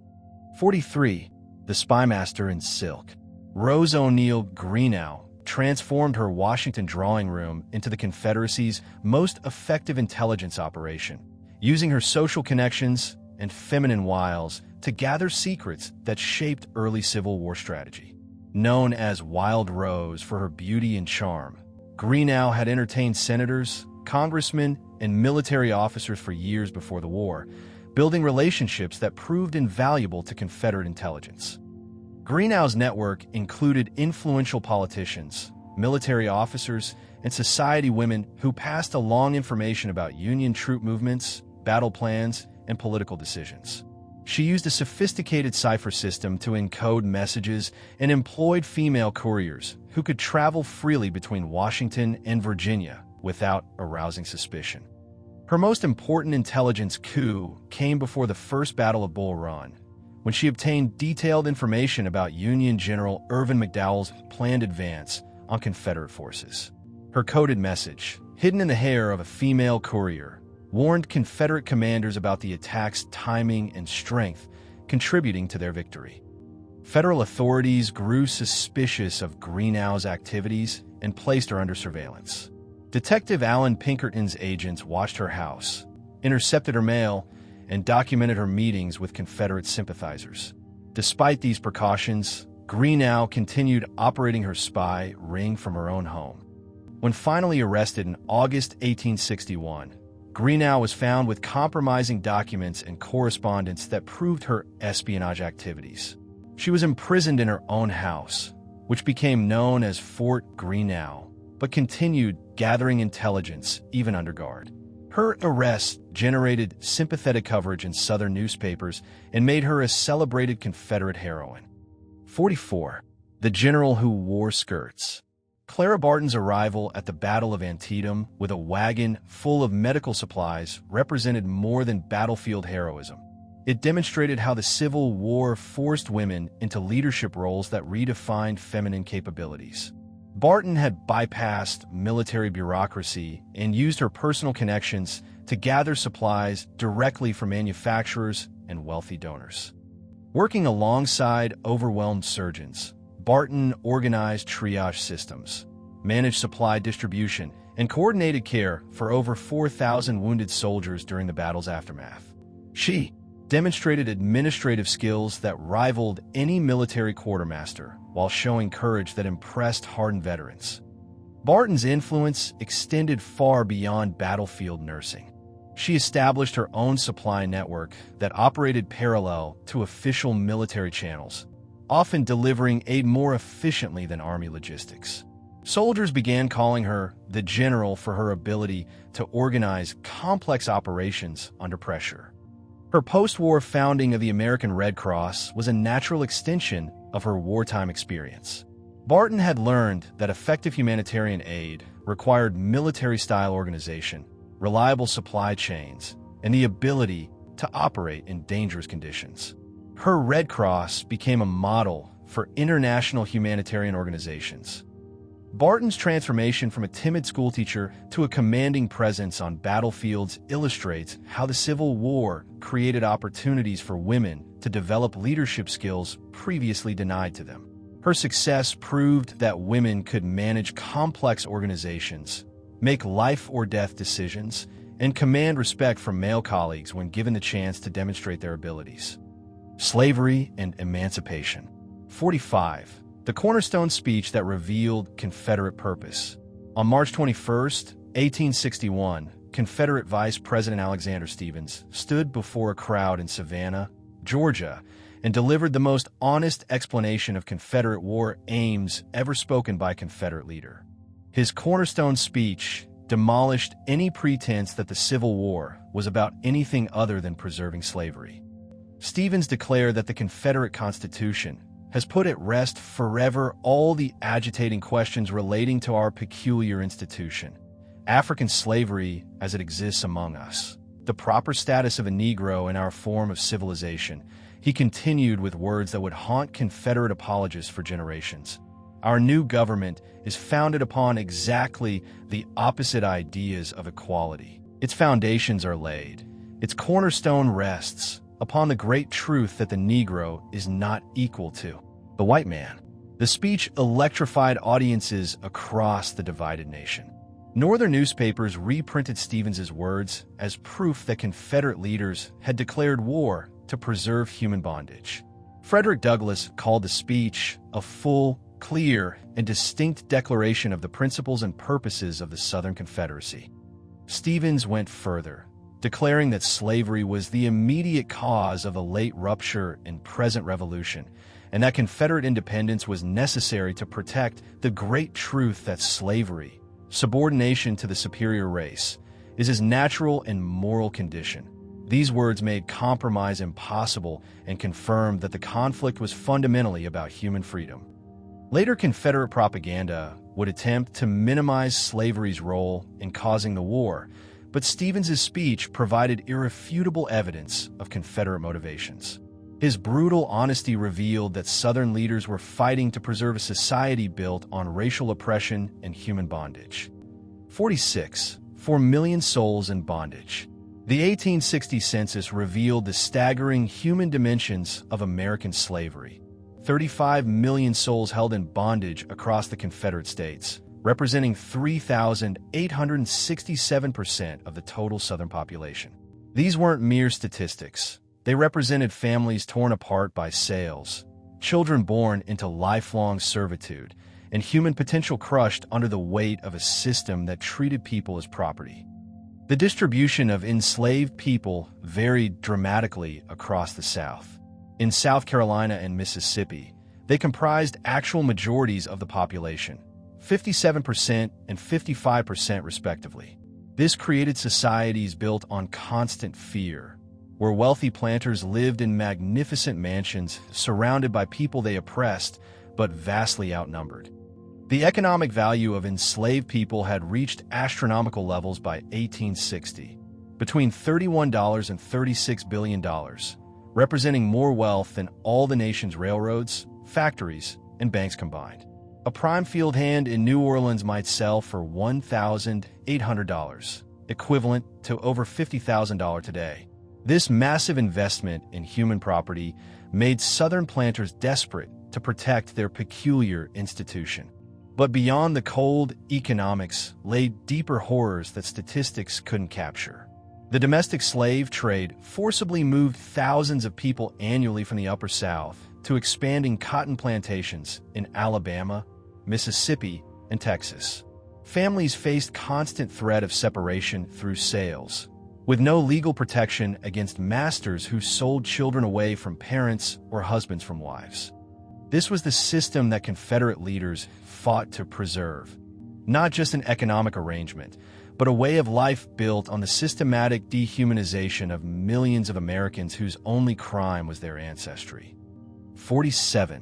43. The Spymaster in Silk. Rose O'Neal Greenough transformed her Washington drawing room into the Confederacy's most effective intelligence operation, using her social connections and feminine wiles to gather secrets that shaped early Civil War strategy. Known as Wild Rose for her beauty and charm, Greenough had entertained senators, congressmen, and military officers for years before the war, building relationships that proved invaluable to Confederate intelligence. Greenough's network included influential politicians, military officers, and society women who passed along information about Union troop movements, battle plans, and political decisions. She used a sophisticated cipher system to encode messages and employed female couriers who could travel freely between Washington and Virginia without arousing suspicion. Her most important intelligence coup came before the First Battle of Bull Run, when she obtained detailed information about Union General Irvin McDowell's planned advance on Confederate forces. Her coded message, hidden in the hair of a female courier, warned Confederate commanders about the attack's timing and strength, contributing to their victory. Federal authorities grew suspicious of Greenough's activities and placed her under surveillance. Detective Alan Pinkerton's agents watched her house, intercepted her mail, and documented her meetings with Confederate sympathizers. Despite these precautions, Greenough continued operating her spy ring from her own home. When finally arrested in August 1861, Greenough was found with compromising documents and correspondence that proved her espionage activities. She was imprisoned in her own house, which became known as Fort Greenough, but continued gathering intelligence even under guard. Her arrest generated sympathetic coverage in Southern newspapers and made her a celebrated Confederate heroine. 44. The General Who Wore Skirts. Clara Barton's arrival at the Battle of Antietam with a wagon full of medical supplies represented more than battlefield heroism. It demonstrated how the Civil War forced women into leadership roles that redefined feminine capabilities. Barton had bypassed military bureaucracy and used her personal connections to gather supplies directly from manufacturers and wealthy donors. Working alongside overwhelmed surgeons, Barton organized triage systems, managed supply distribution, and coordinated care for over 4,000 wounded soldiers during the battle's aftermath. She demonstrated administrative skills that rivaled any military quartermaster while showing courage that impressed hardened veterans. Barton's influence extended far beyond battlefield nursing. She established her own supply network that operated parallel to official military channels, often delivering aid more efficiently than Army logistics. Soldiers began calling her the General for her ability to organize complex operations under pressure. Her post-war founding of the American Red Cross was a natural extension of her wartime experience. Barton had learned that effective humanitarian aid required military-style organization, reliable supply chains, and the ability to operate in dangerous conditions. Her Red Cross became a model for international humanitarian organizations. Barton's transformation from a timid schoolteacher to a commanding presence on battlefields illustrates how the Civil War created opportunities for women to develop leadership skills previously denied to them. Her success proved that women could manage complex organizations, make life-or-death decisions, and command respect from male colleagues when given the chance to demonstrate their abilities. Slavery and Emancipation. 45. The cornerstone speech that revealed Confederate purpose. On March 21, 1861, Confederate Vice President Alexander Stephens stood before a crowd in Savannah, Georgia, and delivered the most honest explanation of Confederate war aims ever spoken by a Confederate leader. His cornerstone speech demolished any pretense that the Civil War was about anything other than preserving slavery. Stephens declared that the Confederate Constitution has put at rest forever all the agitating questions relating to our peculiar institution, African slavery as it exists among us, the proper status of a Negro in our form of civilization. He continued with words that would haunt Confederate apologists for generations. Our new government is founded upon exactly the opposite ideas of equality. Its foundations are laid. Its cornerstone rests upon the great truth that the Negro is not equal to the white man. The speech electrified audiences across the divided nation. Northern newspapers reprinted Stephens's words as proof that Confederate leaders had declared war to preserve human bondage. Frederick Douglass called the speech a full, clear, and distinct declaration of the principles and purposes of the Southern Confederacy. Stephens went further, declaring that slavery was the immediate cause of the late rupture and present revolution, and that Confederate independence was necessary to protect the great truth that slavery, subordination to the superior race, is his natural and moral condition. These words made compromise impossible and confirmed that the conflict was fundamentally about human freedom. Later Confederate propaganda would attempt to minimize slavery's role in causing the war, but Stephens's speech provided irrefutable evidence of Confederate motivations. His brutal honesty revealed that Southern leaders were fighting to preserve a society built on racial oppression and human bondage. 46. 4 million souls in bondage. The 1860 census revealed the staggering human dimensions of American slavery. 35 million souls held in bondage across the Confederate States, representing 3,867% of the total Southern population. These weren't mere statistics. They represented families torn apart by sales, children born into lifelong servitude, and human potential crushed under the weight of a system that treated people as property. The distribution of enslaved people varied dramatically across the South. In South Carolina and Mississippi, they comprised actual majorities of the population, 57% and 55% respectively. This created societies built on constant fear, where wealthy planters lived in magnificent mansions surrounded by people they oppressed but vastly outnumbered. The economic value of enslaved people had reached astronomical levels by 1860, between $31 and $36 billion, representing more wealth than all the nation's railroads, factories, and banks combined. A prime field hand in New Orleans might sell for $1,800, equivalent to over $50,000 today. This massive investment in human property made Southern planters desperate to protect their peculiar institution. But beyond the cold economics lay deeper horrors that statistics couldn't capture. The domestic slave trade forcibly moved thousands of people annually from the Upper South to expanding cotton plantations in Alabama, Mississippi, and Texas. Families faced constant threat of separation through sales, with no legal protection against masters who sold children away from parents or husbands from wives. This was the system that Confederate leaders fought to preserve, not just an economic arrangement, but a way of life built on the systematic dehumanization of millions of Americans whose only crime was their ancestry. 47.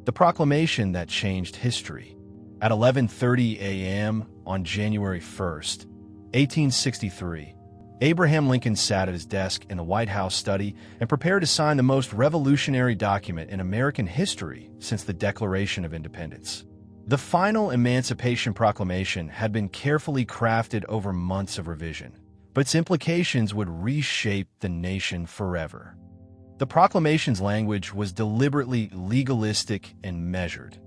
The proclamation that changed history. At 11:30 a.m. on January 1st, 1863, Abraham Lincoln sat at his desk in the White House study and prepared to sign the most revolutionary document in American history since the Declaration of Independence. The final Emancipation Proclamation had been carefully crafted over months of revision, but its implications would reshape the nation forever. The proclamation's language was deliberately legalistic and measured.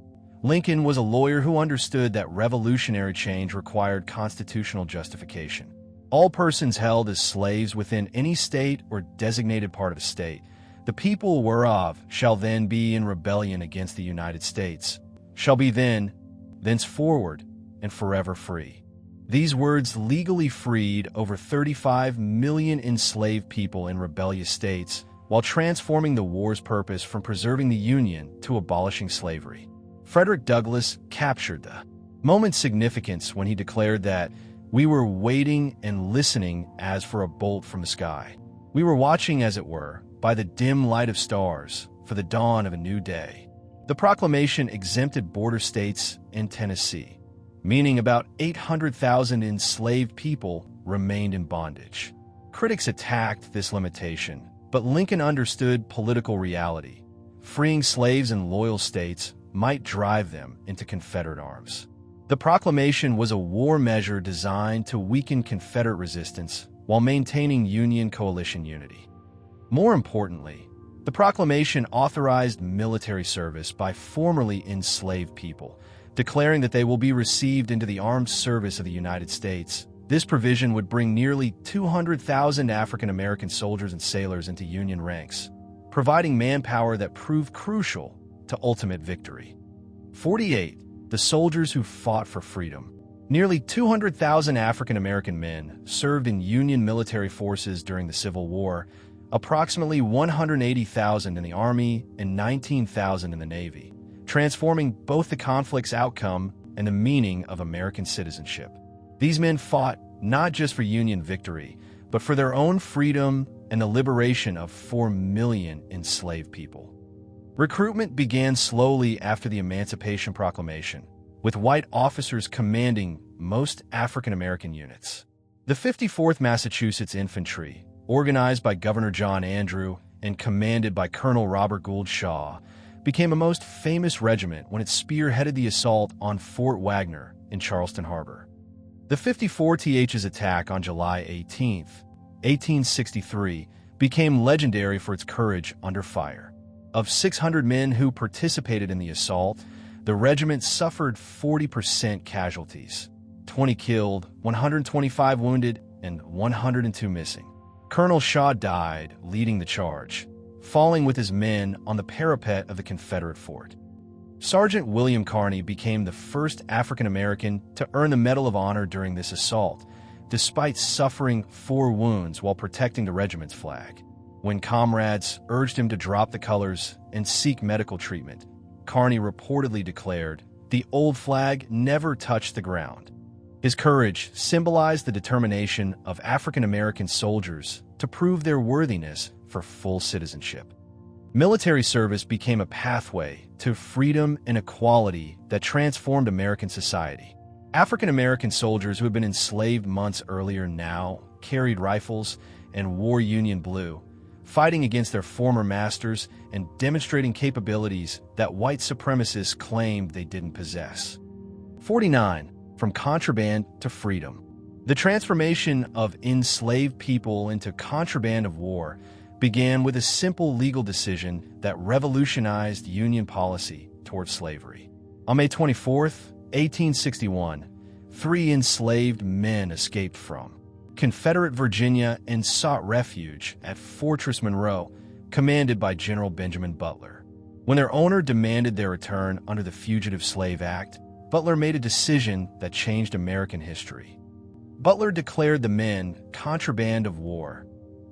Lincoln was a lawyer who understood that revolutionary change required constitutional justification. All persons held as slaves within any state or designated part of a state, the people whereof shall then be in rebellion against the United States, shall be then, thenceforward, and forever free. These words legally freed over 35 million enslaved people in rebellious states, while transforming the war's purpose from preserving the Union to abolishing slavery. Frederick Douglass captured the moment's significance when he declared that we were waiting and listening as for a bolt from the sky. We were watching, as it were, by the dim light of stars for the dawn of a new day. The proclamation exempted border states and Tennessee, meaning about 800,000 enslaved people remained in bondage. Critics attacked this limitation, but Lincoln understood political reality. Freeing slaves in loyal states might drive them into Confederate arms. The proclamation was a war measure designed to weaken Confederate resistance while maintaining Union coalition unity. More importantly, the proclamation authorized military service by formerly enslaved people, declaring that they will be received into the armed service of the United States. This provision would bring nearly 200,000 African American soldiers and sailors into Union ranks, providing manpower that proved crucial to ultimate victory. 48. The soldiers who fought for freedom. Nearly 200,000 African American men served in Union military forces during the Civil War, approximately 180,000 in the Army and 19,000 in the Navy, transforming both the conflict's outcome and the meaning of American citizenship. These men fought not just for Union victory, but for their own freedom and the liberation of 4 million enslaved people. Recruitment began slowly after the Emancipation Proclamation, with white officers commanding most African American units. The 54th Massachusetts Infantry, organized by Governor John Andrew and commanded by Colonel Robert Gould Shaw, became a most famous regiment when it spearheaded the assault on Fort Wagner in Charleston Harbor. The 54th's attack on July 18, 1863, became legendary for its courage under fire. Of 600 men who participated in the assault, the regiment suffered 40% casualties, 20 killed, 125 wounded, and 102 missing. Colonel Shaw died leading the charge, falling with his men on the parapet of the Confederate fort. Sergeant William Carney became the first African American to earn the Medal of Honor during this assault, despite suffering 4 wounds while protecting the regiment's flag. When comrades urged him to drop the colors and seek medical treatment, Carney reportedly declared, "The old flag never touched the ground." His courage symbolized the determination of African American soldiers to prove their worthiness for full citizenship. Military service became a pathway to freedom and equality that transformed American society. African American soldiers who had been enslaved months earlier now carried rifles and wore Union blue, fighting against their former masters and demonstrating capabilities that white supremacists claimed they didn't possess. 49. From contraband to freedom. The transformation of enslaved people into contraband of war began with a simple legal decision that revolutionized Union policy towards slavery. On May 24, 1861, 3 enslaved men escaped from Confederate Virginia and sought refuge at Fortress Monroe, commanded by General Benjamin Butler. When their owner demanded their return under the Fugitive Slave Act, Butler made a decision that changed American history. Butler declared the men contraband of war,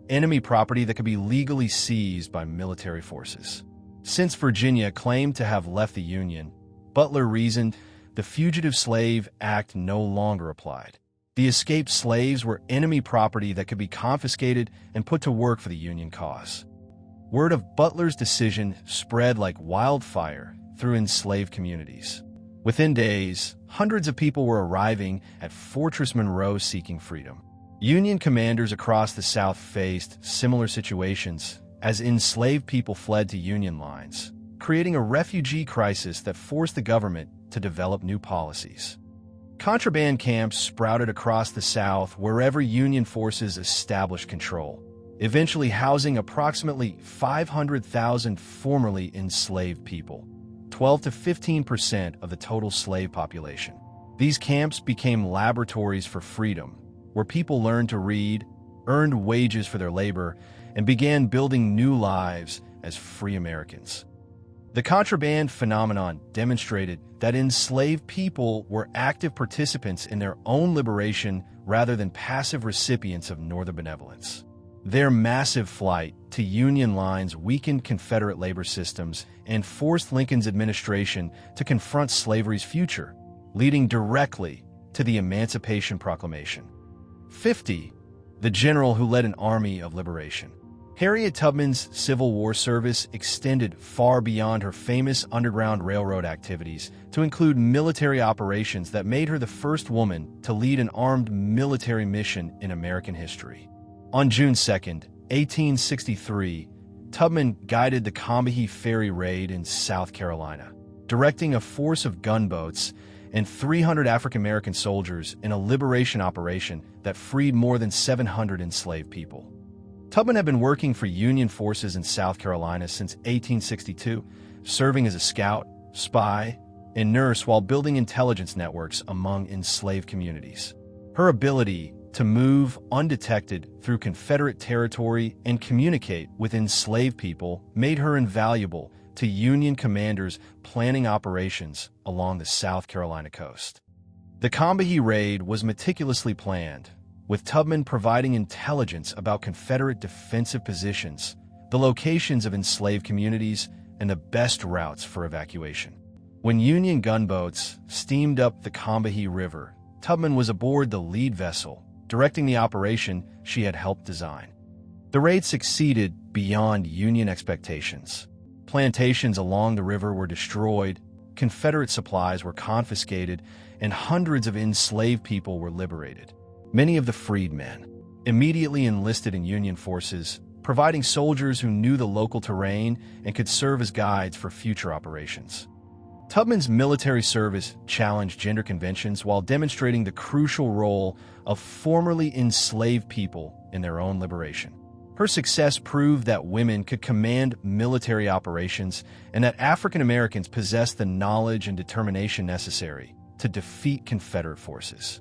enemy property that could be legally seized by military forces. Since Virginia claimed to have left the Union, Butler reasoned the Fugitive Slave Act no longer applied. The escaped slaves were enemy property that could be confiscated and put to work for the Union cause. Word of Butler's decision spread like wildfire through enslaved communities. Within days, hundreds of people were arriving at Fortress Monroe seeking freedom. Union commanders across the South faced similar situations as enslaved people fled to Union lines, creating a refugee crisis that forced the government to develop new policies. Contraband camps sprouted across the South wherever Union forces established control, eventually housing approximately 500,000 formerly enslaved people, 12 to 15% of the total slave population. These camps became laboratories for freedom, where people learned to read, earned wages for their labor, and began building new lives as free Americans. The contraband phenomenon demonstrated that enslaved people were active participants in their own liberation rather than passive recipients of Northern benevolence. Their massive flight to Union lines weakened Confederate labor systems and forced Lincoln's administration to confront slavery's future, leading directly to the Emancipation Proclamation. 50. The general who led an army of liberation. Harriet Tubman's Civil War service extended far beyond her famous Underground Railroad activities to include military operations that made her the first woman to lead an armed military mission in American history. On June 2, 1863, Tubman guided the Combahee Ferry raid in South Carolina, directing a force of gunboats and 300 African-American soldiers in a liberation operation that freed more than 700 enslaved people. Tubman had been working for Union forces in South Carolina since 1862, serving as a scout, spy, and nurse while building intelligence networks among enslaved communities. Her ability to move undetected through Confederate territory and communicate with enslaved people made her invaluable to Union commanders planning operations along the South Carolina coast. The Combahee raid was meticulously planned, with Tubman providing intelligence about Confederate defensive positions, the locations of enslaved communities, and the best routes for evacuation. When Union gunboats steamed up the Combahee River, Tubman was aboard the lead vessel, directing the operation she had helped design. The raid succeeded beyond Union expectations. Plantations along the river were destroyed, Confederate supplies were confiscated, and hundreds of enslaved people were liberated. Many of the freedmen immediately enlisted in Union forces, providing soldiers who knew the local terrain and could serve as guides for future operations. Tubman's military service challenged gender conventions while demonstrating the crucial role of formerly enslaved people in their own liberation. Her success proved that women could command military operations and that African Americans possessed the knowledge and determination necessary to defeat Confederate forces.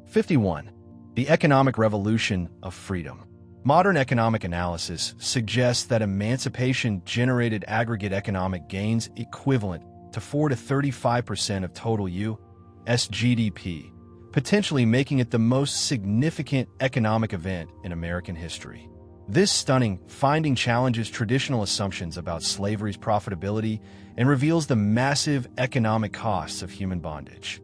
51. The economic revolution of freedom. Modern economic analysis suggests that emancipation generated aggregate economic gains equivalent to 4 to 35% of total U.S. GDP, potentially making it the most significant economic event in American history. This stunning finding challenges traditional assumptions about slavery's profitability and reveals the massive economic costs of human bondage.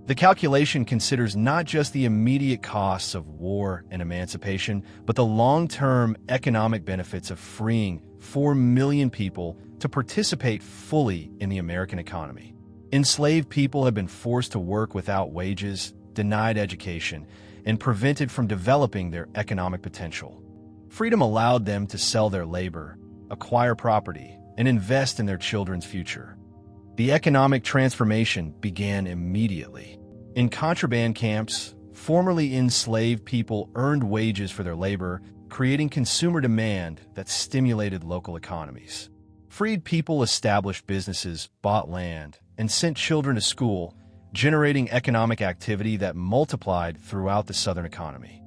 The calculation considers not just the immediate costs of war and emancipation, but the long-term economic benefits of freeing 4 million people to participate fully in the American economy. Enslaved people have been forced to work without wages, denied education, and prevented from developing their economic potential. Freedom allowed them to sell their labor, acquire property, and invest in their children's future. The economic transformation began immediately. In contraband camps, formerly enslaved people earned wages for their labor, creating consumer demand that stimulated local economies. Freed people established businesses, bought land, and sent children to school, generating economic activity that multiplied throughout the Southern economy.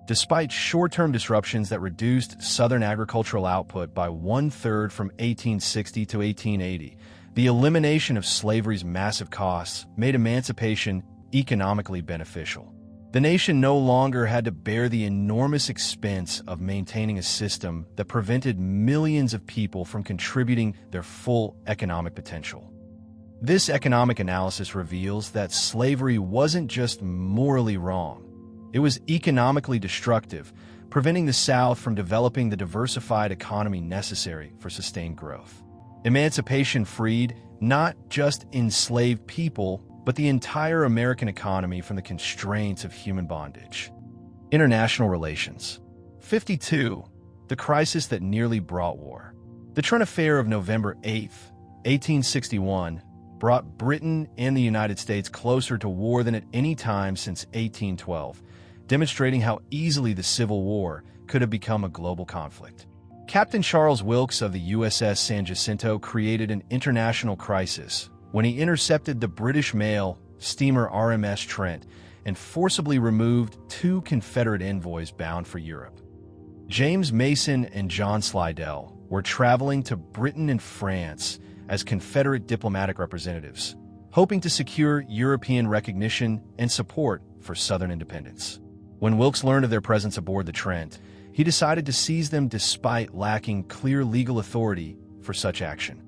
Despite short-term disruptions that reduced Southern agricultural output by one-third from 1860 to 1880, the elimination of slavery's massive costs made emancipation economically beneficial. The nation no longer had to bear the enormous expense of maintaining a system that prevented millions of people from contributing their full economic potential. This economic analysis reveals that slavery wasn't just morally wrong. It was economically destructive, preventing the South from developing the diversified economy necessary for sustained growth. Emancipation freed not just enslaved people, but the entire American economy from the constraints of human bondage. International relations. 52. The crisis that nearly brought war. The Trent Affair of November 8, 1861, brought Britain and the United States closer to war than at any time since 1812, demonstrating how easily the Civil War could have become a global conflict. Captain Charles Wilkes of the USS San Jacinto created an international crisis when he intercepted the British mail steamer RMS Trent and forcibly removed two Confederate envoys bound for Europe. James Mason and John Slidell were traveling to Britain and France as Confederate diplomatic representatives, hoping to secure European recognition and support for Southern independence. When Wilkes learned of their presence aboard the Trent, he decided to seize them despite lacking clear legal authority for such action.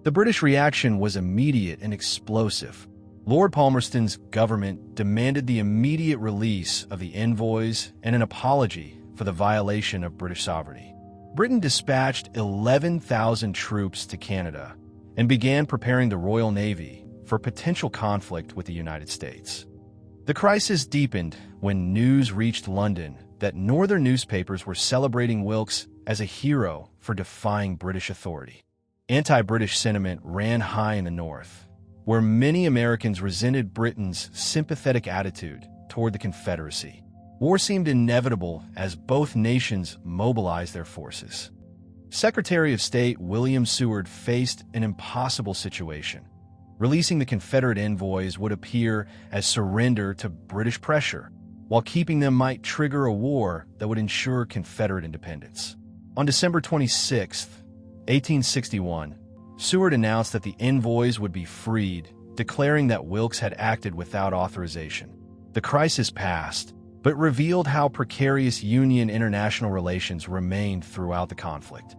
The British reaction was immediate and explosive. Lord Palmerston's government demanded the immediate release of the envoys and an apology for the violation of British sovereignty. Britain dispatched 11,000 troops to Canada and began preparing the Royal Navy for potential conflict with the United States. The crisis deepened when news reached London that northern newspapers were celebrating Wilkes as a hero for defying British authority. Anti-British sentiment ran high in the North, where many Americans resented Britain's sympathetic attitude toward the Confederacy. War seemed inevitable as both nations mobilized their forces. Secretary of State William Seward faced an impossible situation. Releasing the Confederate envoys would appear as surrender to British pressure, while keeping them might trigger a war that would ensure Confederate independence. On December 26, 1861, Seward announced that the envoys would be freed, declaring that Wilkes had acted without authorization. The crisis passed, but revealed how precarious Union international relations remained throughout the conflict.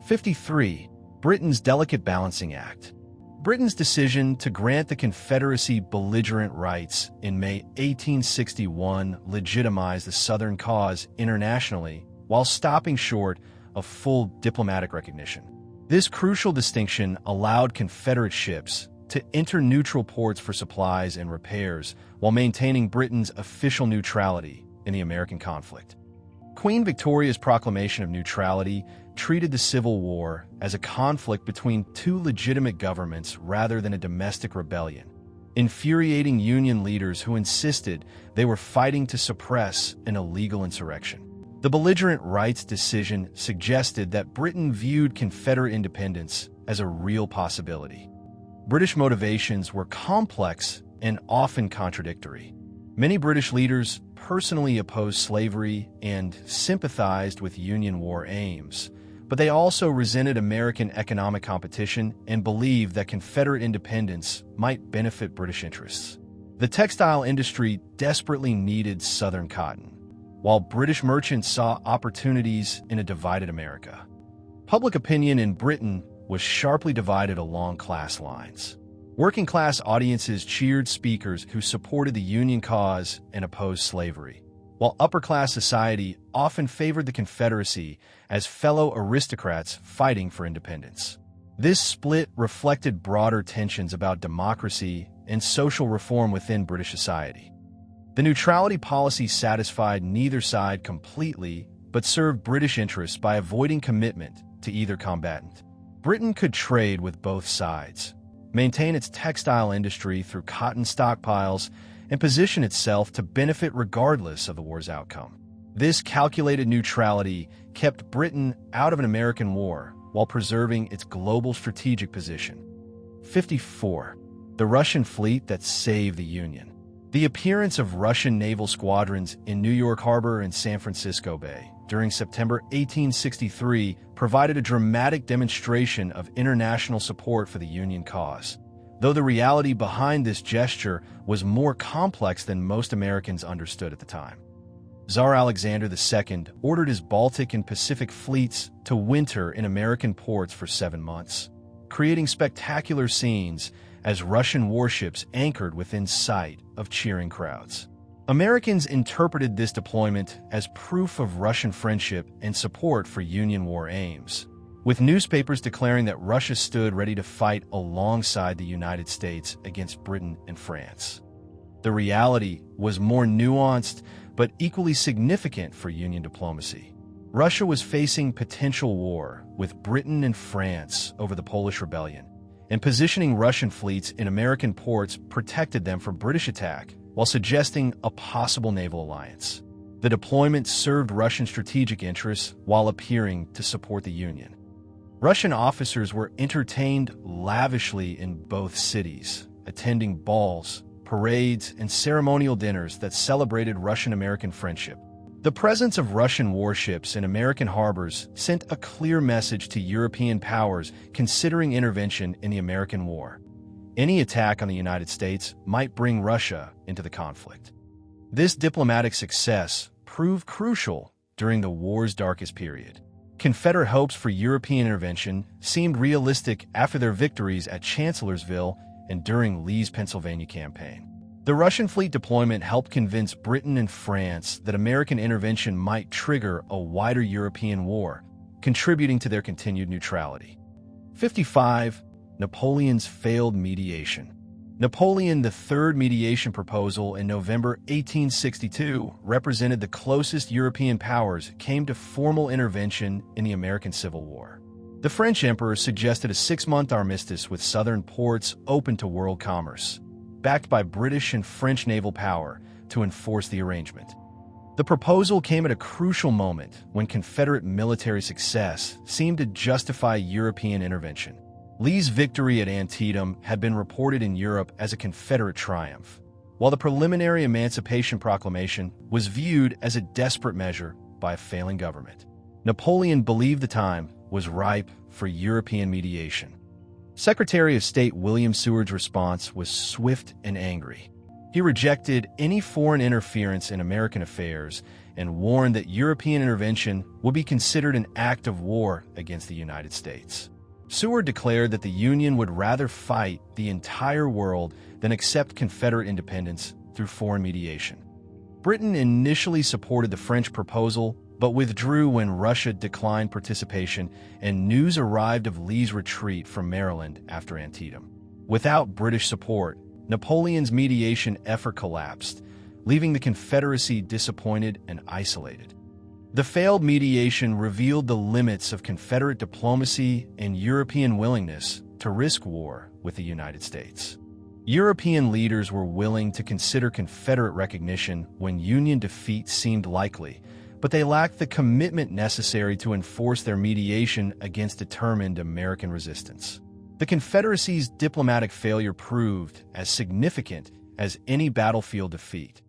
53. Britain's Delicate Balancing Act. Britain's decision to grant the Confederacy belligerent rights in May 1861 legitimized the Southern cause internationally while stopping short of full diplomatic recognition. This crucial distinction allowed Confederate ships to enter neutral ports for supplies and repairs while maintaining Britain's official neutrality in the American conflict. Queen Victoria's proclamation of neutrality treated the Civil War as a conflict between two legitimate governments rather than a domestic rebellion, infuriating Union leaders who insisted they were fighting to suppress an illegal insurrection. The belligerent rights decision suggested that Britain viewed Confederate independence as a real possibility. British motivations were complex and often contradictory. Many British leaders personally opposed slavery and sympathized with Union war aims, but they also resented American economic competition and believed that Confederate independence might benefit British interests. The textile industry desperately needed Southern cotton, while British merchants saw opportunities in a divided America. Public opinion in Britain was sharply divided along class lines. Working-class audiences cheered speakers who supported the Union cause and opposed slavery, while upper-class society often favored the Confederacy as fellow aristocrats fighting for independence. This split reflected broader tensions about democracy and social reform within British society. The neutrality policy satisfied neither side completely, but served British interests by avoiding commitment to either combatant. Britain could trade with both sides, maintain its textile industry through cotton stockpiles, and position itself to benefit regardless of the war's outcome. This calculated neutrality kept Britain out of an American war while preserving its global strategic position. 54. The Russian fleet that saved the Union. The appearance of Russian naval squadrons in New York Harbor and San Francisco Bay during September 1863 provided a dramatic demonstration of international support for the Union cause, though the reality behind this gesture was more complex than most Americans understood at the time. Tsar Alexander II ordered his Baltic and Pacific fleets to winter in American ports for 7 months, creating spectacular scenes as Russian warships anchored within sight of cheering crowds. Americans interpreted this deployment as proof of Russian friendship and support for Union war aims, with newspapers declaring that Russia stood ready to fight alongside the United States against Britain and France. The reality was more nuanced but equally significant for Union diplomacy. Russia was facing potential war with Britain and France over the Polish Rebellion, and positioning Russian fleets in American ports protected them from British attack while suggesting a possible naval alliance. The deployment served Russian strategic interests while appearing to support the Union. Russian officers were entertained lavishly in both cities, attending balls, parades, and ceremonial dinners that celebrated Russian-American friendship. The presence of Russian warships in American harbors sent a clear message to European powers considering intervention in the American war. Any attack on the United States might bring Russia into the conflict. This diplomatic success proved crucial during the war's darkest period. Confederate hopes for European intervention seemed realistic after their victories at Chancellorsville and during Lee's Pennsylvania campaign. The Russian fleet deployment helped convince Britain and France that American intervention might trigger a wider European war, contributing to their continued neutrality. 55. Napoleon's failed mediation. Napoleon III's mediation proposal in November 1862 represented the closest European powers came to formal intervention in the American Civil War. The French emperor suggested a 6-month armistice with southern ports open to world commerce, backed by British and French naval power to enforce the arrangement. The proposal came at a crucial moment when Confederate military success seemed to justify European intervention. Lee's victory at Antietam had been reported in Europe as a Confederate triumph, while the preliminary Emancipation Proclamation was viewed as a desperate measure by a failing government. Napoleon believed the time was ripe for European mediation. Secretary of State William Seward's response was swift and angry. He rejected any foreign interference in American affairs and warned that European intervention would be considered an act of war against the United States. Seward declared that the Union would rather fight the entire world than accept Confederate independence through foreign mediation. Britain initially supported the French proposal, but withdrew when Russia declined participation and news arrived of Lee's retreat from Maryland after Antietam. Without British support, Napoleon's mediation effort collapsed, leaving the Confederacy disappointed and isolated. The failed mediation revealed the limits of Confederate diplomacy and European willingness to risk war with the United States. European leaders were willing to consider Confederate recognition when Union defeat seemed likely, but they lacked the commitment necessary to enforce their mediation against determined American resistance. The Confederacy's diplomatic failure proved as significant as any battlefield defeat.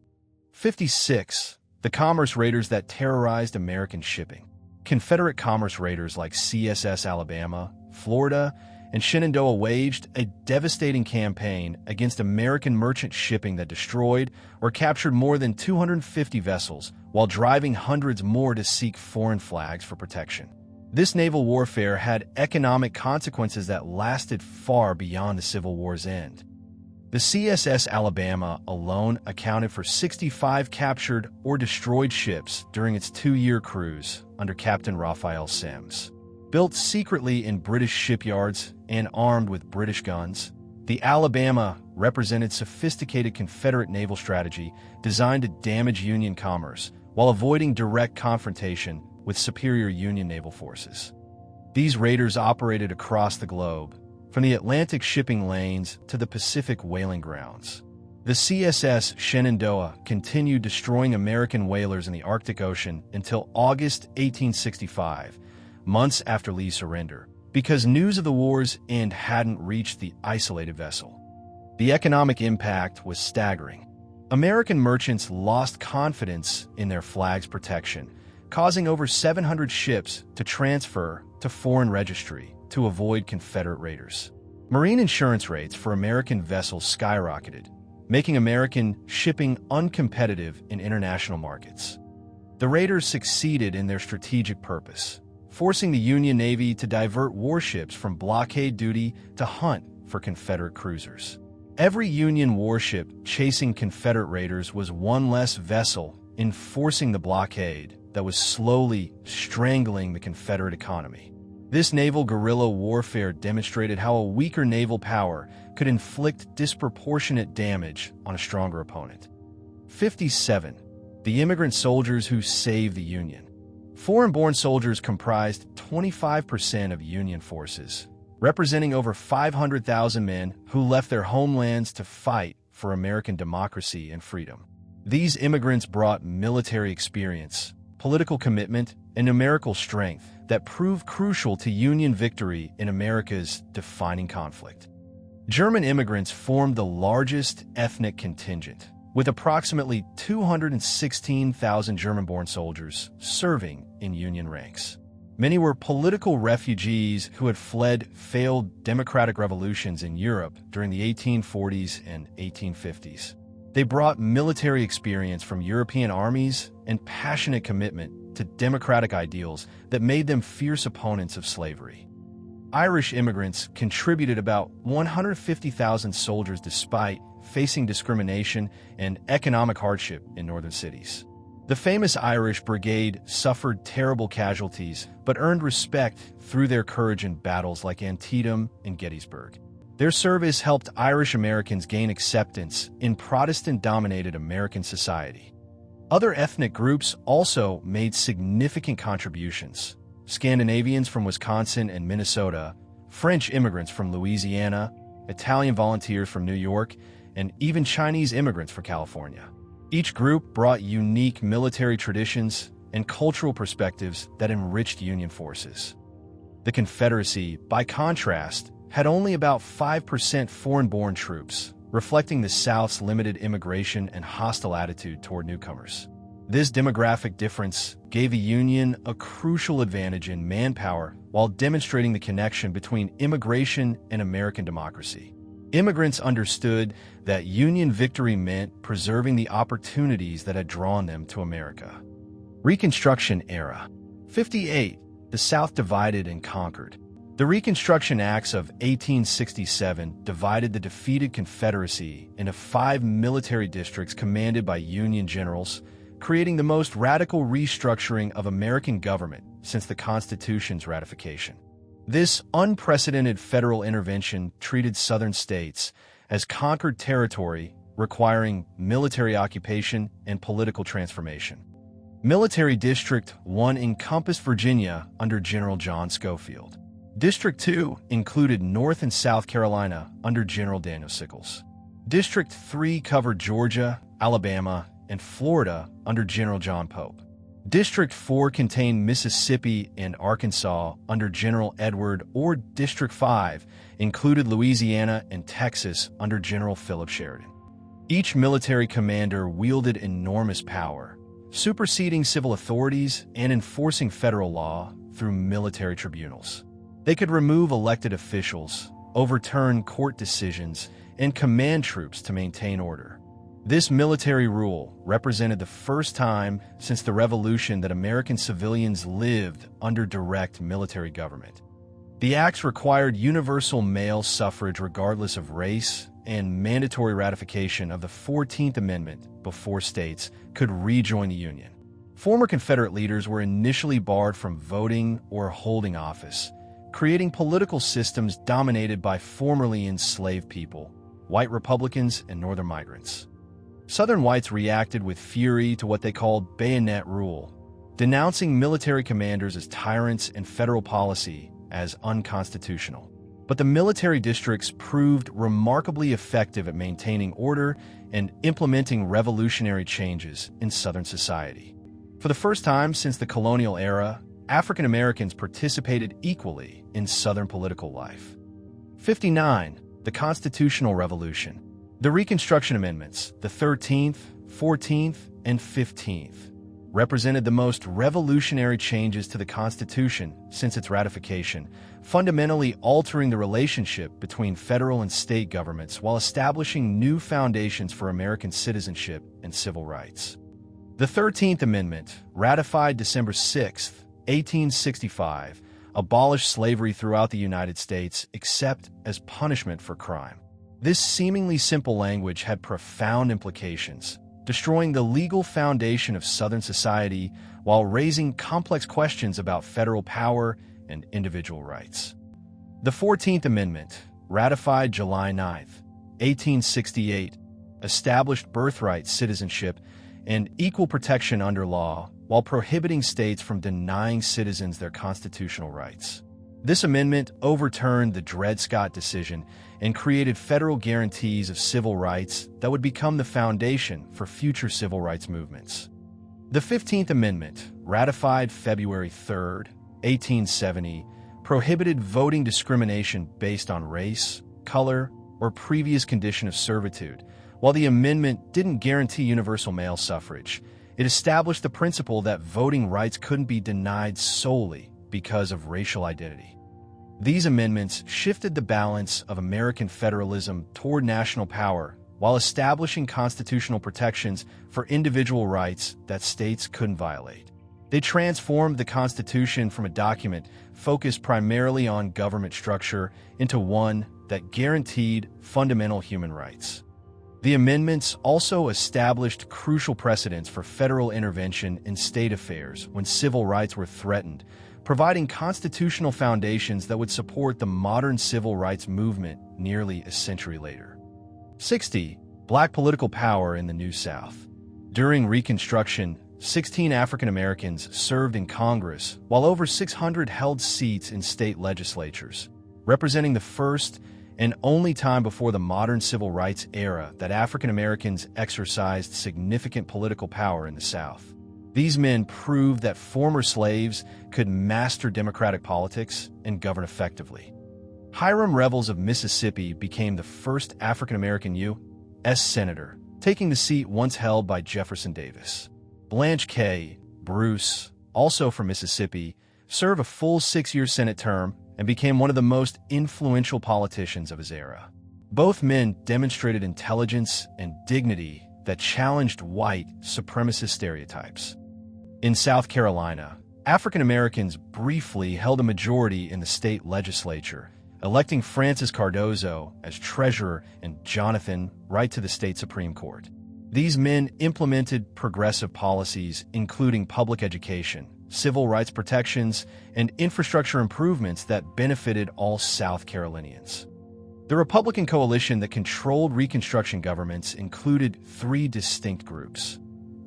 56. The commerce raiders that terrorized American shipping. Confederate commerce raiders like CSS Alabama, Florida, and Shenandoah waged a devastating campaign against American merchant shipping that destroyed or captured more than 250 vessels while driving hundreds more to seek foreign flags for protection. This naval warfare had economic consequences that lasted far beyond the Civil War's end. The CSS Alabama alone accounted for 65 captured or destroyed ships during its 2-year cruise under Captain Raphael Semmes. Built secretly in British shipyards and armed with British guns, the Alabama represented sophisticated Confederate naval strategy designed to damage Union commerce while avoiding direct confrontation with superior Union naval forces. These raiders operated across the globe, from the Atlantic shipping lanes to the Pacific whaling grounds. The CSS Shenandoah continued destroying American whalers in the Arctic Ocean until August 1865, months after Lee's surrender, because news of the war's end hadn't reached the isolated vessel. The economic impact was staggering. American merchants lost confidence in their flag's protection, causing over 700 ships to transfer to foreign registry to avoid Confederate raiders. Marine insurance rates for American vessels skyrocketed, making American shipping uncompetitive in international markets. The raiders succeeded in their strategic purpose, forcing the Union Navy to divert warships from blockade duty to hunt for Confederate cruisers. Every Union warship chasing Confederate raiders was one less vessel enforcing the blockade that was slowly strangling the Confederate economy. This naval guerrilla warfare demonstrated how a weaker naval power could inflict disproportionate damage on a stronger opponent. 57. The immigrant soldiers who saved the Union. Foreign-born soldiers comprised 25% of Union forces, representing over 500,000 men who left their homelands to fight for American democracy and freedom. These immigrants brought military experience, political commitment, and numerical strength that proved crucial to Union victory in America's defining conflict. German immigrants formed the largest ethnic contingent, with approximately 216,000 German-born soldiers serving in Union ranks. Many were political refugees who had fled failed democratic revolutions in Europe during the 1840s and 1850s. They brought military experience from European armies and passionate commitment to democratic ideals that made them fierce opponents of slavery. Irish immigrants contributed about 150,000 soldiers despite facing discrimination and economic hardship in northern cities. The famous Irish Brigade suffered terrible casualties but earned respect through their courage in battles like Antietam and Gettysburg. Their service helped Irish Americans gain acceptance in Protestant-dominated American society. Other ethnic groups also made significant contributions. Scandinavians from Wisconsin and Minnesota, French immigrants from Louisiana, Italian volunteers from New York, and even Chinese immigrants from California. Each group brought unique military traditions and cultural perspectives that enriched Union forces. The Confederacy, by contrast, had only about 5% foreign-born troops, reflecting the South's limited immigration and hostile attitude toward newcomers. This demographic difference gave the Union a crucial advantage in manpower while demonstrating the connection between immigration and American democracy. Immigrants understood that Union victory meant preserving the opportunities that had drawn them to America. Reconstruction era. 58. The South divided and conquered. The Reconstruction Acts of 1867 divided the defeated Confederacy into 5 military districts commanded by Union generals, creating the most radical restructuring of American government since the Constitution's ratification. This unprecedented federal intervention treated Southern states as conquered territory, requiring military occupation and political transformation. Military District 1 encompassed Virginia under General John Schofield. District 2 included North and South Carolina under General Daniel Sickles. District 3 covered Georgia, Alabama, and Florida under General John Pope. District 4 contained Mississippi and Arkansas under General Edward, or District 5 included Louisiana and Texas under General Philip Sheridan. Each military commander wielded enormous power, superseding civil authorities and enforcing federal law through military tribunals. They could remove elected officials, overturn court decisions, and command troops to maintain order. This military rule represented the first time since the Revolution that American civilians lived under direct military government. The acts required universal male suffrage regardless of race and mandatory ratification of the 14th Amendment before states could rejoin the Union. Former Confederate leaders were initially barred from voting or holding office, creating political systems dominated by formerly enslaved people, white Republicans, and Northern migrants. Southern whites reacted with fury to what they called bayonet rule, denouncing military commanders as tyrants and federal policy as unconstitutional. But the military districts proved remarkably effective at maintaining order and implementing revolutionary changes in Southern society. For the first time since the colonial era, African Americans participated equally in Southern political life. 59. The Constitutional Revolution. The Reconstruction Amendments, the 13th, 14th, and 15th, represented the most revolutionary changes to the Constitution since its ratification, fundamentally altering the relationship between federal and state governments while establishing new foundations for American citizenship and civil rights. The 13th Amendment, ratified December 6, 1865, abolished slavery throughout the United States except as punishment for crime. This seemingly simple language had profound implications, destroying the legal foundation of Southern society while raising complex questions about federal power and individual rights. The 14th Amendment, ratified July 9, 1868, established birthright citizenship and equal protection under law while prohibiting states from denying citizens their constitutional rights. This amendment overturned the Dred Scott decision and created federal guarantees of civil rights that would become the foundation for future civil rights movements. The 15th Amendment, ratified February 3, 1870, prohibited voting discrimination based on race, color, or previous condition of servitude. While the amendment didn't guarantee universal male suffrage, it established the principle that voting rights couldn't be denied solely because of racial identity. These amendments shifted the balance of American federalism toward national power while establishing constitutional protections for individual rights that states couldn't violate. They transformed the Constitution from a document focused primarily on government structure into one that guaranteed fundamental human rights. The amendments also established crucial precedents for federal intervention in state affairs when civil rights were threatened, providing constitutional foundations that would support the modern civil rights movement nearly a century later. 60. Black political power in the New South. During Reconstruction, 16 African Americans served in Congress, while over 600 held seats in state legislatures, representing the first and only time before the modern civil rights era that African Americans exercised significant political power in the South. These men proved that former slaves could master democratic politics and govern effectively. Hiram Revels of Mississippi became the first African-American U.S. Senator, taking the seat once held by Jefferson Davis. Blanche K. Bruce, also from Mississippi, served a full 6-year Senate term and became one of the most influential politicians of his era. Both men demonstrated intelligence and dignity that challenged white supremacist stereotypes. In South Carolina, African Americans briefly held a majority in the state legislature, electing Francis Cardozo as treasurer and Jonathan Wright to the state Supreme Court. These men implemented progressive policies, including public education, civil rights protections, and infrastructure improvements that benefited all South Carolinians. The Republican coalition that controlled Reconstruction governments included 3 distinct groups: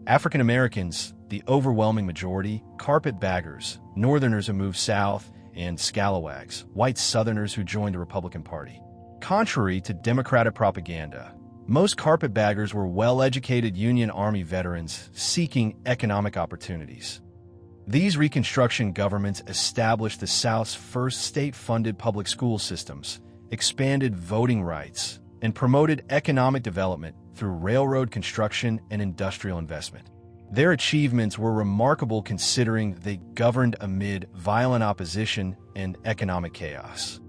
African Americans, the overwhelming majority; carpetbaggers, Northerners who moved south; and scalawags, white Southerners who joined the Republican Party. Contrary to Democratic propaganda, most carpetbaggers were well-educated Union Army veterans seeking economic opportunities. These Reconstruction governments established the South's first state-funded public school systems, expanded voting rights, and promoted economic development through railroad construction and industrial investment. Their achievements were remarkable considering they governed amid violent opposition and economic chaos.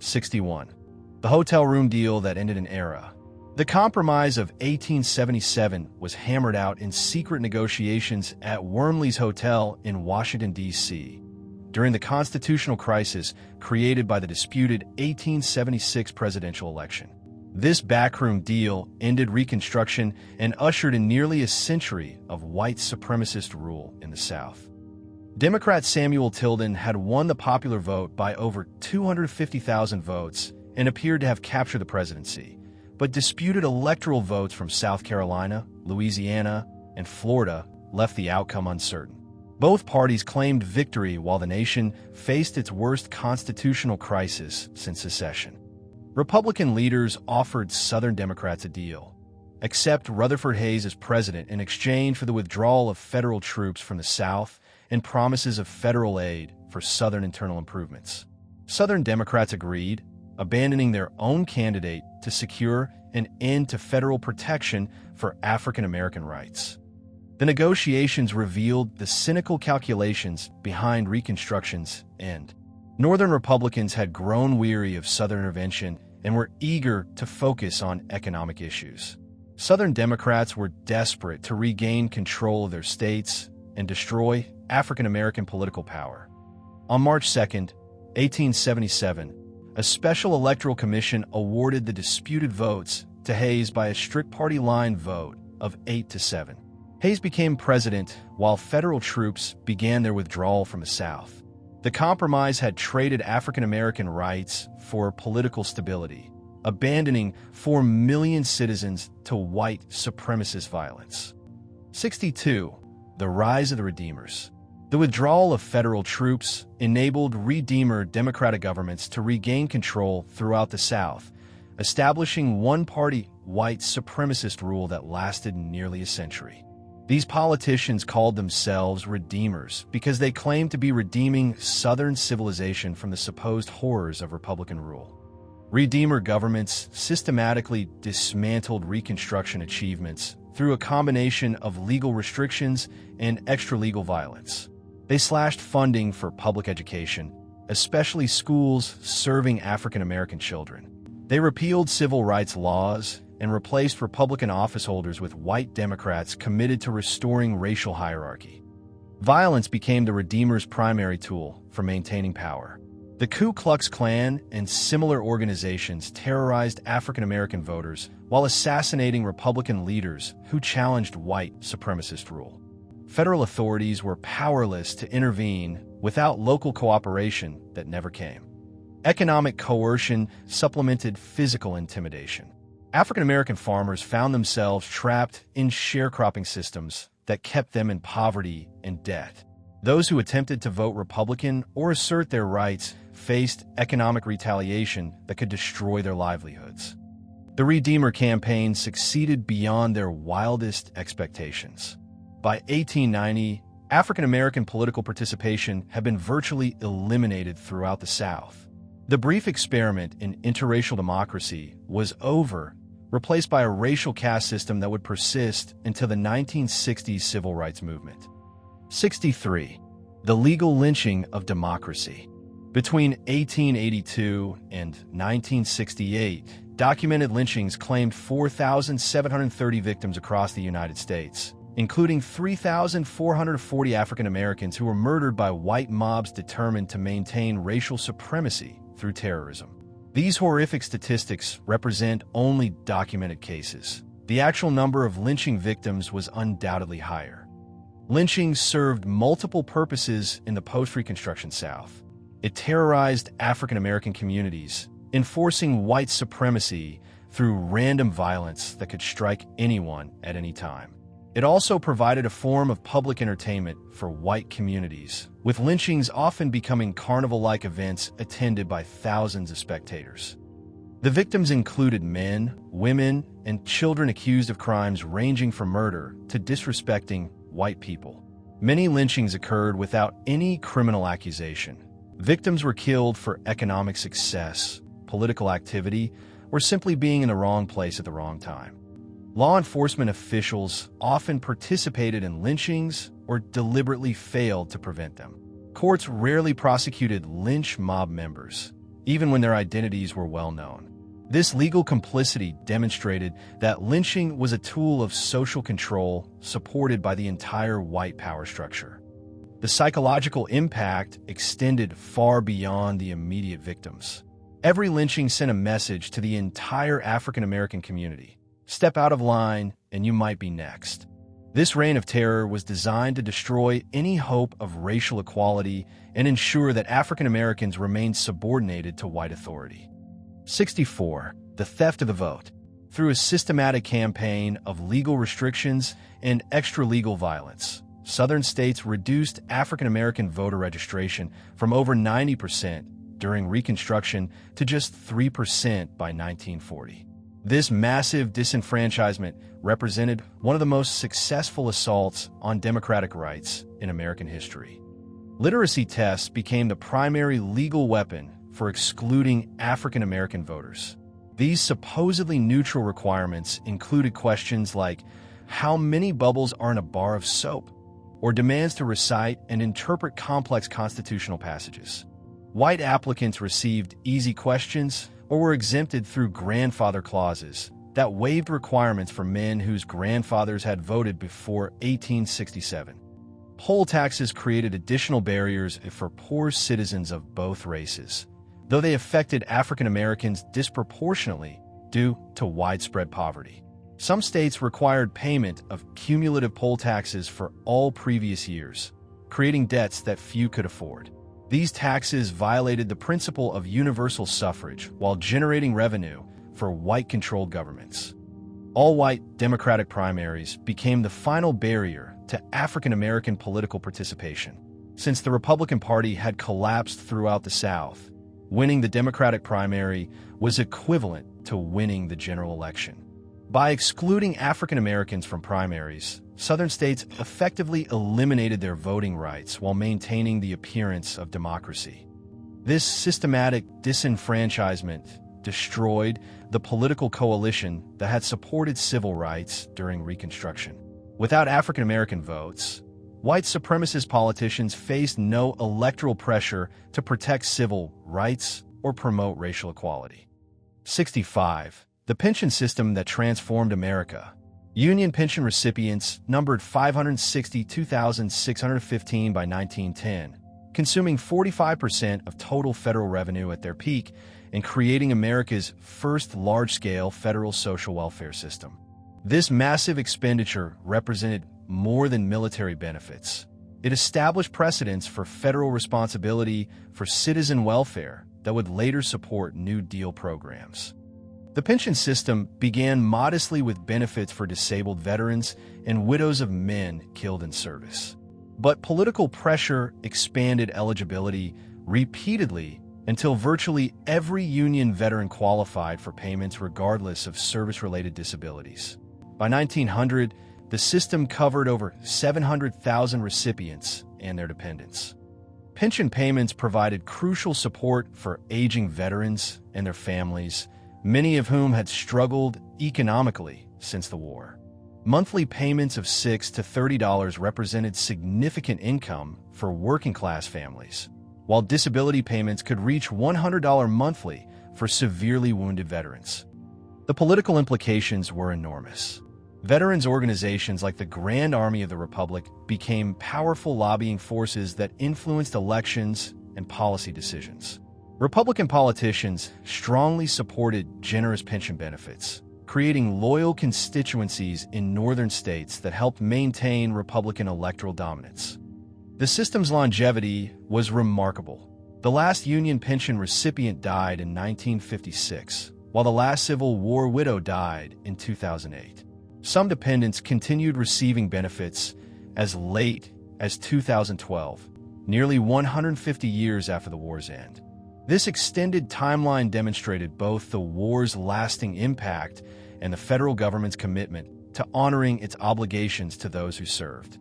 61. The hotel room deal that ended an era. The Compromise of 1877 was hammered out in secret negotiations at Wormley's Hotel in Washington, D.C. during the constitutional crisis created by the disputed 1876 presidential election. This backroom deal ended Reconstruction and ushered in nearly a century of white supremacist rule in the South. Democrat Samuel Tilden had won the popular vote by over 250,000 votes and appeared to have captured the presidency, but disputed electoral votes from South Carolina, Louisiana, and Florida left the outcome uncertain. Both parties claimed victory while the nation faced its worst constitutional crisis since secession. Republican leaders offered Southern Democrats a deal: accept Rutherford Hayes as president in exchange for the withdrawal of federal troops from the South and promises of federal aid for Southern internal improvements. Southern Democrats agreed, abandoning their own candidate to secure an end to federal protection for African American rights. The negotiations revealed the cynical calculations behind Reconstruction's end. Northern Republicans had grown weary of Southern intervention and were eager to focus on economic issues. Southern Democrats were desperate to regain control of their states and destroy African American political power. On March 2, 1877, a special electoral commission awarded the disputed votes to Hayes by a strict party-line vote of 8-7. Hayes became president while federal troops began their withdrawal from the South. The compromise had traded African American rights for political stability, abandoning 4 million citizens to white supremacist violence. 62. The rise of the Redeemers. The withdrawal of federal troops enabled Redeemer Democratic governments to regain control throughout the South, establishing one-party white supremacist rule that lasted nearly a century. These politicians called themselves Redeemers because they claimed to be redeeming Southern civilization from the supposed horrors of Republican rule. Redeemer governments systematically dismantled Reconstruction achievements through a combination of legal restrictions and extra-legal violence. They slashed funding for public education, especially schools serving African American children. They repealed civil rights laws and replaced Republican officeholders with white Democrats committed to restoring racial hierarchy. Violence became the Redeemers' primary tool for maintaining power. The Ku Klux Klan and similar organizations terrorized African American voters while assassinating Republican leaders who challenged white supremacist rule. Federal authorities were powerless to intervene without local cooperation that never came. Economic coercion supplemented physical intimidation. African American farmers found themselves trapped in sharecropping systems that kept them in poverty and debt. Those who attempted to vote Republican or assert their rights faced economic retaliation that could destroy their livelihoods. The Redeemer campaign succeeded beyond their wildest expectations. By 1890, African American political participation had been virtually eliminated throughout the South. The brief experiment in interracial democracy was over, replaced by a racial caste system that would persist until the 1960s civil rights movement. 63. The legal lynching of democracy. Between 1882 and 1968, documented lynchings claimed 4,730 victims across the United States, including 3,440 African Americans who were murdered by white mobs determined to maintain racial supremacy through terrorism. These horrific statistics represent only documented cases. The actual number of lynching victims was undoubtedly higher. Lynching served multiple purposes in the post-Reconstruction South. It terrorized African American communities, enforcing white supremacy through random violence that could strike anyone at any time. It also provided a form of public entertainment for white communities, with lynchings often becoming carnival-like events attended by thousands of spectators. The victims included men, women, and children accused of crimes ranging from murder to disrespecting white people. Many lynchings occurred without any criminal accusation. Victims were killed for economic success, political activity, or simply being in the wrong place at the wrong time. Law enforcement officials often participated in lynchings or deliberately failed to prevent them. Courts rarely prosecuted lynch mob members, even when their identities were well known. This legal complicity demonstrated that lynching was a tool of social control supported by the entire white power structure. The psychological impact extended far beyond the immediate victims. Every lynching sent a message to the entire African American community. Step out of line, and you might be next. This reign of terror was designed to destroy any hope of racial equality and ensure that African Americans remained subordinated to white authority. 64. The theft of the vote. Through a systematic campaign of legal restrictions and extra-legal violence, Southern states reduced African American voter registration from over 90% during Reconstruction to just 3% by 1940. This massive disenfranchisement represented one of the most successful assaults on democratic rights in American history. Literacy tests became the primary legal weapon for excluding African American voters. These supposedly neutral requirements included questions like how many bubbles are in a bar of soap, or demands to recite and interpret complex constitutional passages. White applicants received easy questions or were exempted through grandfather clauses that waived requirements for men whose grandfathers had voted before 1867. Poll taxes created additional barriers for poor citizens of both races, though they affected African Americans disproportionately due to widespread poverty. Some states required payment of cumulative poll taxes for all previous years, creating debts that few could afford. These taxes violated the principle of universal suffrage while generating revenue for white-controlled governments. All-white Democratic primaries became the final barrier to African American political participation. Since the Republican Party had collapsed throughout the South, winning the Democratic primary was equivalent to winning the general election. By excluding African Americans from primaries, Southern states effectively eliminated their voting rights while maintaining the appearance of democracy. This systematic disenfranchisement destroyed the political coalition that had supported civil rights during Reconstruction. Without African American votes, white supremacist politicians faced no electoral pressure to protect civil rights or promote racial equality. 65. The pension system that transformed America. Union pension recipients numbered 562,615 by 1910, consuming 45% of total federal revenue at their peak and creating America's first large-scale federal social welfare system. This massive expenditure represented more than military benefits. It established precedents for federal responsibility for citizen welfare that would later support New Deal programs. The pension system began modestly with benefits for disabled veterans and widows of men killed in service. But political pressure expanded eligibility repeatedly until virtually every Union veteran qualified for payments regardless of service-related disabilities. By 1900, the system covered over 700,000 recipients and their dependents. Pension payments provided crucial support for aging veterans and their families, many of whom had struggled economically since the war. Monthly payments of $6 to $30 represented significant income for working-class families, while disability payments could reach $100 monthly for severely wounded veterans. The political implications were enormous. Veterans organizations like the Grand Army of the Republic became powerful lobbying forces that influenced elections and policy decisions. Republican politicians strongly supported generous pension benefits, creating loyal constituencies in northern states that helped maintain Republican electoral dominance. The system's longevity was remarkable. The last Union pension recipient died in 1956, while the last Civil War widow died in 2008. Some dependents continued receiving benefits as late as 2012, nearly 150 years after the war's end. This extended timeline demonstrated both the war's lasting impact and the federal government's commitment to honoring its obligations to those who served.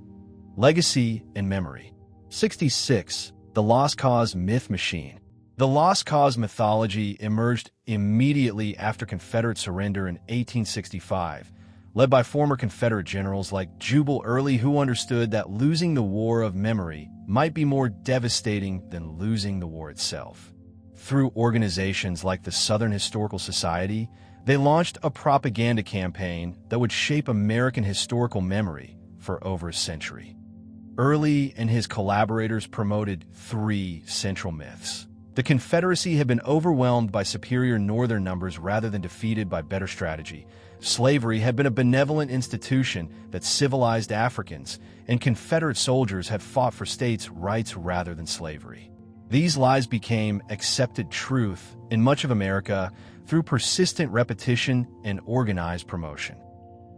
Legacy and memory. 66. The Lost Cause myth machine. The Lost Cause mythology emerged immediately after Confederate surrender in 1865, led by former Confederate generals like Jubal Early, who understood that losing the war of memory might be more devastating than losing the war itself. Through organizations like the Southern Historical Society, they launched a propaganda campaign that would shape American historical memory for over a century. Early and his collaborators promoted three central myths. The Confederacy had been overwhelmed by superior Northern numbers rather than defeated by better strategy. Slavery had been a benevolent institution that civilized Africans, and Confederate soldiers had fought for states' rights rather than slavery. These lies became accepted truth in much of America through persistent repetition and organized promotion.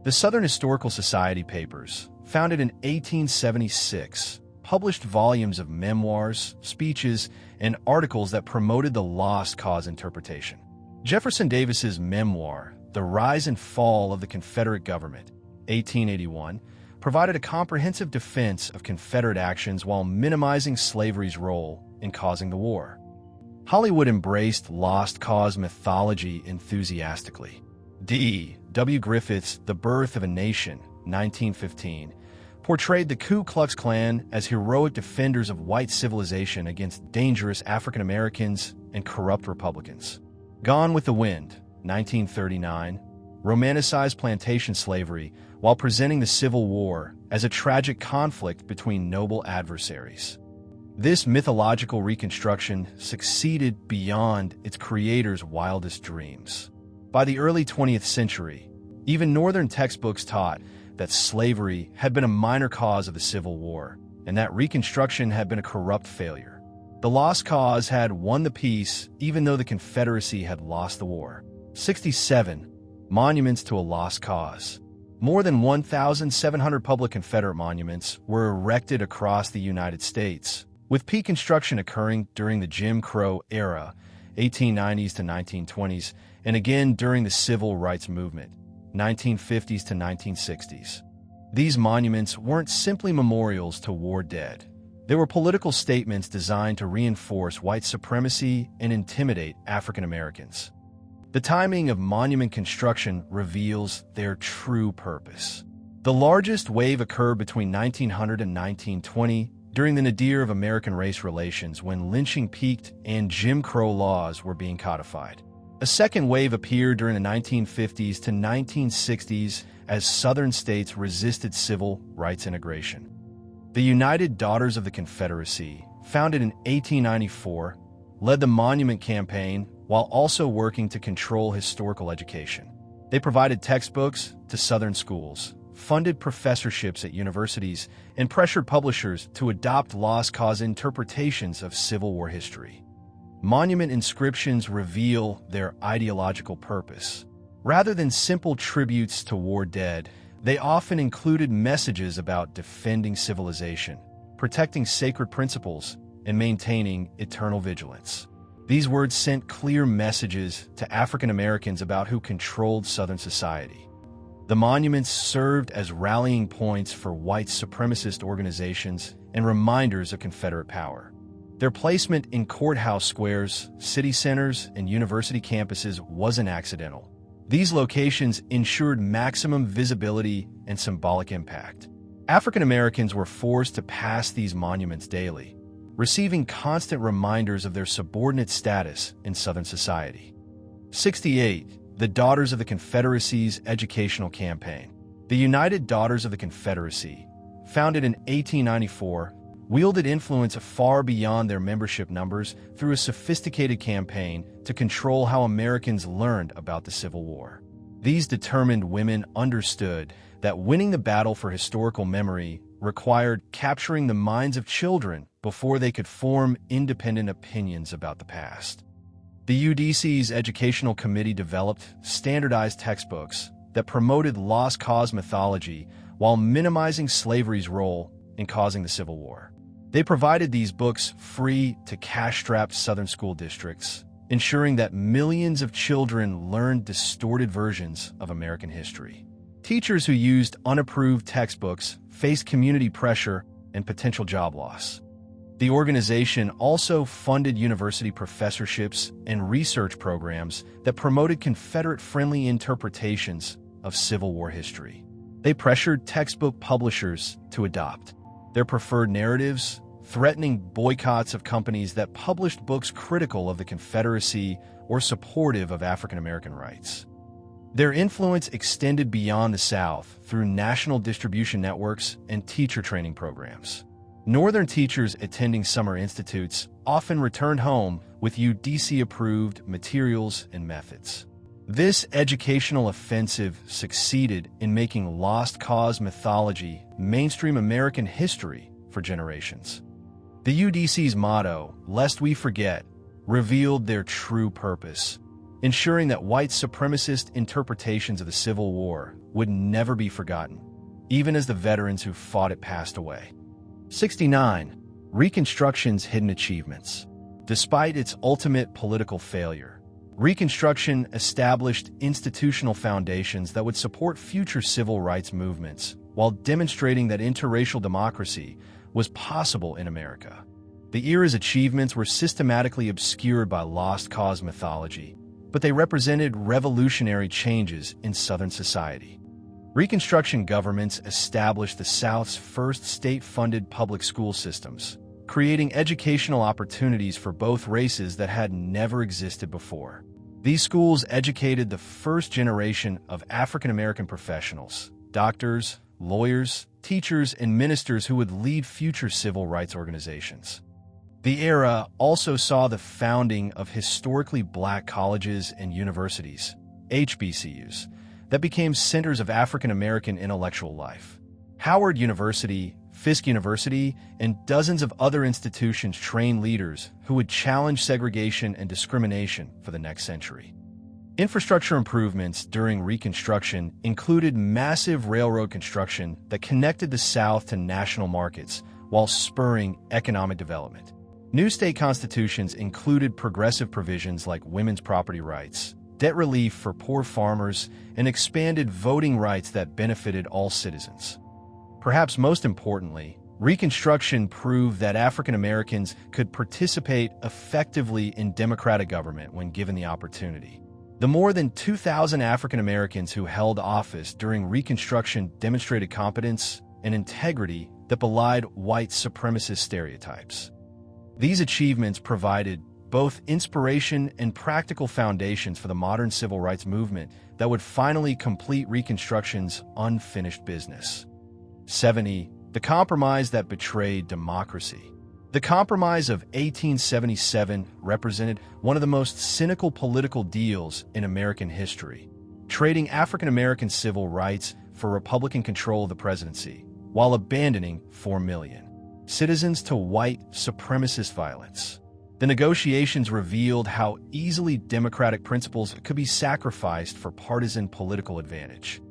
The Southern Historical Society papers, founded in 1876, published volumes of memoirs, speeches, and articles that promoted the lost cause interpretation. Jefferson Davis's memoir, The Rise and Fall of the Confederate Government, 1881, provided a comprehensive defense of Confederate actions while minimizing slavery's role in causing the war. Hollywood embraced lost cause mythology enthusiastically. D. W. Griffith's The Birth of a Nation, 1915, portrayed the Ku Klux Klan as heroic defenders of white civilization against dangerous African Americans and corrupt Republicans. Gone with the Wind, 1939, romanticized plantation slavery while presenting the Civil War as a tragic conflict between noble adversaries. This mythological reconstruction succeeded beyond its creator's wildest dreams. By the early 20th century, even Northern textbooks taught that slavery had been a minor cause of the Civil War, and that Reconstruction had been a corrupt failure. The lost cause had won the peace, even though the Confederacy had lost the war. 67. Monuments to a lost cause. More than 1,700 public Confederate monuments were erected across the United States, with peak construction occurring during the Jim Crow era, 1890s to 1920s, and again during the Civil Rights Movement, 1950s to 1960s. These monuments weren't simply memorials to war dead. They were political statements designed to reinforce white supremacy and intimidate African Americans. The timing of monument construction reveals their true purpose. The largest wave occurred between 1900 and 1920 during the nadir of American race relations, when lynching peaked and Jim Crow laws were being codified. A second wave appeared during the 1950s to 1960s as Southern states resisted civil rights integration. The United Daughters of the Confederacy, founded in 1894, led the Monument Campaign while also working to control historical education. They provided textbooks to Southern schools, funded professorships at universities, and pressured publishers to adopt lost cause interpretations of Civil War history. Monument inscriptions reveal their ideological purpose. Rather than simple tributes to war dead, they often included messages about defending civilization, protecting sacred principles, and maintaining eternal vigilance. These words sent clear messages to African Americans about who controlled Southern society. The monuments served as rallying points for white supremacist organizations and reminders of Confederate power. Their placement in courthouse squares, city centers, and university campuses wasn't accidental. These locations ensured maximum visibility and symbolic impact. African Americans were forced to pass these monuments daily, receiving constant reminders of their subordinate status in Southern society. 68. The Daughters of the Confederacy's Educational Campaign. The United Daughters of the Confederacy, founded in 1894, wielded influence far beyond their membership numbers through a sophisticated campaign to control how Americans learned about the Civil War. These determined women understood that winning the battle for historical memory required capturing the minds of children before they could form independent opinions about the past. The UDC's Educational Committee developed standardized textbooks that promoted lost cause mythology while minimizing slavery's role in causing the Civil War. They provided these books free to cash-strapped Southern school districts, ensuring that millions of children learned distorted versions of American history. Teachers who used unapproved textbooks faced community pressure and potential job loss. The organization also funded university professorships and research programs that promoted Confederate-friendly interpretations of Civil War history. They pressured textbook publishers to adopt their preferred narratives, threatening boycotts of companies that published books critical of the Confederacy or supportive of African American rights. Their influence extended beyond the South through national distribution networks and teacher training programs. Northern teachers attending summer institutes often returned home with UDC-approved materials and methods. This educational offensive succeeded in making lost cause mythology mainstream American history for generations. The UDC's motto, "Lest We Forget," revealed their true purpose, ensuring that white supremacist interpretations of the Civil War would never be forgotten. even as the veterans who fought it passed away. 69. Reconstruction's hidden achievements. Despite its ultimate political failure, Reconstruction established institutional foundations that would support future civil rights movements while demonstrating that interracial democracy was possible in America. The era's achievements were systematically obscured by lost cause mythology, but they represented revolutionary changes in Southern society. Reconstruction governments established the South's first state-funded public school systems, creating educational opportunities for both races that had never existed before. These schools educated the first generation of African-American professionals, doctors, lawyers, teachers, and ministers who would lead future civil rights organizations. The era also saw the founding of historically black colleges and universities, HBCUs, that became centers of African-American intellectual life. Howard University, Fisk University, and dozens of other institutions trained leaders who would challenge segregation and discrimination for the next century. Infrastructure improvements during Reconstruction included massive railroad construction that connected the South to national markets while spurring economic development. New state constitutions included progressive provisions like women's property rights, debt relief for poor farmers, and expanded voting rights that benefited all citizens. Perhaps most importantly, Reconstruction proved that African Americans could participate effectively in democratic government when given the opportunity. The more than 2,000 African Americans who held office during Reconstruction demonstrated competence and integrity that belied white supremacist stereotypes. These achievements provided both inspiration and practical foundations for the modern civil rights movement that would finally complete Reconstruction's unfinished business. 70. The compromise that betrayed democracy. The Compromise of 1877 represented one of the most cynical political deals in American history, trading African American civil rights for Republican control of the presidency, while abandoning 4 million citizens to white supremacist violence. The negotiations revealed how easily democratic principles could be sacrificed for partisan political advantage.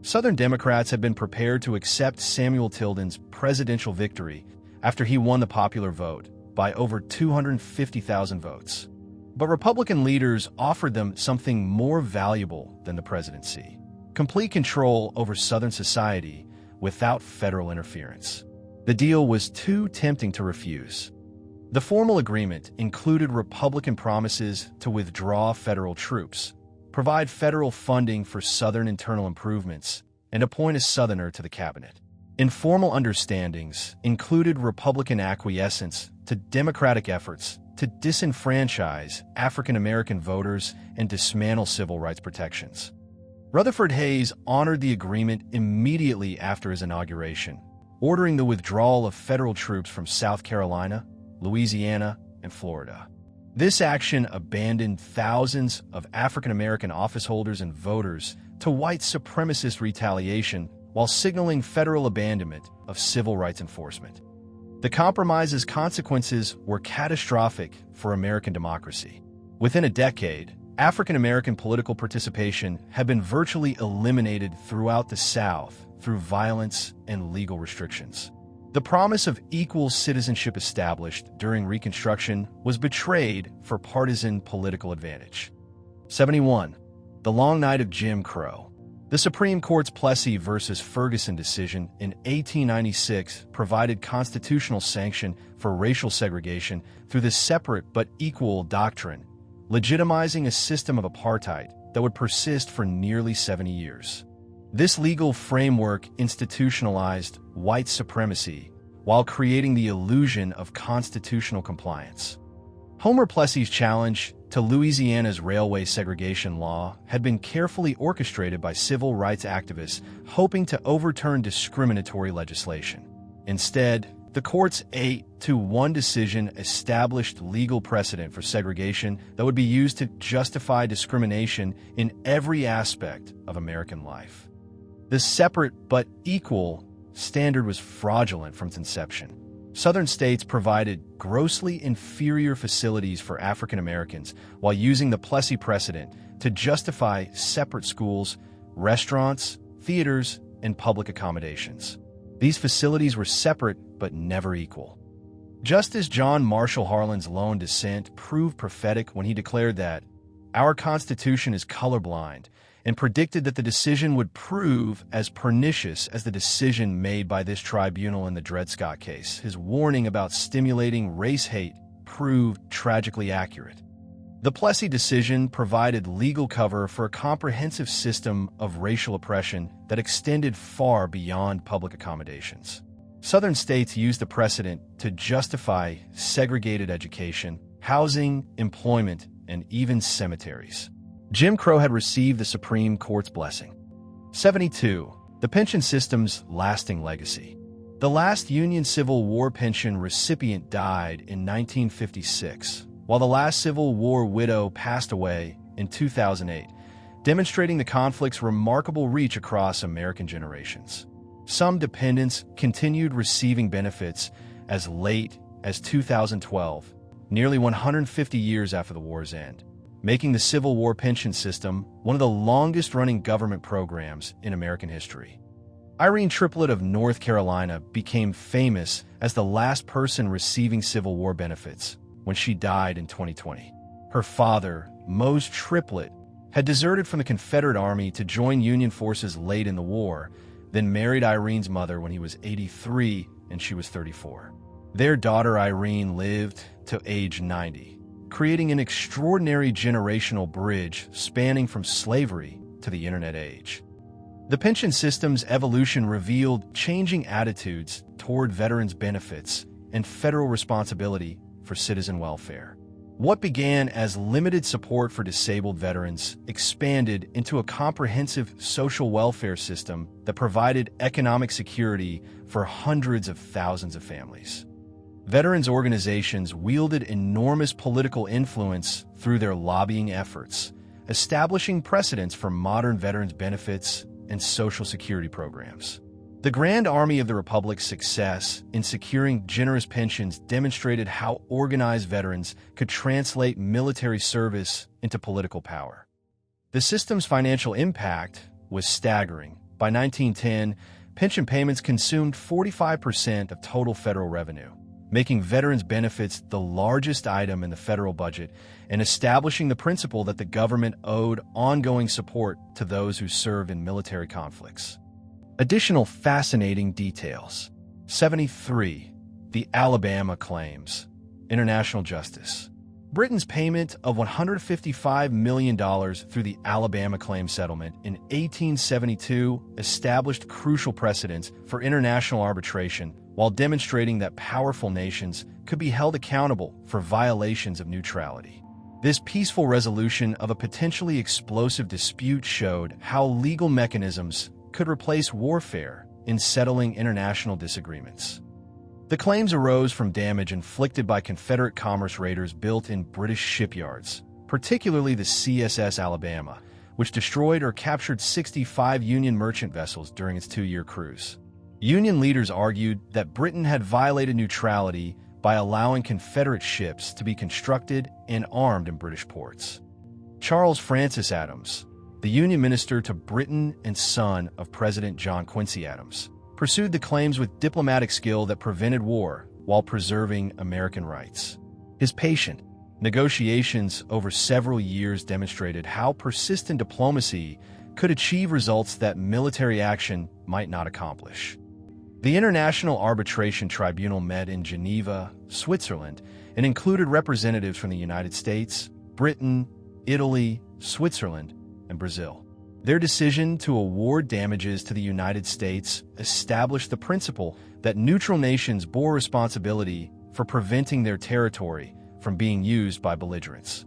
Southern Democrats had been prepared to accept Samuel Tilden's presidential victory after he won the popular vote by over 250,000 votes. But Republican leaders offered them something more valuable than the presidency: complete control over Southern society without federal interference. The deal was too tempting to refuse. The formal agreement included Republican promises to withdraw federal troops, provide federal funding for Southern internal improvements, and appoint a Southerner to the cabinet. Informal understandings included Republican acquiescence to Democratic efforts to disenfranchise African American voters and dismantle civil rights protections. Rutherford Hayes honored the agreement immediately after his inauguration, ordering the withdrawal of federal troops from South Carolina, Louisiana, and Florida. This action abandoned thousands of African American office holders and voters to white supremacist retaliation while signaling federal abandonment of civil rights enforcement. The compromise's consequences were catastrophic for American democracy. Within a decade, African American political participation had been virtually eliminated throughout the South through violence and legal restrictions. The promise of equal citizenship established during Reconstruction was betrayed for partisan political advantage. 71. The Long Night of Jim Crow. The Supreme Court's Plessy v. Ferguson decision in 1896 provided constitutional sanction for racial segregation through the separate but equal doctrine, legitimizing a system of apartheid that would persist for nearly 70 years. This legal framework institutionalized white supremacy while creating the illusion of constitutional compliance. Homer Plessy's challenge to Louisiana's railway segregation law had been carefully orchestrated by civil rights activists hoping to overturn discriminatory legislation. Instead, the court's 8-1 decision established legal precedent for segregation that would be used to justify discrimination in every aspect of American life. The separate but equal standard was fraudulent from its inception. Southern states provided grossly inferior facilities for African Americans while using the Plessy precedent to justify separate schools, restaurants, theaters, and public accommodations. These facilities were separate but never equal. Justice John Marshall Harlan's lone dissent proved prophetic when he declared that our Constitution is colorblind and predicted that the decision would prove as pernicious as the decision made by this tribunal in the Dred Scott case. His warning about stimulating race hate proved tragically accurate. The Plessy decision provided legal cover for a comprehensive system of racial oppression that extended far beyond public accommodations. Southern states used the precedent to justify segregated education, housing, employment, and even cemeteries. Jim Crow had received the Supreme Court's blessing. 72. The pension system's lasting legacy. The last Union Civil War pension recipient died in 1956, while the last Civil War widow passed away in 2008, demonstrating the conflict's remarkable reach across American generations. Some dependents continued receiving benefits as late as 2012, nearly 150 years after the war's end, making the Civil War pension system one of the longest-running government programs in American history. Irene Triplett of North Carolina became famous as the last person receiving Civil War benefits when she died in 2020. Her father, Mose Triplett, had deserted from the Confederate Army to join Union forces late in the war, then married Irene's mother when he was 83 and she was 34. Their daughter Irene lived to age 90, creating an extraordinary generational bridge spanning from slavery to the internet age. The pension system's evolution revealed changing attitudes toward veterans' benefits and federal responsibility for citizen welfare. What began as limited support for disabled veterans expanded into a comprehensive social welfare system that provided economic security for hundreds of thousands of families. Veterans organizations wielded enormous political influence through their lobbying efforts, establishing precedents for modern veterans' benefits and Social Security programs. The Grand Army of the Republic's success in securing generous pensions demonstrated how organized veterans could translate military service into political power. The system's financial impact was staggering. By 1910, pension payments consumed 45% of total federal revenue, making veterans' benefits the largest item in the federal budget and establishing the principle that the government owed ongoing support to those who served in military conflicts. Additional fascinating details. 73. The Alabama Claims. International Justice. Britain's payment of $155 million through the Alabama Claim Settlement in 1872 established crucial precedents for international arbitration while demonstrating that powerful nations could be held accountable for violations of neutrality. This peaceful resolution of a potentially explosive dispute showed how legal mechanisms could replace warfare in settling international disagreements. The claims arose from damage inflicted by Confederate commerce raiders built in British shipyards, particularly the CSS Alabama, which destroyed or captured 65 Union merchant vessels during its 2-year cruise. Union leaders argued that Britain had violated neutrality by allowing Confederate ships to be constructed and armed in British ports. Charles Francis Adams, the Union minister to Britain and son of President John Quincy Adams, pursued the claims with diplomatic skill that prevented war while preserving American rights. His patient negotiations over several years demonstrated how persistent diplomacy could achieve results that military action might not accomplish. The International Arbitration Tribunal met in Geneva, Switzerland, and included representatives from the United States, Britain, Italy, Switzerland, and Brazil. Their decision to award damages to the United States established the principle that neutral nations bore responsibility for preventing their territory from being used by belligerents.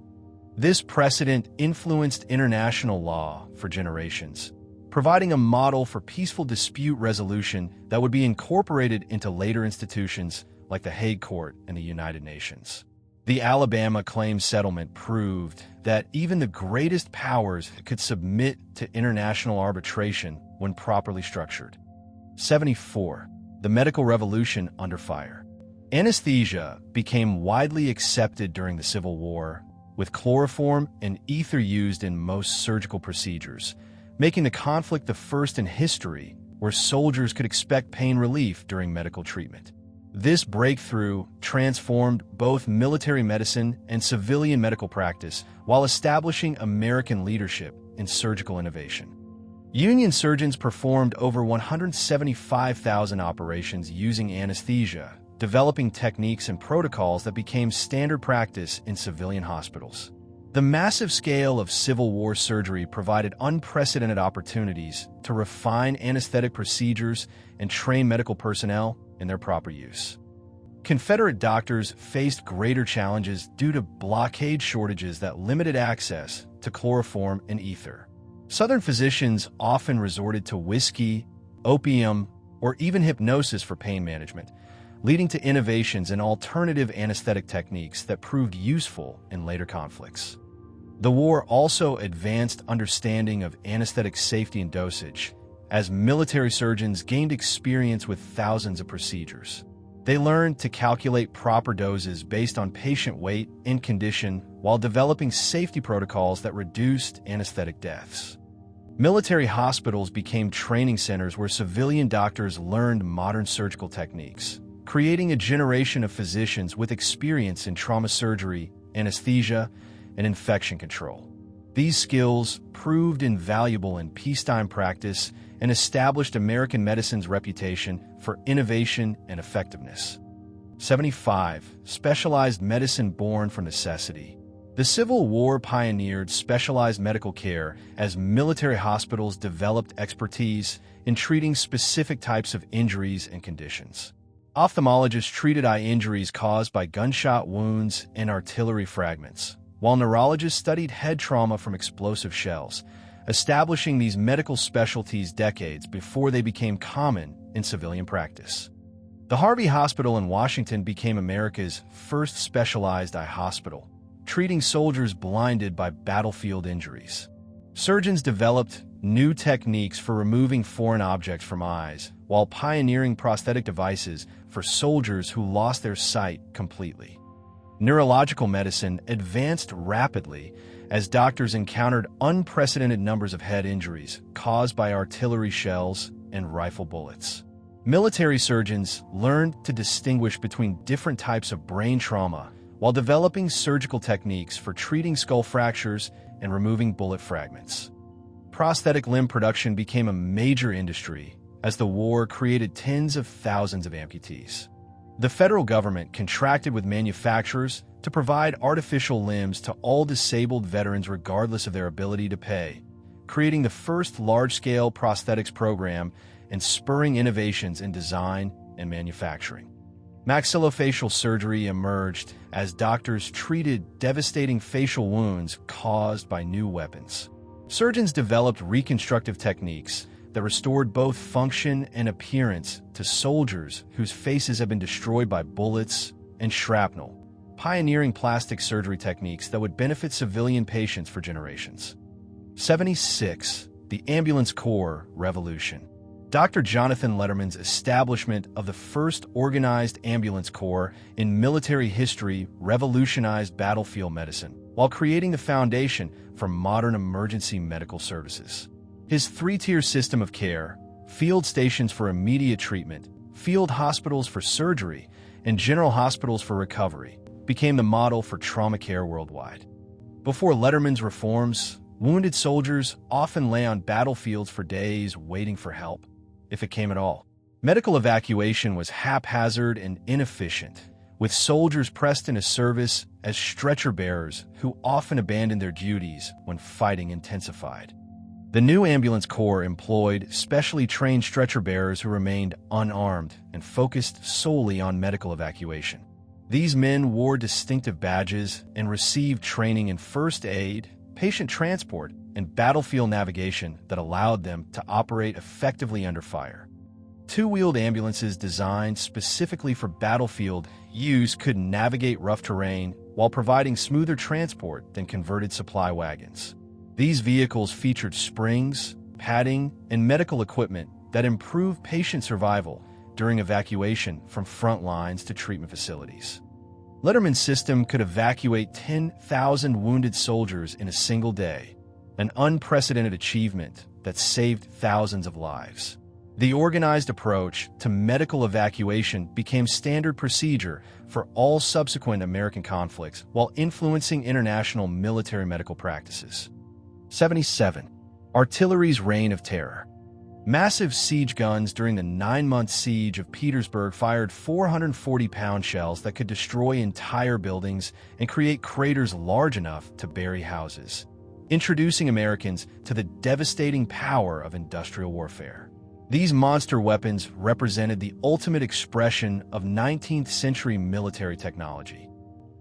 This precedent influenced international law for generations, providing a model for peaceful dispute resolution that would be incorporated into later institutions like the Hague Court and the United Nations. The Alabama Claim Settlement proved that even the greatest powers could submit to international arbitration when properly structured. 74. The Medical Revolution Under Fire. Anesthesia became widely accepted during the Civil War, with chloroform and ether used in most surgical procedures, making the conflict the first in history where soldiers could expect pain relief during medical treatment. This breakthrough transformed both military medicine and civilian medical practice while establishing American leadership in surgical innovation. Union surgeons performed over 175,000 operations using anesthesia, developing techniques and protocols that became standard practice in civilian hospitals. The massive scale of Civil War surgery provided unprecedented opportunities to refine anesthetic procedures and train medical personnel in their proper use. Confederate doctors faced greater challenges due to blockade shortages that limited access to chloroform and ether. Southern physicians often resorted to whiskey, opium, or even hypnosis for pain management, leading to innovations in alternative anesthetic techniques that proved useful in later conflicts. The war also advanced understanding of anesthetic safety and dosage, as military surgeons gained experience with thousands of procedures. They learned to calculate proper doses based on patient weight and condition while developing safety protocols that reduced anesthetic deaths. Military hospitals became training centers where civilian doctors learned modern surgical techniques, creating a generation of physicians with experience in trauma surgery, anesthesia, and infection control. These skills proved invaluable in peacetime practice and established American medicine's reputation for innovation and effectiveness. 75. Specialized medicine born from necessity. The Civil War pioneered specialized medical care as military hospitals developed expertise in treating specific types of injuries and conditions. Ophthalmologists treated eye injuries caused by gunshot wounds and artillery fragments, while neurologists studied head trauma from explosive shells, establishing these medical specialties decades before they became common in civilian practice. The Harvey Hospital in Washington became America's first specialized eye hospital, treating soldiers blinded by battlefield injuries. Surgeons developed new techniques for removing foreign objects from eyes, while pioneering prosthetic devices for soldiers who lost their sight completely. Neurological medicine advanced rapidly as doctors encountered unprecedented numbers of head injuries caused by artillery shells and rifle bullets. Military surgeons learned to distinguish between different types of brain trauma while developing surgical techniques for treating skull fractures and removing bullet fragments. Prosthetic limb production became a major industry as the war created tens of thousands of amputees. The federal government contracted with manufacturers to provide artificial limbs to all disabled veterans regardless of their ability to pay, creating the first large-scale prosthetics program and spurring innovations in design and manufacturing. Maxillofacial surgery emerged as doctors treated devastating facial wounds caused by new weapons. Surgeons developed reconstructive techniques that restored both function and appearance to soldiers whose faces had been destroyed by bullets and shrapnel, pioneering plastic surgery techniques that would benefit civilian patients for generations. 76. The Ambulance Corps Revolution. Dr. Jonathan Letterman's establishment of the first organized ambulance corps in military history revolutionized battlefield medicine, while creating the foundation for modern emergency medical services. His three-tier system of care, field stations for immediate treatment, field hospitals for surgery, and general hospitals for recovery, became the model for trauma care worldwide. Before Letterman's reforms, wounded soldiers often lay on battlefields for days waiting for help, if it came at all. Medical evacuation was haphazard and inefficient, with soldiers pressed into service as stretcher bearers who often abandoned their duties when fighting intensified. The new ambulance corps employed specially trained stretcher bearers who remained unarmed and focused solely on medical evacuation. These men wore distinctive badges and received training in first aid, patient transport, and battlefield navigation that allowed them to operate effectively under fire. Two-wheeled ambulances designed specifically for battlefield use could navigate rough terrain while providing smoother transport than converted supply wagons. These vehicles featured springs, padding, and medical equipment that improved patient survival during evacuation from front lines to treatment facilities. Letterman's system could evacuate 10,000 wounded soldiers in a single day, an unprecedented achievement that saved thousands of lives. The organized approach to medical evacuation became standard procedure for all subsequent American conflicts while influencing international military medical practices. 77. Artillery's reign of terror. Massive siege guns during the 9-month siege of Petersburg fired 440-pound shells that could destroy entire buildings and create craters large enough to bury houses, introducing Americans to the devastating power of industrial warfare. These monster weapons represented the ultimate expression of 19th-century military technology.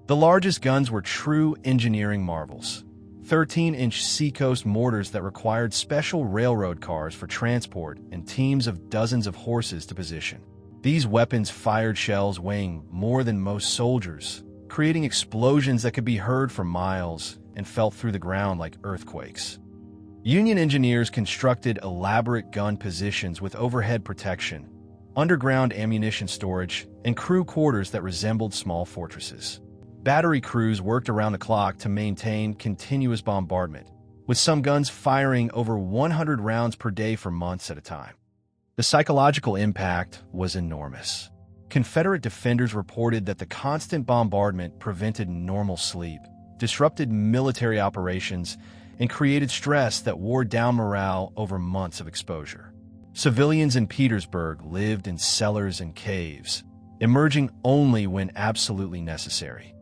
The largest guns were true engineering marvels. 13-inch Seacoast mortars that required special railroad cars for transport and teams of dozens of horses to position. These weapons fired shells weighing more than most soldiers, creating explosions that could be heard for miles and felt through the ground like earthquakes. Union engineers constructed elaborate gun positions with overhead protection, underground ammunition storage, and crew quarters that resembled small fortresses. Battery crews worked around the clock to maintain continuous bombardment, with some guns firing over 100 rounds per day for months at a time. The psychological impact was enormous. Confederate defenders reported that the constant bombardment prevented normal sleep, disrupted military operations, and created stress that wore down morale over months of exposure. Civilians in Petersburg lived in cellars and caves, emerging only when absolutely necessary.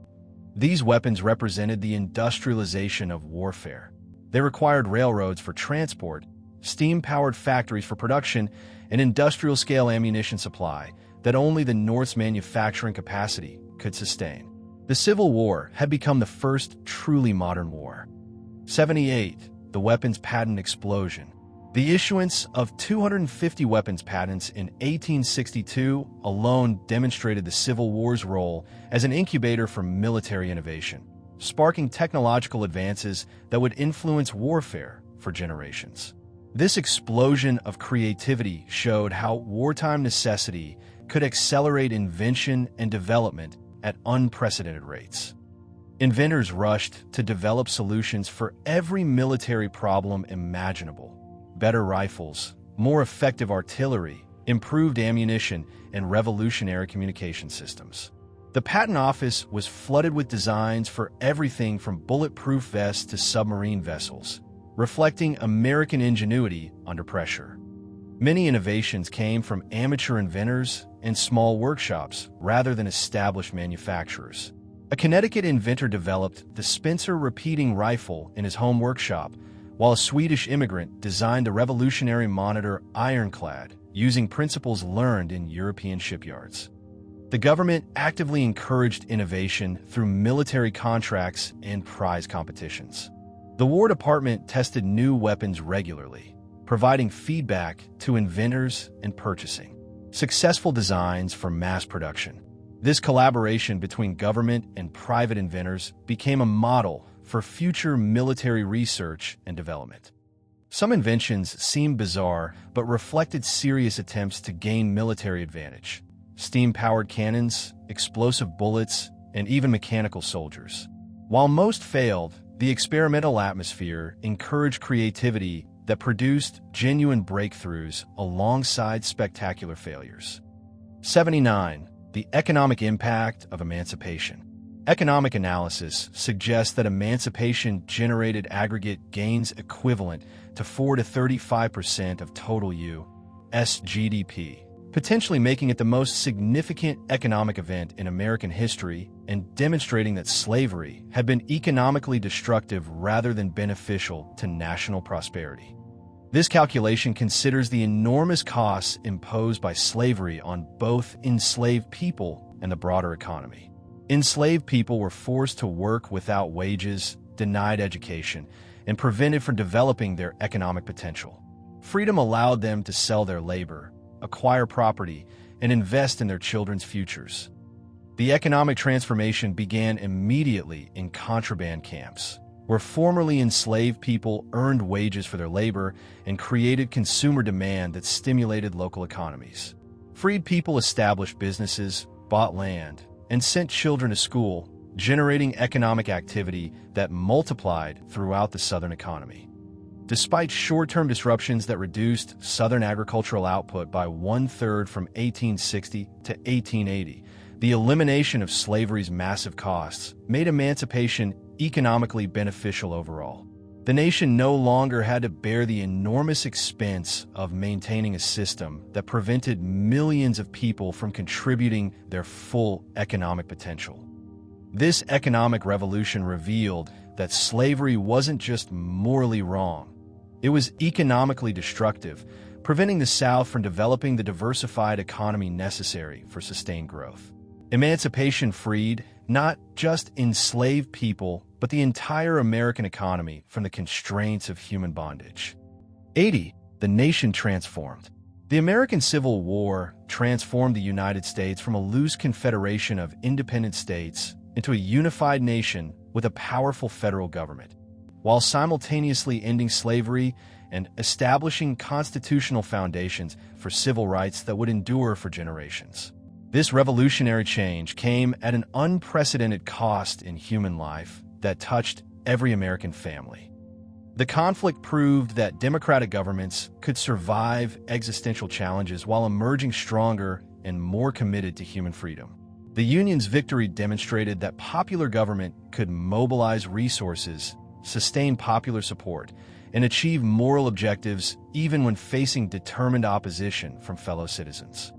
These weapons represented the industrialization of warfare. They required railroads for transport, steam-powered factories for production, and industrial-scale ammunition supply that only the North's manufacturing capacity could sustain. The Civil War had become the first truly modern war. 78. The weapons patent explosion. The issuance of 250 weapons patents in 1862 alone demonstrated the Civil War's role as an incubator for military innovation, sparking technological advances that would influence warfare for generations. This explosion of creativity showed how wartime necessity could accelerate invention and development at unprecedented rates. Inventors rushed to develop solutions for every military problem imaginable. Better rifles, more effective artillery, improved ammunition, and revolutionary communication systems. The patent office was flooded with designs for everything from bulletproof vests to submarine vessels, reflecting American ingenuity under pressure. Many innovations came from amateur inventors and small workshops rather than established manufacturers. A Connecticut inventor developed the Spencer repeating rifle in his home workshop, while a Swedish immigrant designed the revolutionary monitor Ironclad using principles learned in European shipyards. The government actively encouraged innovation through military contracts and prize competitions. The War Department tested new weapons regularly, providing feedback to inventors and purchasing successful designs for mass production. This collaboration between government and private inventors became a model for future military research and development. Some inventions seemed bizarre but reflected serious attempts to gain military advantage. Steam-powered cannons, explosive bullets, and even mechanical soldiers. While most failed, the experimental atmosphere encouraged creativity that produced genuine breakthroughs alongside spectacular failures. 79. The economic impact of emancipation. Economic analysis suggests that emancipation generated aggregate gains equivalent to 4 to 35% of total U.S. GDP, potentially making it the most significant economic event in American history and demonstrating that slavery had been economically destructive rather than beneficial to national prosperity. This calculation considers the enormous costs imposed by slavery on both enslaved people and the broader economy. Enslaved people were forced to work without wages, denied education, and prevented from developing their economic potential. Freedom allowed them to sell their labor, acquire property, and invest in their children's futures. The economic transformation began immediately in contraband camps, where formerly enslaved people earned wages for their labor and created consumer demand that stimulated local economies. Freed people established businesses, bought land, and sent children to school, generating economic activity that multiplied throughout the Southern economy. Despite short-term disruptions that reduced Southern agricultural output by one-third from 1860 to 1880, the elimination of slavery's massive costs made emancipation economically beneficial overall. The nation no longer had to bear the enormous expense of maintaining a system that prevented millions of people from contributing their full economic potential. This economic revolution revealed that slavery wasn't just morally wrong. It was economically destructive, preventing the South from developing the diversified economy necessary for sustained growth. Emancipation freed not just enslaved people, but the entire American economy from the constraints of human bondage. 80. The nation transformed. The American Civil War transformed the United States from a loose confederation of independent states into a unified nation with a powerful federal government, while simultaneously ending slavery and establishing constitutional foundations for civil rights that would endure for generations. This revolutionary change came at an unprecedented cost in human life that touched every American family. The conflict proved that democratic governments could survive existential challenges while emerging stronger and more committed to human freedom. The Union's victory demonstrated that popular government could mobilize resources, sustain popular support, and achieve moral objectives even when facing determined opposition from fellow citizens.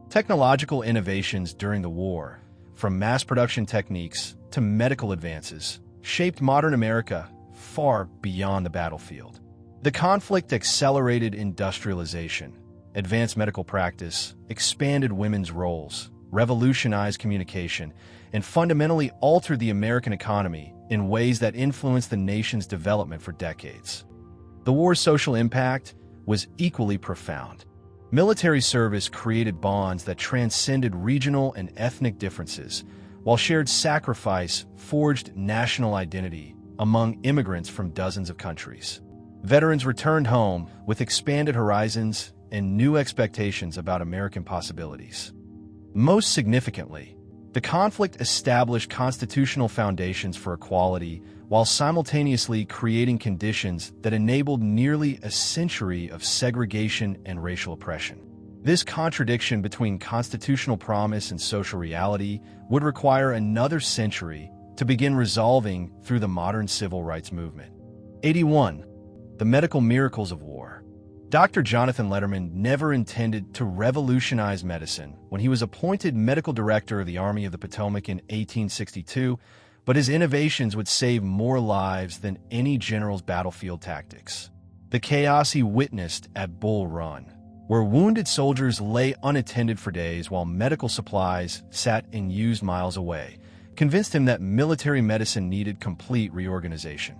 Technological innovations during the war, from mass production techniques to medical advances, shaped modern America far beyond the battlefield. The conflict accelerated industrialization, advanced medical practice, expanded women's roles, revolutionized communication, and fundamentally altered the American economy in ways that influenced the nation's development for decades. The war's social impact was equally profound. Military service created bonds that transcended regional and ethnic differences, while shared sacrifice forged national identity among immigrants from dozens of countries. Veterans returned home with expanded horizons and new expectations about American possibilities. Most significantly, the conflict established constitutional foundations for equality while simultaneously creating conditions that enabled nearly a century of segregation and racial oppression. This contradiction between constitutional promise and social reality would require another century to begin resolving through the modern civil rights movement. 81. The medical miracles of war. Dr. Jonathan Letterman never intended to revolutionize medicine when he was appointed medical director of the Army of the Potomac in 1862, but his innovations would save more lives than any general's battlefield tactics. The chaos he witnessed at Bull Run, where wounded soldiers lay unattended for days while medical supplies sat unused miles away, convinced him that military medicine needed complete reorganization.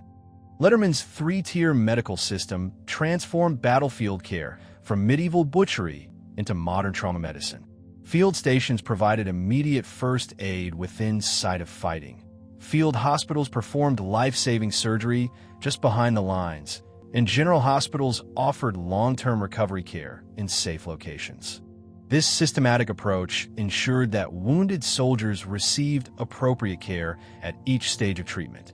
Letterman's three-tier medical system transformed battlefield care from medieval butchery into modern trauma medicine. Field stations provided immediate first aid within sight of fighting. Field hospitals performed life-saving surgery just behind the lines, and general hospitals offered long-term recovery care in safe locations. This systematic approach ensured that wounded soldiers received appropriate care at each stage of treatment.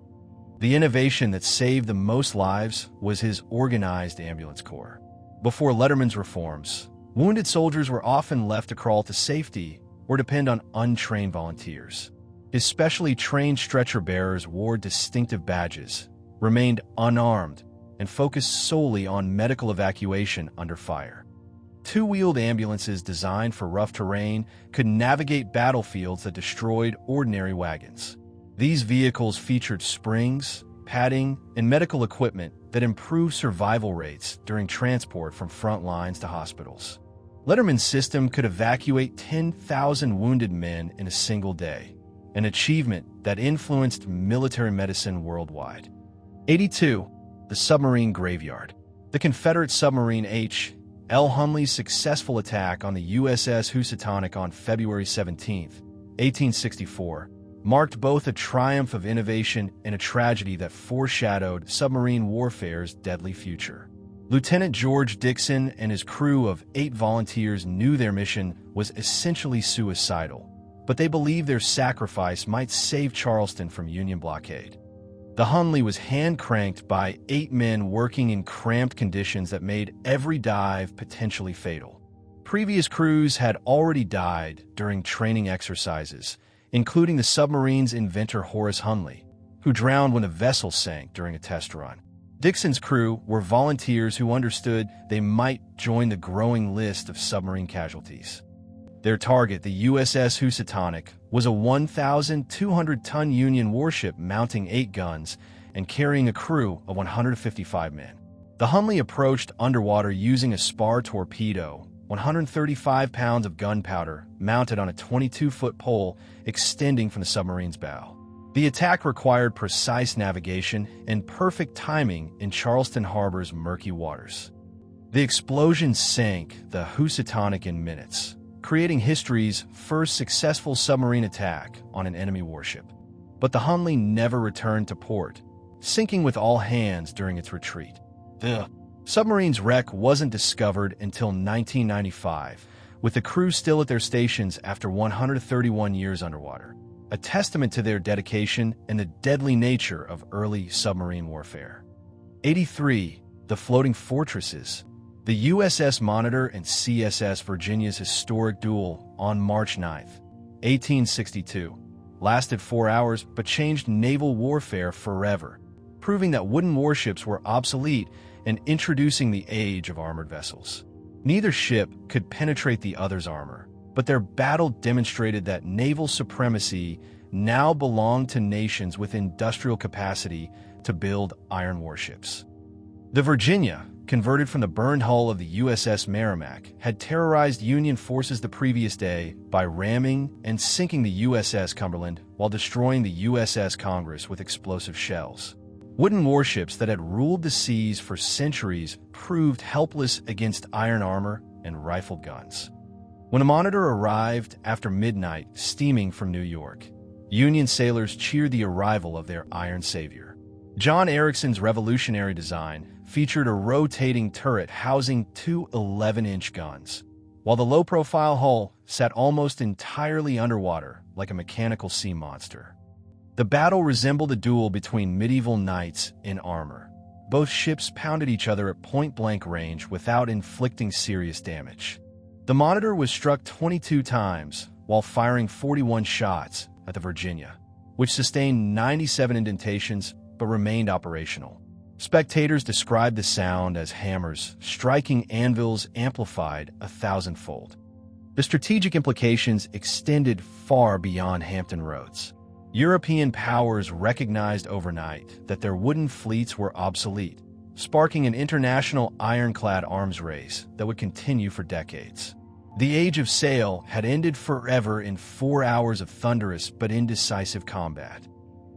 The innovation that saved the most lives was his organized ambulance corps. Before Letterman's reforms, wounded soldiers were often left to crawl to safety or depend on untrained volunteers. His specially trained stretcher bearers wore distinctive badges, remained unarmed, and focused solely on medical evacuation under fire. Two-wheeled ambulances designed for rough terrain could navigate battlefields that destroyed ordinary wagons. These vehicles featured springs, padding, and medical equipment that improved survival rates during transport from front lines to hospitals. Letterman's system could evacuate 10,000 wounded men in a single day, an achievement that influenced military medicine worldwide. 82. The submarine graveyard. The Confederate submarine H.L. Hunley's successful attack on the USS Housatonic on February 17, 1864, marked both a triumph of innovation and a tragedy that foreshadowed submarine warfare's deadly future. Lieutenant George Dixon and his crew of 8 volunteers knew their mission was essentially suicidal, but they believed their sacrifice might save Charleston from Union blockade. The Hunley was hand-cranked by 8 men working in cramped conditions that made every dive potentially fatal. Previous crews had already died during training exercises, including the submarine's inventor Horace Hunley, who drowned when a vessel sank during a test run. Dixon's crew were volunteers who understood they might join the growing list of submarine casualties. Their target, the USS Housatonic, was a 1,200-ton Union warship mounting 8 guns and carrying a crew of 155 men. The Hunley approached underwater using a spar torpedo, 135 pounds of gunpowder mounted on a 22-foot pole extending from the submarine's bow. The attack required precise navigation and perfect timing in Charleston Harbor's murky waters. The explosion sank the Housatonic in minutes, creating history's first successful submarine attack on an enemy warship. But the Hunley never returned to port, sinking with all hands during its retreat. The submarine's wreck wasn't discovered until 1995, with the crew still at their stations after 131 years underwater, a testament to their dedication and the deadly nature of early submarine warfare. 83. The Floating Fortresses. The USS Monitor and CSS Virginia's historic duel on March 9, 1862, lasted 4 hours but changed naval warfare forever, proving that wooden warships were obsolete and introducing the age of armored vessels. Neither ship could penetrate the other's armor, but their battle demonstrated that naval supremacy now belonged to nations with industrial capacity to build iron warships. The Virginia, converted from the burned hull of the USS Merrimack, had terrorized Union forces the previous day by ramming and sinking the USS Cumberland while destroying the USS Congress with explosive shells. Wooden warships that had ruled the seas for centuries proved helpless against iron armor and rifled guns. When a Monitor arrived after midnight steaming from New York, Union sailors cheered the arrival of their iron savior. John Ericsson's revolutionary design featured a rotating turret housing 2 11-inch guns, while the low-profile hull sat almost entirely underwater like a mechanical sea monster. The battle resembled a duel between medieval knights in armor. Both ships pounded each other at point-blank range without inflicting serious damage. The Monitor was struck 22 times while firing 41 shots at the Virginia, which sustained 97 indentations but remained operational. Spectators described the sound as hammers striking anvils amplified 1,000-fold. The strategic implications extended far beyond Hampton Roads. European powers recognized overnight that their wooden fleets were obsolete, sparking an international ironclad arms race that would continue for decades. The age of sail had ended forever in 4 hours of thunderous but indecisive combat.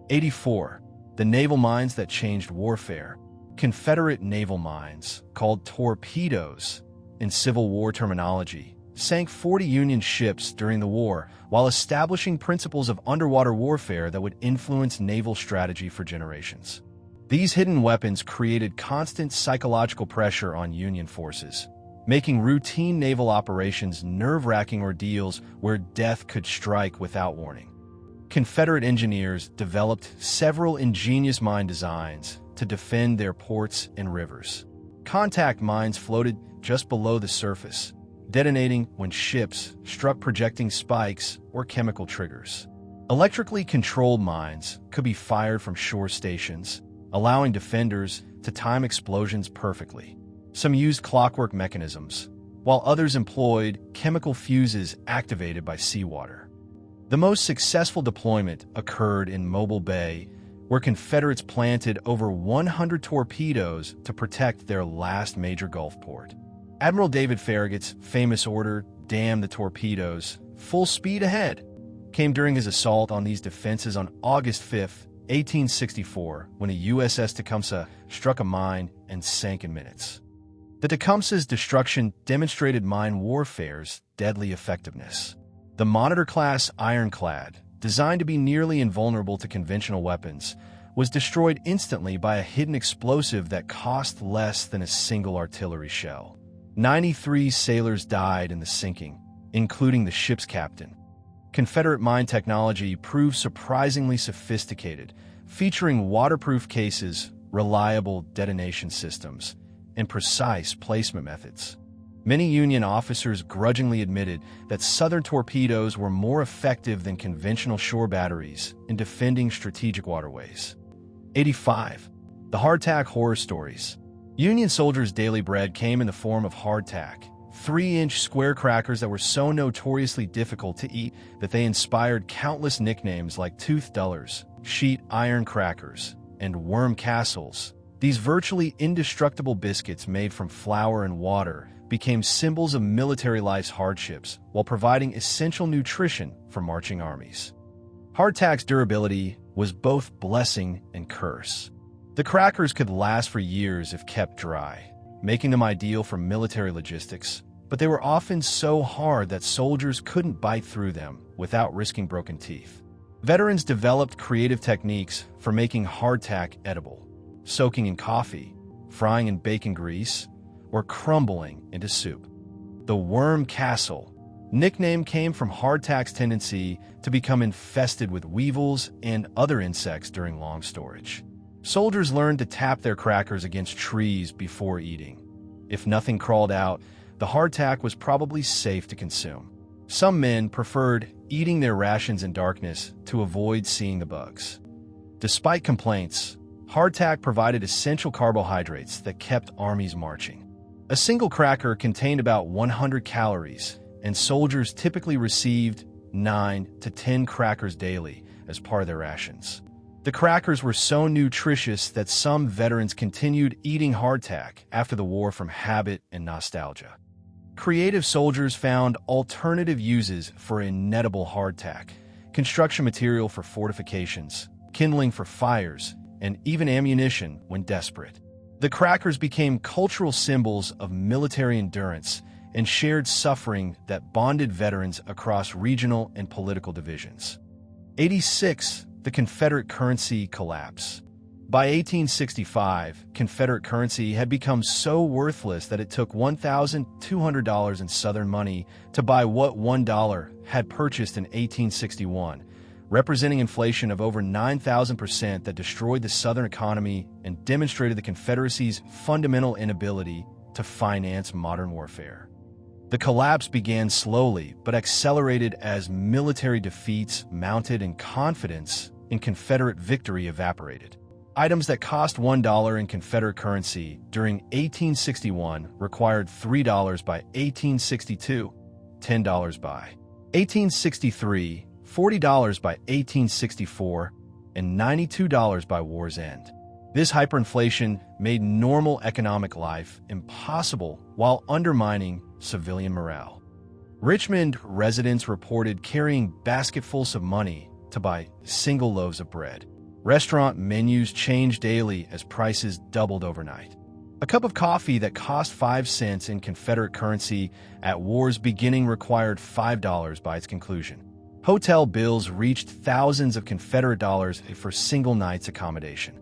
84. The naval mines that changed warfare. Confederate naval mines, called torpedoes in Civil War terminology, sank 40 Union ships during the war while establishing principles of underwater warfare that would influence naval strategy for generations. These hidden weapons created constant psychological pressure on Union forces, making routine naval operations nerve-wracking ordeals where death could strike without warning. Confederate engineers developed several ingenious mine designs to defend their ports and rivers. Contact mines floated just below the surface, detonating when ships struck projecting spikes or chemical triggers. Electrically controlled mines could be fired from shore stations, allowing defenders to time explosions perfectly. Some used clockwork mechanisms, while others employed chemical fuses activated by seawater. The most successful deployment occurred in Mobile Bay, where Confederates planted over 100 torpedoes to protect their last major Gulf port. Admiral David Farragut's famous order, "Damn the torpedoes, full speed ahead," came during his assault on these defenses on August 5, 1864, when a USS Tecumseh struck a mine and sank in minutes. The Tecumseh's destruction demonstrated mine warfare's deadly effectiveness. The Monitor-class ironclad, designed to be nearly invulnerable to conventional weapons, was destroyed instantly by a hidden explosive that cost less than a single artillery shell. 93 sailors died in the sinking, including the ship's captain. Confederate mine technology proved surprisingly sophisticated, featuring waterproof cases, reliable detonation systems, and precise placement methods. Many Union officers grudgingly admitted that Southern torpedoes were more effective than conventional shore batteries in defending strategic waterways. 85. The hardtack horror stories. Union soldiers' daily bread came in the form of hardtack, 3-inch square crackers that were so notoriously difficult to eat that they inspired countless nicknames like tooth dullers, sheet iron crackers, and worm castles. These virtually indestructible biscuits made from flour and water became symbols of military life's hardships while providing essential nutrition for marching armies. Hardtack's durability was both blessing and curse. The crackers could last for years if kept dry, making them ideal for military logistics, but they were often so hard that soldiers couldn't bite through them without risking broken teeth. Veterans developed creative techniques for making hardtack edible, soaking in coffee, frying in bacon grease, or crumbling into soup. The worm castle nickname came from hardtack's tendency to become infested with weevils and other insects during long storage. Soldiers learned to tap their crackers against trees before eating. If nothing crawled out, the hardtack was probably safe to consume. Some men preferred eating their rations in darkness to avoid seeing the bugs. Despite complaints, hardtack provided essential carbohydrates that kept armies marching. A single cracker contained about 100 calories, and soldiers typically received 9 to 10 crackers daily as part of their rations. The crackers were so nutritious that some veterans continued eating hardtack after the war from habit and nostalgia. Creative soldiers found alternative uses for inedible hardtack, construction material for fortifications, kindling for fires, and even ammunition when desperate. The crackers became cultural symbols of military endurance and shared suffering that bonded veterans across regional and political divisions. 86. The Confederate currency collapse. By 1865, Confederate currency had become so worthless that it took $1,200 in Southern money to buy what $1 had purchased in 1861, representing inflation of over 9,000% that destroyed the Southern economy and demonstrated the Confederacy's fundamental inability to finance modern warfare. The collapse began slowly but accelerated as military defeats mounted and confidence in Confederate victory evaporated. Items that cost $1 in Confederate currency during 1861 required $3 by 1862, $10 by 1863, $40 by 1864, and $92 by war's end. This hyperinflation made normal economic life impossible while undermining civilian morale. Richmond residents reported carrying basketfuls of money to buy single loaves of bread. Restaurant menus changed daily as prices doubled overnight. A cup of coffee that cost 5 cents in Confederate currency at war's beginning required $5 by its conclusion. Hotel bills reached thousands of Confederate dollars for single night's accommodation.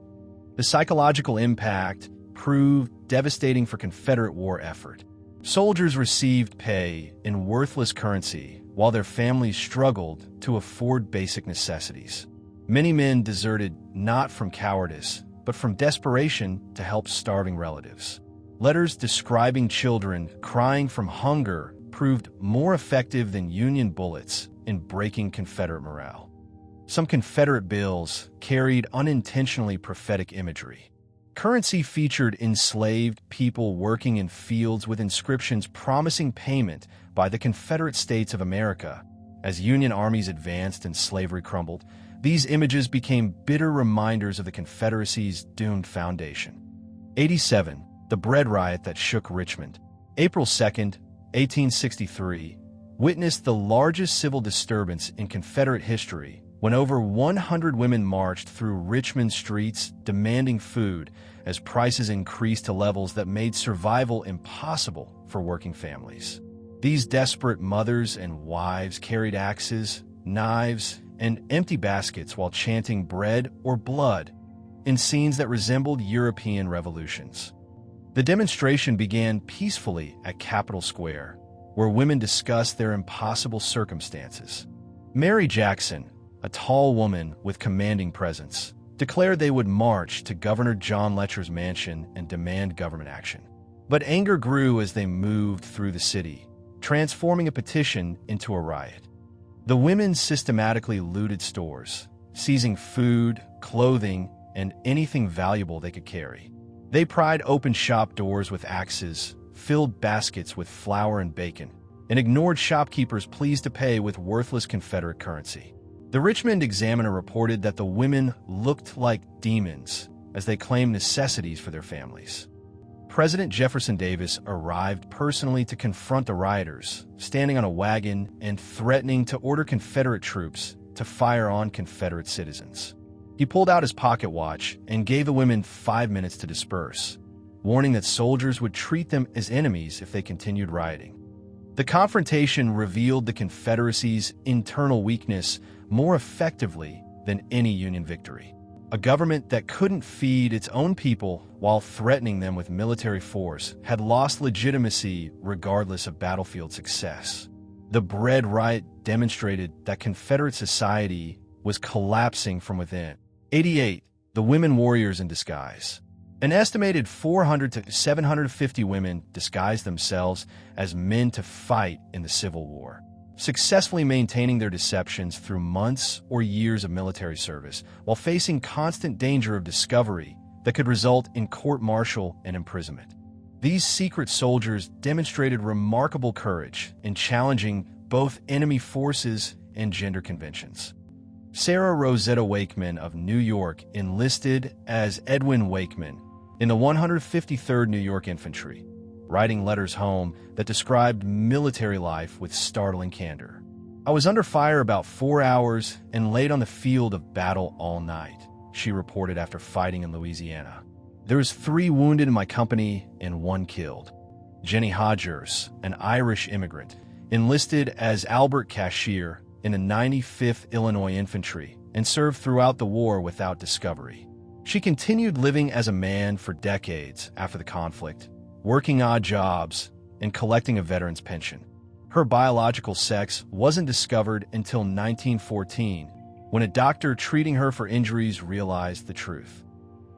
The psychological impact proved devastating for Confederate war effort. Soldiers received pay in worthless currency while their families struggled to afford basic necessities. Many men deserted not from cowardice, but from desperation to help starving relatives. Letters describing children crying from hunger proved more effective than Union bullets in breaking Confederate morale. Some Confederate bills carried unintentionally prophetic imagery. Currency featured enslaved people working in fields with inscriptions promising payment by the Confederate States of America. As Union armies advanced and slavery crumbled, these images became bitter reminders of the Confederacy's doomed foundation. 87. The bread riot that shook Richmond. April 2, 1863, witnessed the largest civil disturbance in Confederate history when over 100 women marched through Richmond streets demanding food as prices increased to levels that made survival impossible for working families. These desperate mothers and wives carried axes, knives, and empty baskets while chanting bread or blood in scenes that resembled European revolutions. The demonstration began peacefully at Capitol Square, where women discussed their impossible circumstances. Mary Jackson, a tall woman with commanding presence, declared they would march to Governor John Letcher's mansion and demand government action. But anger grew as they moved through the city, transforming a petition into a riot. The women systematically looted stores, seizing food, clothing, and anything valuable they could carry. They pried open shop doors with axes, filled baskets with flour and bacon, and ignored shopkeepers' pleas to pay with worthless Confederate currency. The Richmond Examiner reported that the women looked like demons as they claimed necessities for their families. President Jefferson Davis arrived personally to confront the rioters, standing on a wagon and threatening to order Confederate troops to fire on Confederate citizens. He pulled out his pocket watch and gave the women 5 minutes to disperse, warning that soldiers would treat them as enemies if they continued rioting. The confrontation revealed the Confederacy's internal weakness more effectively than any Union victory. A government that couldn't feed its own people while threatening them with military force had lost legitimacy regardless of battlefield success. The Bread Riot demonstrated that Confederate society was collapsing from within. 88. The Women Warriors in Disguise. An estimated 400 to 750 women disguised themselves as men to fight in the Civil War, successfully maintaining their deceptions through months or years of military service, while facing constant danger of discovery that could result in court-martial and imprisonment. These secret soldiers demonstrated remarkable courage in challenging both enemy forces and gender conventions. Sarah Rosetta Wakeman of New York enlisted as Edwin Wakeman in the 153rd New York Infantry, writing letters home that described military life with startling candor. "I was under fire about 4 hours and laid on the field of battle all night," she reported after fighting in Louisiana. "There was 3 wounded in my company and 1 killed." Jenny Hodgers, an Irish immigrant, enlisted as Albert Cashier in the 95th Illinois Infantry and served throughout the war without discovery. She continued living as a man for decades after the conflict, working odd jobs and collecting a veteran's pension. Her biological sex wasn't discovered until 1914, when a doctor treating her for injuries realized the truth.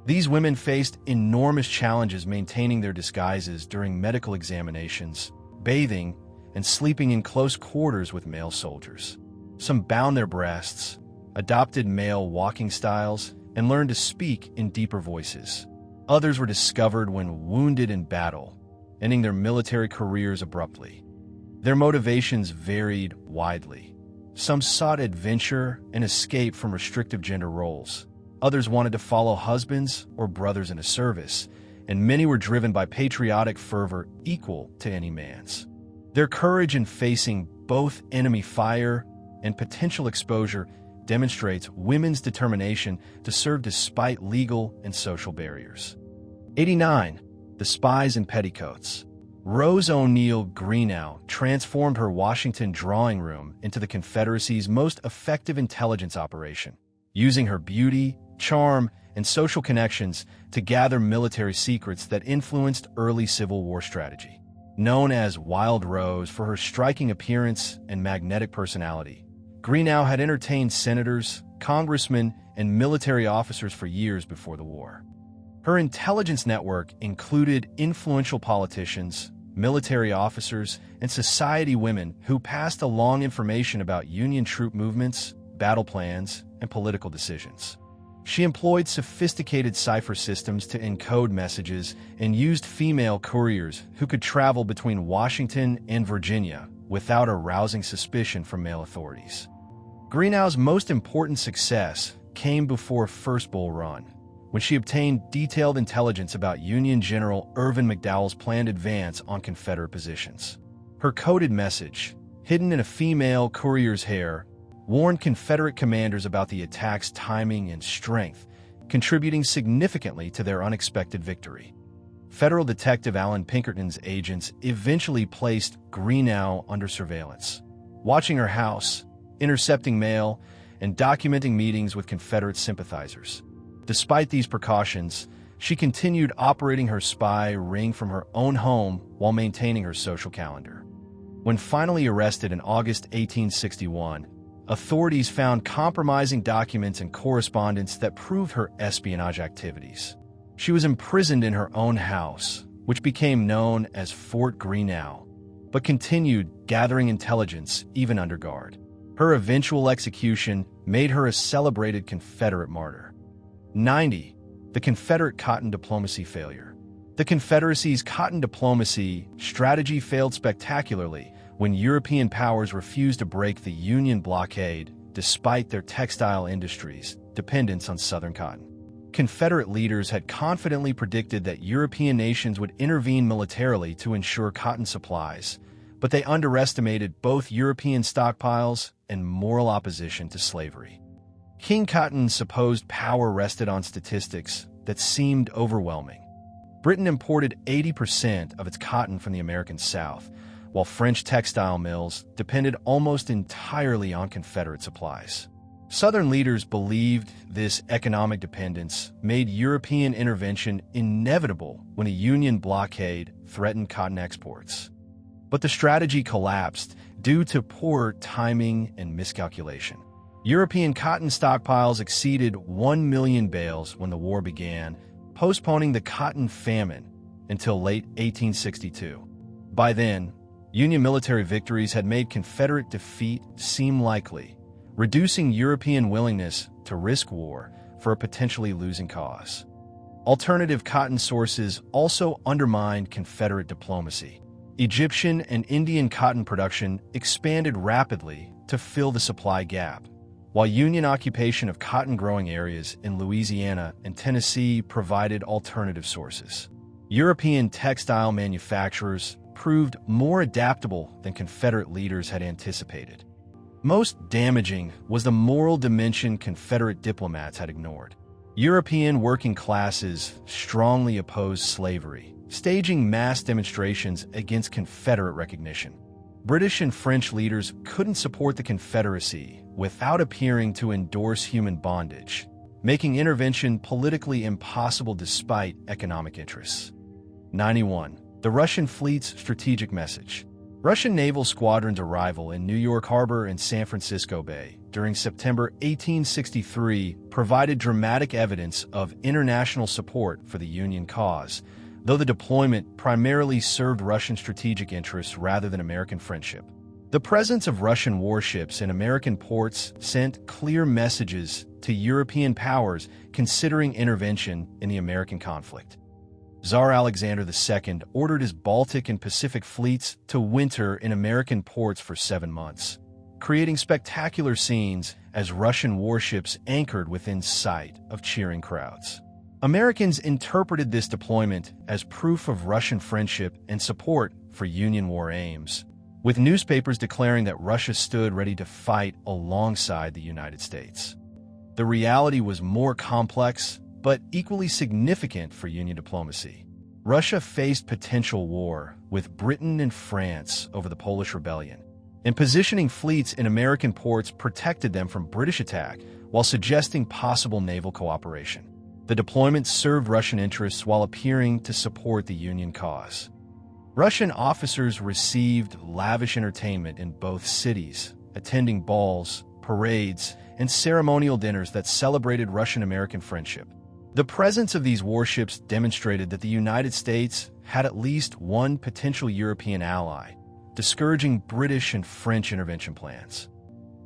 These women faced enormous challenges maintaining their disguises during medical examinations, bathing, and sleeping in close quarters with male soldiers. Some bound their breasts, adopted male walking styles, and learned to speak in deeper voices. Others were discovered when wounded in battle, ending their military careers abruptly. Their motivations varied widely. Some sought adventure and escape from restrictive gender roles. Others wanted to follow husbands or brothers into service, and many were driven by patriotic fervor equal to any man's. Their courage in facing both enemy fire and potential exposure demonstrates women's determination to serve despite legal and social barriers. 89. The Spies in Petticoats. Rose O'Neal Greenough transformed her Washington drawing room into the Confederacy's most effective intelligence operation, using her beauty, charm, and social connections to gather military secrets that influenced early Civil War strategy. Known as Wild Rose for her striking appearance and magnetic personality, Greenough had entertained senators, congressmen, and military officers for years before the war. Her intelligence network included influential politicians, military officers, and society women who passed along information about Union troop movements, battle plans, and political decisions. She employed sophisticated cipher systems to encode messages and used female couriers who could travel between Washington and Virginia without arousing suspicion from male authorities. Greenough's most important success came before First Bull Run, when she obtained detailed intelligence about Union General Irvin McDowell's planned advance on Confederate positions. Her coded message, hidden in a female courier's hair, warned Confederate commanders about the attack's timing and strength, contributing significantly to their unexpected victory. Federal Detective Alan Pinkerton's agents eventually placed Greenough under surveillance, watching her house, intercepting mail, and documenting meetings with Confederate sympathizers. Despite these precautions, she continued operating her spy ring from her own home while maintaining her social calendar. When finally arrested in August 1861, authorities found compromising documents and correspondence that proved her espionage activities. She was imprisoned in her own house, which became known as Fort Greenough, but continued gathering intelligence even under guard. Her eventual execution made her a celebrated Confederate martyr. 90. The Confederate cotton diplomacy failure. The Confederacy's cotton diplomacy strategy failed spectacularly when European powers refused to break the Union blockade despite their textile industries' dependence on Southern cotton. Confederate leaders had confidently predicted that European nations would intervene militarily to ensure cotton supplies, but they underestimated both European stockpiles and moral opposition to slavery. King Cotton's supposed power rested on statistics that seemed overwhelming. Britain imported 80% of its cotton from the American South, while French textile mills depended almost entirely on Confederate supplies. Southern leaders believed this economic dependence made European intervention inevitable when a Union blockade threatened cotton exports. But the strategy collapsed due to poor timing and miscalculation. European cotton stockpiles exceeded 1 million bales when the war began, postponing the cotton famine until late 1862. By then, Union military victories had made Confederate defeat seem likely, reducing European willingness to risk war for a potentially losing cause. Alternative cotton sources also undermined Confederate diplomacy. Egyptian and Indian cotton production expanded rapidly to fill the supply gap, while Union occupation of cotton-growing areas in Louisiana and Tennessee provided alternative sources. European textile manufacturers proved more adaptable than Confederate leaders had anticipated. Most damaging was the moral dimension Confederate diplomats had ignored. European working classes strongly opposed slavery, staging mass demonstrations against Confederate recognition. British and French leaders couldn't support the Confederacy without appearing to endorse human bondage, making intervention politically impossible despite economic interests. 91. The Russian fleet's strategic message. Russian naval squadrons' arrival in New York Harbor and San Francisco Bay during September 1863 provided dramatic evidence of international support for the Union cause, though the deployment primarily served Russian strategic interests rather than American friendship. The presence of Russian warships in American ports sent clear messages to European powers considering intervention in the American conflict. Tsar Alexander II ordered his Baltic and Pacific fleets to winter in American ports for 7 months, creating spectacular scenes as Russian warships anchored within sight of cheering crowds. Americans interpreted this deployment as proof of Russian friendship and support for Union war aims, with newspapers declaring that Russia stood ready to fight alongside the United States. The reality was more complex, but equally significant for Union diplomacy. Russia faced potential war with Britain and France over the Polish Rebellion, and positioning fleets in American ports protected them from British attack while suggesting possible naval cooperation. The deployment served Russian interests while appearing to support the Union cause. Russian officers received lavish entertainment in both cities, attending balls, parades, and ceremonial dinners that celebrated Russian-American friendship. The presence of these warships demonstrated that the United States had at least one potential European ally, discouraging British and French intervention plans.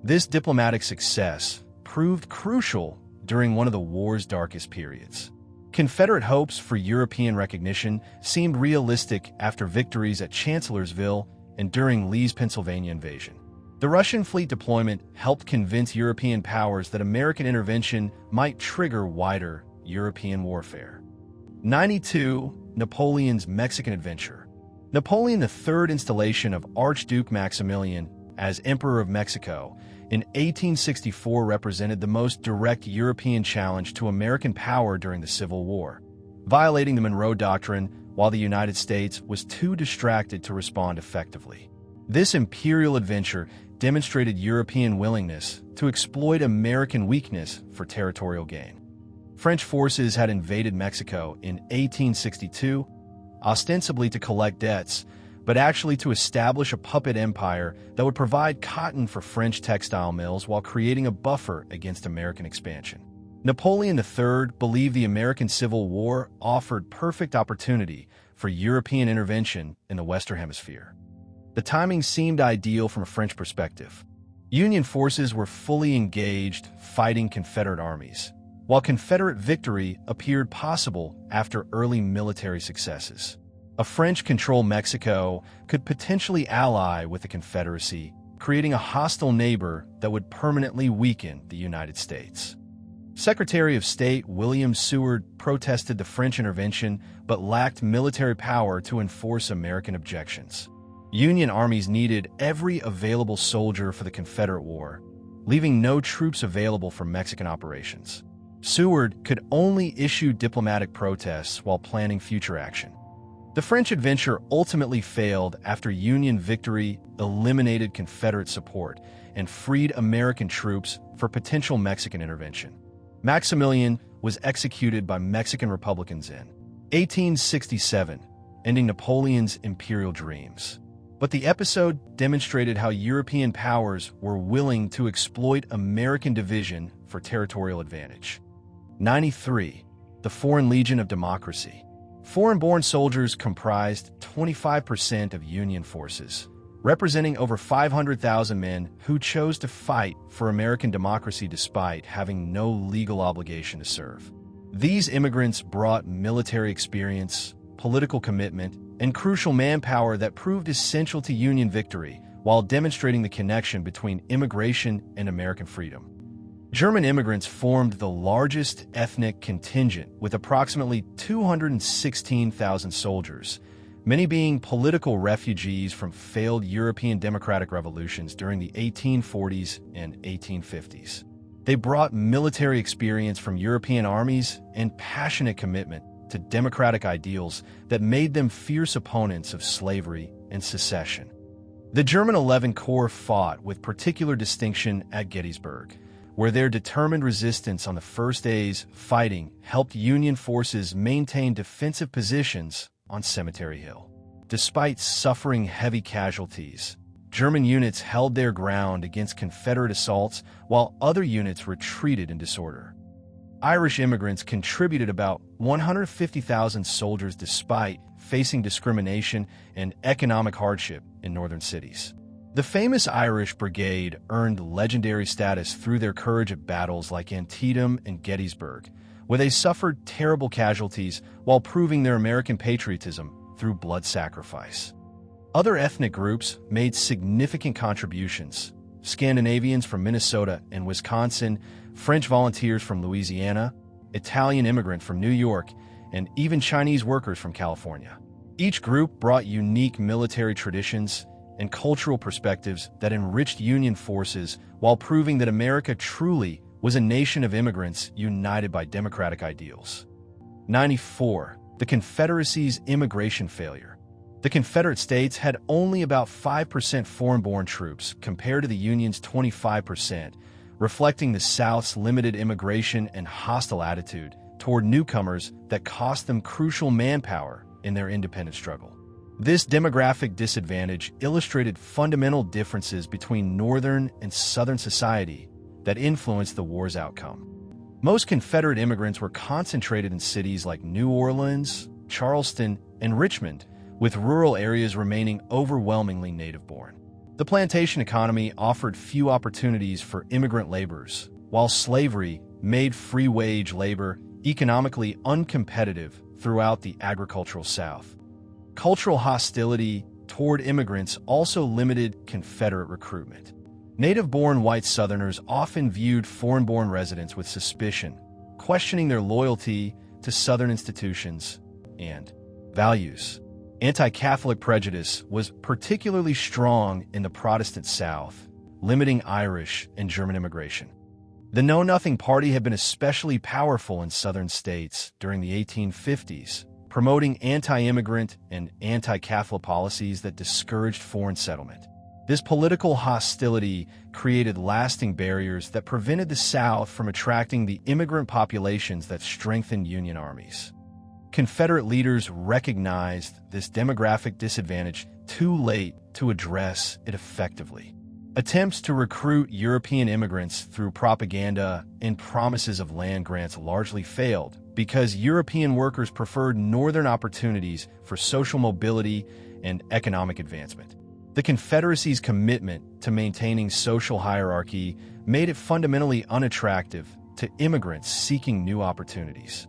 This diplomatic success proved crucial during one of the war's darkest periods. Confederate hopes for European recognition seemed realistic after victories at Chancellorsville and during Lee's Pennsylvania invasion. The Russian fleet deployment helped convince European powers that American intervention might trigger wider European warfare. 92. Napoleon's Mexican adventure. Napoleon III's installation of Archduke Maximilian as Emperor of Mexico in 1864 represented the most direct European challenge to American power during the Civil War, violating the Monroe Doctrine while the United States was too distracted to respond effectively. This imperial adventure demonstrated European willingness to exploit American weakness for territorial gain. French forces had invaded Mexico in 1862, ostensibly to collect debts, but actually to establish a puppet empire that would provide cotton for French textile mills while creating a buffer against American expansion. Napoleon III believed the American Civil War offered perfect opportunity for European intervention in the Western Hemisphere. The timing seemed ideal from a French perspective. Union forces were fully engaged fighting Confederate armies, while Confederate victory appeared possible after early military successes. A French-controlled Mexico could potentially ally with the Confederacy, creating a hostile neighbor that would permanently weaken the United States. Secretary of State William Seward protested the French intervention but lacked military power to enforce American objections. Union armies needed every available soldier for the Confederate War, leaving no troops available for Mexican operations. Seward could only issue diplomatic protests while planning future action. The French adventure ultimately failed after Union victory eliminated Confederate support and freed American troops for potential Mexican intervention. Maximilian was executed by Mexican Republicans in 1867, ending Napoleon's imperial dreams. But the episode demonstrated how European powers were willing to exploit American division for territorial advantage. 93. The Foreign Legion of Democracy. Foreign-born soldiers comprised 25% of Union forces, representing over 500,000 men who chose to fight for American democracy despite having no legal obligation to serve. These immigrants brought military experience, political commitment, and crucial manpower that proved essential to Union victory while demonstrating the connection between immigration and American freedom. German immigrants formed the largest ethnic contingent with approximately 216,000 soldiers, many being political refugees from failed European democratic revolutions during the 1840s and 1850s. They brought military experience from European armies and passionate commitment to democratic ideals that made them fierce opponents of slavery and secession. The German 11th Corps fought with particular distinction at Gettysburg, where their determined resistance on the first days fighting helped Union forces maintain defensive positions on Cemetery Hill. Despite suffering heavy casualties, German units held their ground against Confederate assaults while other units retreated in disorder. Irish immigrants contributed about 150,000 soldiers despite facing discrimination and economic hardship in northern cities. The famous Irish Brigade earned legendary status through their courage at battles like Antietam and Gettysburg, where they suffered terrible casualties while proving their American patriotism through blood sacrifice. Other ethnic groups made significant contributions. Scandinavians from Minnesota and Wisconsin, French volunteers from Louisiana, Italian immigrants from New York, and even Chinese workers from California. Each group brought unique military traditions and cultural perspectives that enriched Union forces while proving that America truly was a nation of immigrants united by democratic ideals. 94. The Confederacy's immigration failure. The Confederate States had only about 5% foreign-born troops compared to the Union's 25%, reflecting the South's limited immigration and hostile attitude toward newcomers that cost them crucial manpower in their independence struggle. This demographic disadvantage illustrated fundamental differences between Northern and Southern society that influenced the war's outcome. Most Confederate immigrants were concentrated in cities like New Orleans, Charleston, and Richmond, with rural areas remaining overwhelmingly native-born. The plantation economy offered few opportunities for immigrant laborers, while slavery made free-wage labor economically uncompetitive throughout the agricultural South. Cultural hostility toward immigrants also limited Confederate recruitment. Native-born white Southerners often viewed foreign-born residents with suspicion, questioning their loyalty to Southern institutions and values. Anti-Catholic prejudice was particularly strong in the Protestant South, limiting Irish and German immigration. The Know Nothing Party had been especially powerful in Southern states during the 1850s, promoting anti-immigrant and anti-Catholic policies that discouraged foreign settlement. This political hostility created lasting barriers that prevented the South from attracting the immigrant populations that strengthened Union armies. Confederate leaders recognized this demographic disadvantage too late to address it effectively. Attempts to recruit European immigrants through propaganda and promises of land grants largely failed because European workers preferred northern opportunities for social mobility and economic advancement. The Confederacy's commitment to maintaining social hierarchy made it fundamentally unattractive to immigrants seeking new opportunities.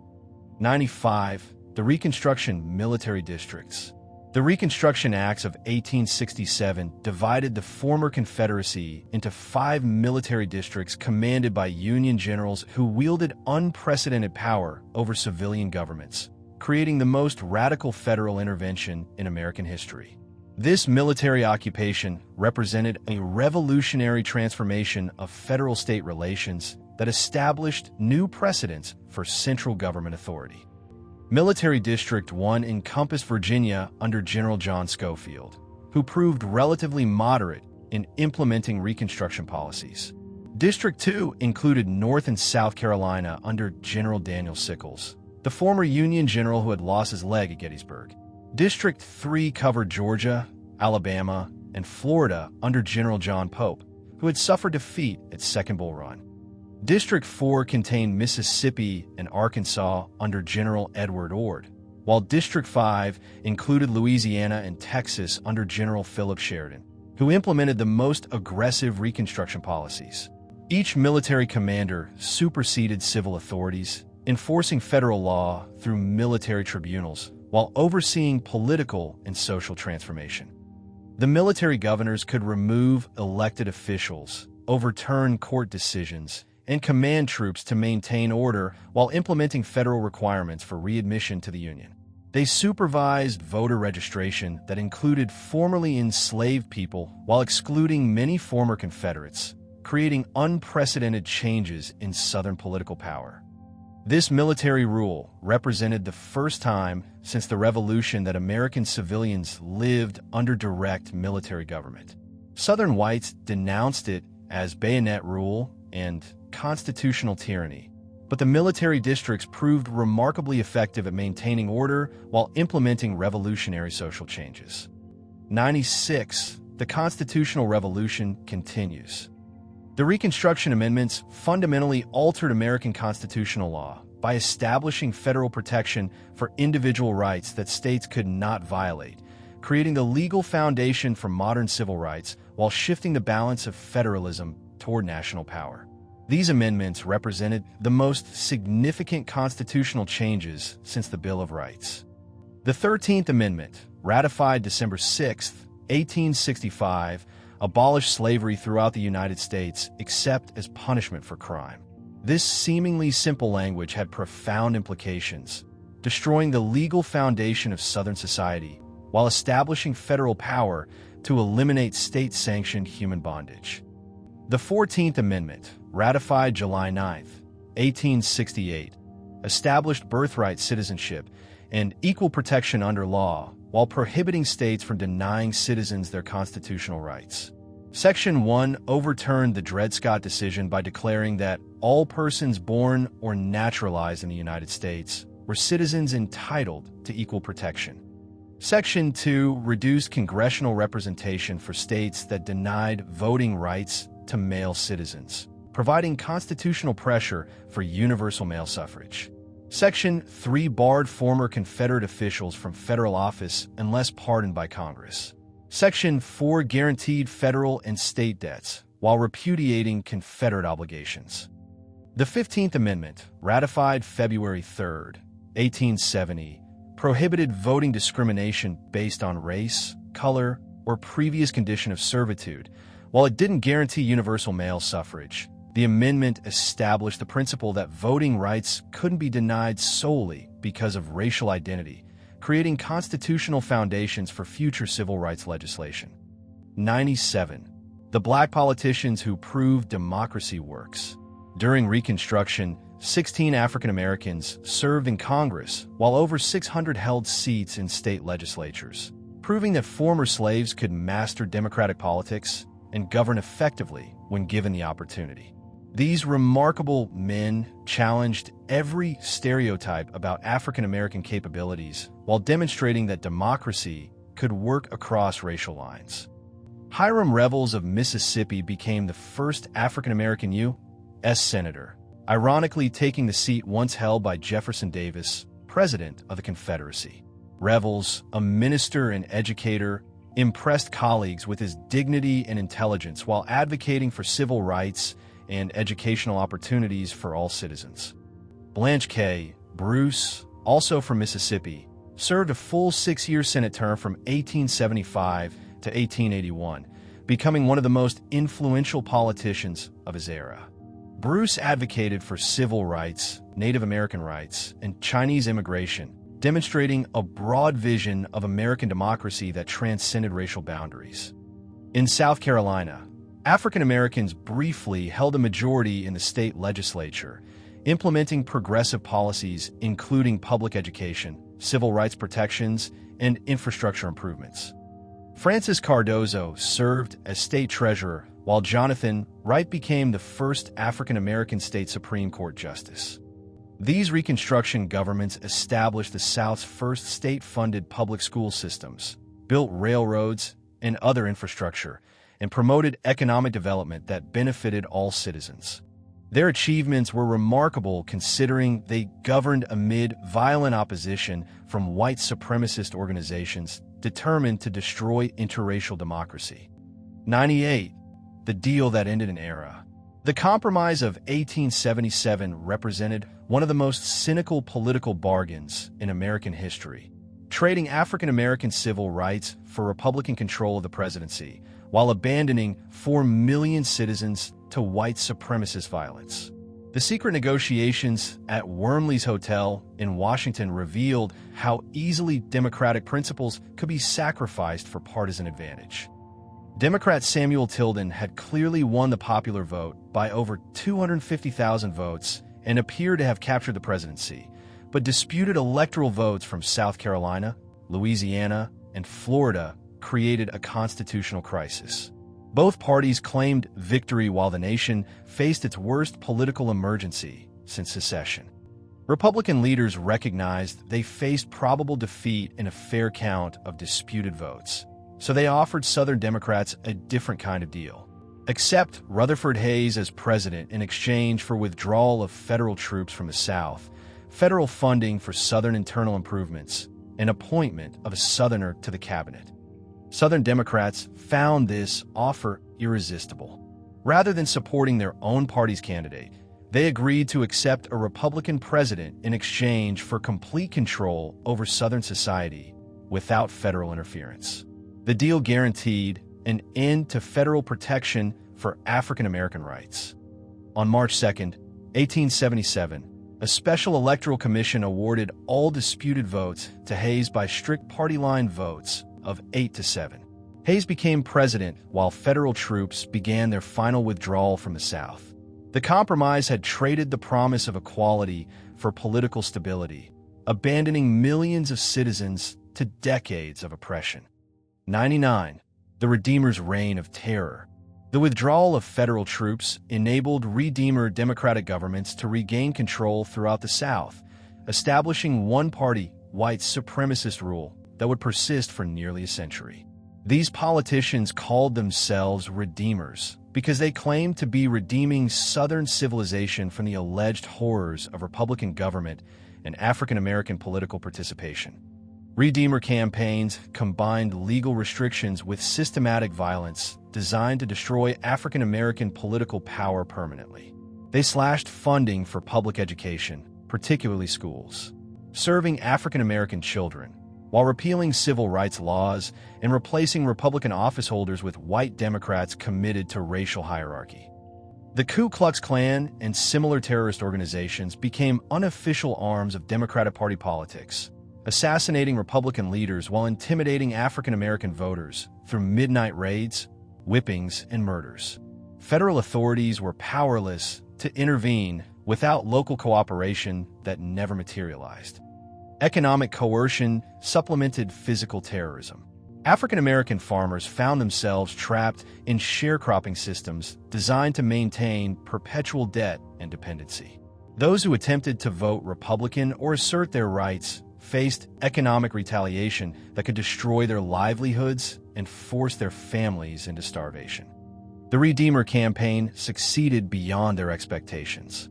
95. The Reconstruction Military Districts. The Reconstruction Acts of 1867 divided the former Confederacy into 5 military districts commanded by Union generals who wielded unprecedented power over civilian governments, creating the most radical federal intervention in American history. This military occupation represented a revolutionary transformation of federal-state relations that established new precedents for central government authority. Military District 1 encompassed Virginia under General John Schofield, who proved relatively moderate in implementing Reconstruction policies. District 2 included North and South Carolina under General Daniel Sickles, the former Union general who had lost his leg at Gettysburg. District 3 covered Georgia, Alabama, and Florida under General John Pope, who had suffered defeat at Second Bull Run. District 4 contained Mississippi and Arkansas under General Edward Ord, while District 5 included Louisiana and Texas under General Philip Sheridan, who implemented the most aggressive Reconstruction policies. Each military commander superseded civil authorities, enforcing federal law through military tribunals while overseeing political and social transformation. The military governors could remove elected officials, overturn court decisions, and command troops to maintain order while implementing federal requirements for readmission to the Union. They supervised voter registration that included formerly enslaved people while excluding many former Confederates, creating unprecedented changes in Southern political power. This military rule represented the first time since the Revolution that American civilians lived under direct military government. Southern whites denounced it as bayonet rule and constitutional tyranny, but the military districts proved remarkably effective at maintaining order while implementing revolutionary social changes. 96. The Constitutional Revolution continues. The Reconstruction Amendments fundamentally altered American constitutional law by establishing federal protection for individual rights that states could not violate, creating the legal foundation for modern civil rights while shifting the balance of federalism toward national power. These amendments represented the most significant constitutional changes since the Bill of Rights. The 13th Amendment, ratified December 6, 1865, abolished slavery throughout the United States except as punishment for crime. This seemingly simple language had profound implications, destroying the legal foundation of Southern society while establishing federal power to eliminate state-sanctioned human bondage. The 14th Amendment, ratified July 9, 1868, established birthright citizenship and equal protection under law while prohibiting states from denying citizens their constitutional rights. Section 1 overturned the Dred Scott decision by declaring that all persons born or naturalized in the United States were citizens entitled to equal protection. Section 2 reduced congressional representation for states that denied voting rights to male citizens, providing constitutional pressure for universal male suffrage. Section 3 barred former Confederate officials from federal office unless pardoned by Congress. Section 4 guaranteed federal and state debts while repudiating Confederate obligations. The 15th Amendment, ratified February 3, 1870, prohibited voting discrimination based on race, color, or previous condition of servitude. While it didn't guarantee universal male suffrage, the amendment established the principle that voting rights couldn't be denied solely because of racial identity, creating constitutional foundations for future civil rights legislation. 97. The black politicians who proved democracy works. During Reconstruction, 16 African Americans served in Congress, while over 600 held seats in state legislatures, proving that former slaves could master democratic politics and govern effectively when given the opportunity. These remarkable men challenged every stereotype about African American capabilities while demonstrating that democracy could work across racial lines. Hiram Revels of Mississippi became the first African American U.S. Senator, ironically taking the seat once held by Jefferson Davis, President of the Confederacy. Revels, a minister and educator, impressed colleagues with his dignity and intelligence while advocating for civil rights and educational opportunities for all citizens. Blanche K. Bruce, also from Mississippi, served a full 6-year Senate term from 1875 to 1881, becoming one of the most influential politicians of his era. Bruce advocated for civil rights, Native American rights, and Chinese immigration, demonstrating a broad vision of American democracy that transcended racial boundaries. In South Carolina, African Americans briefly held a majority in the state legislature, implementing progressive policies including public education, civil rights protections, and infrastructure improvements. Francis Cardozo served as state treasurer, while Jonathan Wright became the first African American state Supreme Court justice. These Reconstruction governments established the South's first state-funded public school systems, built railroads and other infrastructure, and promoted economic development that benefited all citizens. Their achievements were remarkable considering they governed amid violent opposition from white supremacist organizations determined to destroy interracial democracy. 98. The deal that ended an era. The Compromise of 1877 represented one of the most cynical political bargains in American history, trading African American civil rights for Republican control of the presidency, while abandoning 4 million citizens to white supremacist violence. The secret negotiations at Wormley's Hotel in Washington revealed how easily democratic principles could be sacrificed for partisan advantage. Democrat Samuel Tilden had clearly won the popular vote by over 250,000 votes and appeared to have captured the presidency, but disputed electoral votes from South Carolina, Louisiana, and Florida created a constitutional crisis. Both parties claimed victory while the nation faced its worst political emergency since secession. Republican leaders recognized they faced probable defeat in a fair count of disputed votes, so they offered Southern Democrats a different kind of deal. Accept Rutherford Hayes as president in exchange for withdrawal of federal troops from the South, federal funding for Southern internal improvements, and appointment of a Southerner to the cabinet. Southern Democrats found this offer irresistible. Rather than supporting their own party's candidate, they agreed to accept a Republican president in exchange for complete control over Southern society without federal interference. The deal guaranteed an end to federal protection for African American rights. On March 2, 1877, a special electoral commission awarded all disputed votes to Hayes by strict party line votes of 8-7. Hayes became president while federal troops began their final withdrawal from the South. The compromise had traded the promise of equality for political stability, abandoning millions of citizens to decades of oppression. 99. The Redeemers' Reign of Terror. The withdrawal of federal troops enabled Redeemer Democratic governments to regain control throughout the South, establishing one-party, white supremacist rule that would persist for nearly a century. These politicians called themselves Redeemers because they claimed to be redeeming Southern civilization from the alleged horrors of Republican government and African American political participation. Redeemer campaigns combined legal restrictions with systematic violence designed to destroy African American political power permanently. They slashed funding for public education, particularly schools, serving African American children, while repealing civil rights laws and replacing Republican officeholders with white Democrats committed to racial hierarchy. The Ku Klux Klan and similar terrorist organizations became unofficial arms of Democratic Party politics, assassinating Republican leaders while intimidating African American voters through midnight raids, whippings, and murders. Federal authorities were powerless to intervene without local cooperation that never materialized. Economic coercion supplemented physical terrorism. African American farmers found themselves trapped in sharecropping systems designed to maintain perpetual debt and dependency. Those who attempted to vote Republican or assert their rights faced economic retaliation that could destroy their livelihoods and force their families into starvation. The Redeemer Campaign succeeded beyond their expectations.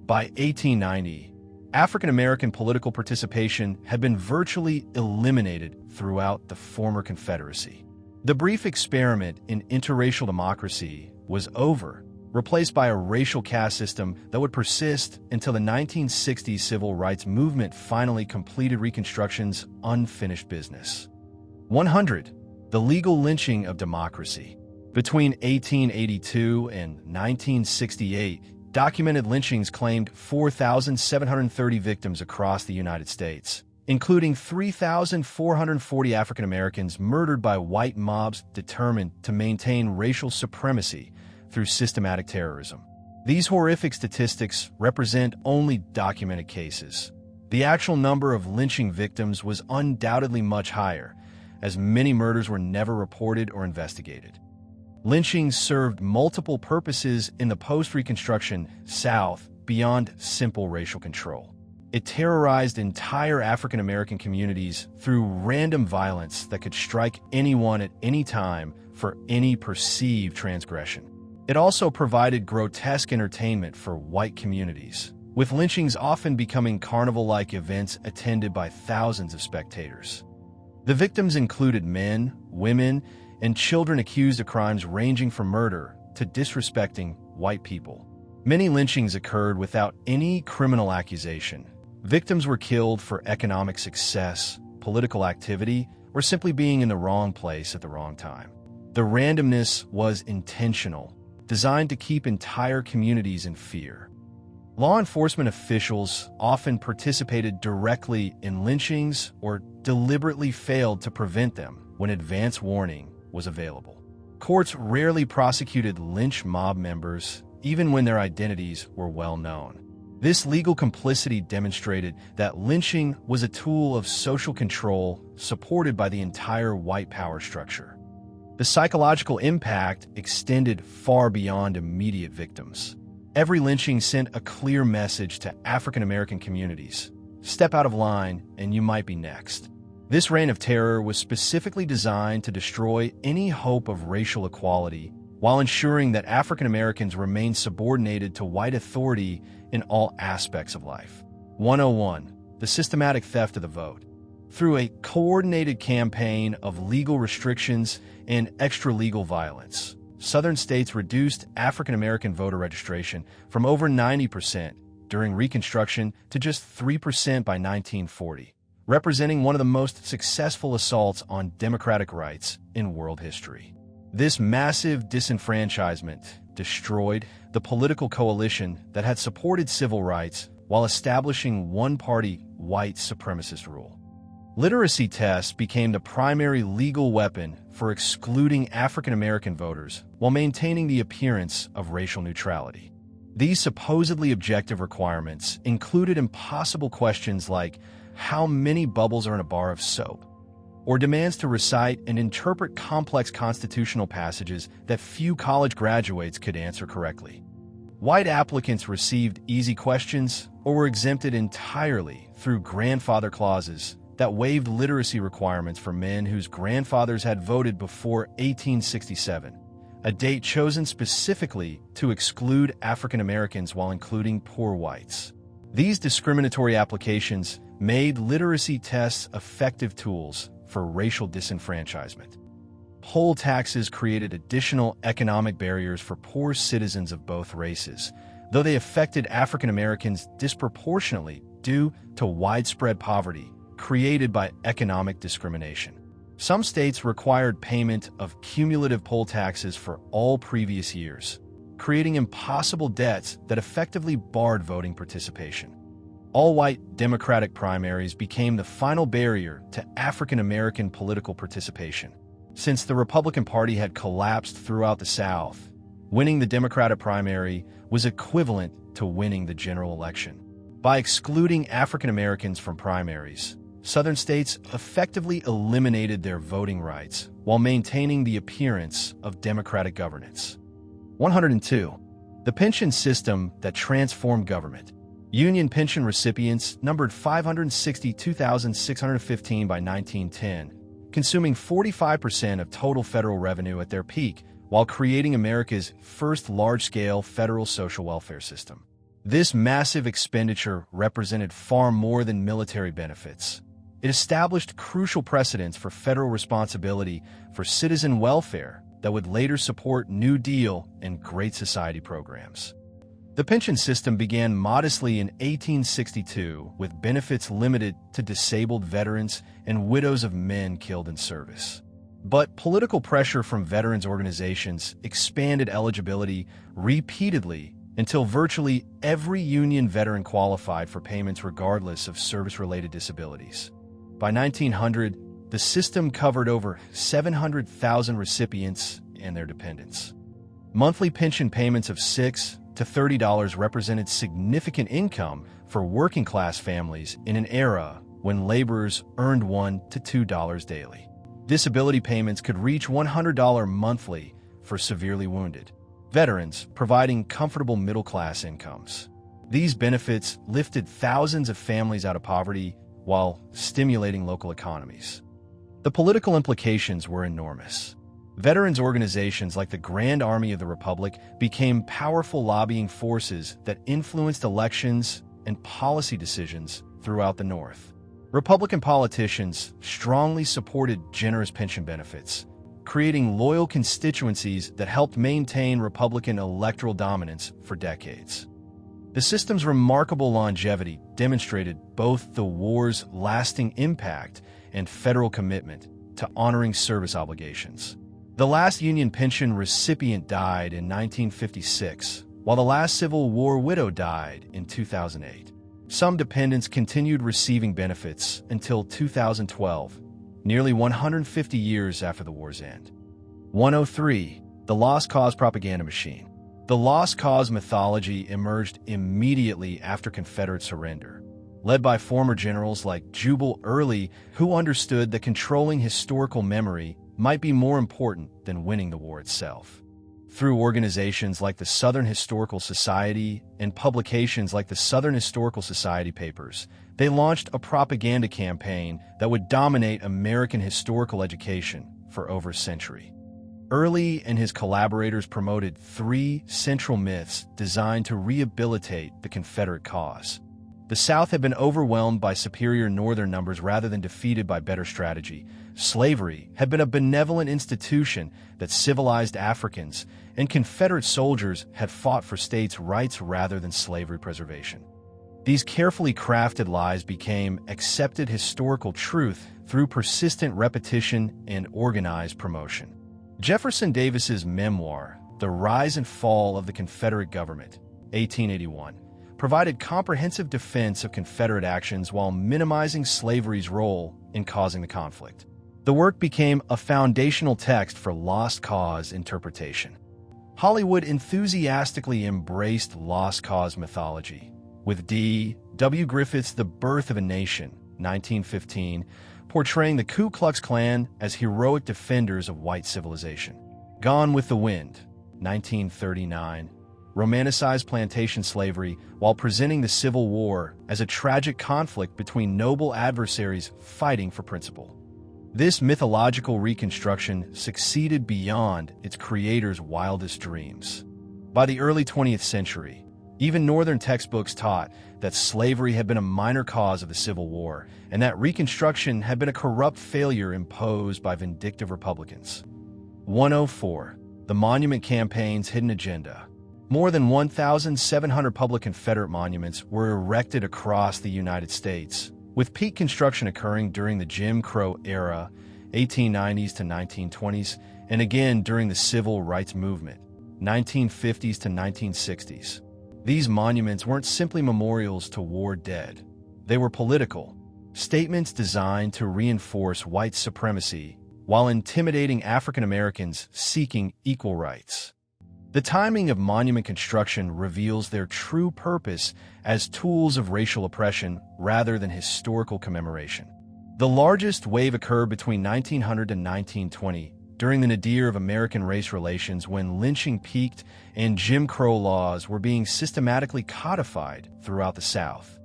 By 1890, African American political participation had been virtually eliminated throughout the former Confederacy. The brief experiment in interracial democracy was over, replaced by a racial caste system that would persist until the 1960s civil rights movement finally completed Reconstruction's unfinished business. 100. The legal lynching of democracy. Between 1882 and 1968, documented lynchings claimed 4,730 victims across the United States, including 3,440 African Americans murdered by white mobs determined to maintain racial supremacy through systematic terrorism. These horrific statistics represent only documented cases. The actual number of lynching victims was undoubtedly much higher, as many murders were never reported or investigated. Lynching served multiple purposes in the post-Reconstruction South beyond simple racial control. It terrorized entire African American communities through random violence that could strike anyone at any time for any perceived transgression. It also provided grotesque entertainment for white communities, with lynchings often becoming carnival-like events attended by thousands of spectators. The victims included men, women, and children accused of crimes ranging from murder to disrespecting white people. Many lynchings occurred without any criminal accusation. Victims were killed for economic success, political activity, or simply being in the wrong place at the wrong time. The randomness was intentional, designed to keep entire communities in fear. Law enforcement officials often participated directly in lynchings or deliberately failed to prevent them when advance warning was available. Courts rarely prosecuted lynch mob members, even when their identities were well known. This legal complicity demonstrated that lynching was a tool of social control supported by the entire white power structure. The psychological impact extended far beyond immediate victims. Every lynching sent a clear message to African American communities: step out of line and you might be next. This reign of terror was specifically designed to destroy any hope of racial equality while ensuring that African Americans remained subordinated to white authority in all aspects of life. 101. The systematic theft of the vote. Through a coordinated campaign of legal restrictions and extra-legal violence, Southern states reduced African American voter registration from over 90% during Reconstruction to just 3% by 1940. Representing one of the most successful assaults on democratic rights in world history. This massive disenfranchisement destroyed the political coalition that had supported civil rights while establishing one-party white supremacist rule. Literacy tests became the primary legal weapon for excluding African American voters while maintaining the appearance of racial neutrality. These supposedly objective requirements included impossible questions like how many bubbles are in a bar of soap, or demands to recite and interpret complex constitutional passages that few college graduates could answer correctly. White applicants received easy questions or were exempted entirely through grandfather clauses that waived literacy requirements for men whose grandfathers had voted before 1867, a date chosen specifically to exclude African Americans while including poor whites. These discriminatory applications made literacy tests effective tools for racial disenfranchisement. Poll taxes created additional economic barriers for poor citizens of both races, though they affected African Americans disproportionately due to widespread poverty created by economic discrimination. Some states required payment of cumulative poll taxes for all previous years, creating impossible debts that effectively barred voting participation. All-white Democratic primaries became the final barrier to African American political participation. Since the Republican Party had collapsed throughout the South, winning the Democratic primary was equivalent to winning the general election. By excluding African Americans from primaries, Southern states effectively eliminated their voting rights while maintaining the appearance of democratic governance. 102. The pension system that transformed government. Union pension recipients numbered 562,615 by 1910, consuming 45% of total federal revenue at their peak, while creating America's first large-scale federal social welfare system. This massive expenditure represented far more than military benefits. It established crucial precedents for federal responsibility for citizen welfare that would later support New Deal and Great Society programs. The pension system began modestly in 1862, with benefits limited to disabled veterans and widows of men killed in service. But political pressure from veterans organizations expanded eligibility repeatedly until virtually every Union veteran qualified for payments regardless of service-related disabilities. By 1900, the system covered over 700,000 recipients and their dependents. Monthly pension payments of $6 to $30 represented significant income for working-class families in an era when laborers earned $1 to $2 daily. Disability payments could reach $100 monthly for severely wounded veterans, providing comfortable middle-class incomes. These benefits lifted thousands of families out of poverty while stimulating local economies. The political implications were enormous. Veterans organizations like the Grand Army of the Republic became powerful lobbying forces that influenced elections and policy decisions throughout the North. Republican politicians strongly supported generous pension benefits, creating loyal constituencies that helped maintain Republican electoral dominance for decades. The system's remarkable longevity demonstrated both the war's lasting impact and federal commitment to honoring service obligations. The last Union pension recipient died in 1956, while the last Civil War widow died in 2008. Some dependents continued receiving benefits until 2012, nearly 150 years after the war's end. 103. The Lost Cause propaganda machine. The Lost Cause mythology emerged immediately after Confederate surrender, led by former generals like Jubal Early, who understood that controlling historical memory might be more important than winning the war itself. Through organizations like the Southern Historical Society and publications like the Southern Historical Society Papers, they launched a propaganda campaign that would dominate American historical education for over a century. Early and his collaborators promoted 3 central myths designed to rehabilitate the Confederate cause. The South had been overwhelmed by superior Northern numbers rather than defeated by better strategy. Slavery had been a benevolent institution that civilized Africans, and Confederate soldiers had fought for states' rights rather than slavery preservation. These carefully crafted lies became accepted historical truth through persistent repetition and organized promotion. Jefferson Davis's memoir, The Rise and Fall of the Confederate Government, 1881, provided comprehensive defense of Confederate actions while minimizing slavery's role in causing the conflict. The work became a foundational text for Lost Cause interpretation. Hollywood enthusiastically embraced Lost Cause mythology, with D. W. Griffith's The Birth of a Nation, 1915, portraying the Ku Klux Klan as heroic defenders of white civilization. Gone with the Wind, 1939, romanticized plantation slavery while presenting the Civil War as a tragic conflict between noble adversaries fighting for principle. This mythological reconstruction succeeded beyond its creator's wildest dreams. By the early 20th century, even Northern textbooks taught that slavery had been a minor cause of the Civil War, and that Reconstruction had been a corrupt failure imposed by vindictive Republicans. 104. The Monument Campaign's hidden agenda. More than 1,700 public Confederate monuments were erected across the United States, with peak construction occurring during the Jim Crow era, 1890s to 1920s, and again during the Civil Rights Movement, 1950s to 1960s. These monuments weren't simply memorials to war dead. They were political statements designed to reinforce white supremacy while intimidating African Americans seeking equal rights. The timing of monument construction reveals their true purpose as tools of racial oppression rather than historical commemoration. The largest wave occurred between 1900 and 1920, during the nadir of American race relations when lynching peaked and Jim Crow laws were being systematically codified throughout the South.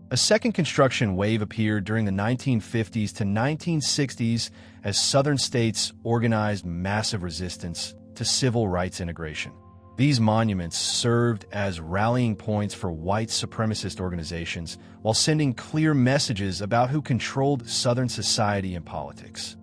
A second construction wave appeared during the 1950s to 1960s as Southern states organized massive resistance to civil rights integration. These monuments served as rallying points for white supremacist organizations while sending clear messages about who controlled Southern society and politics.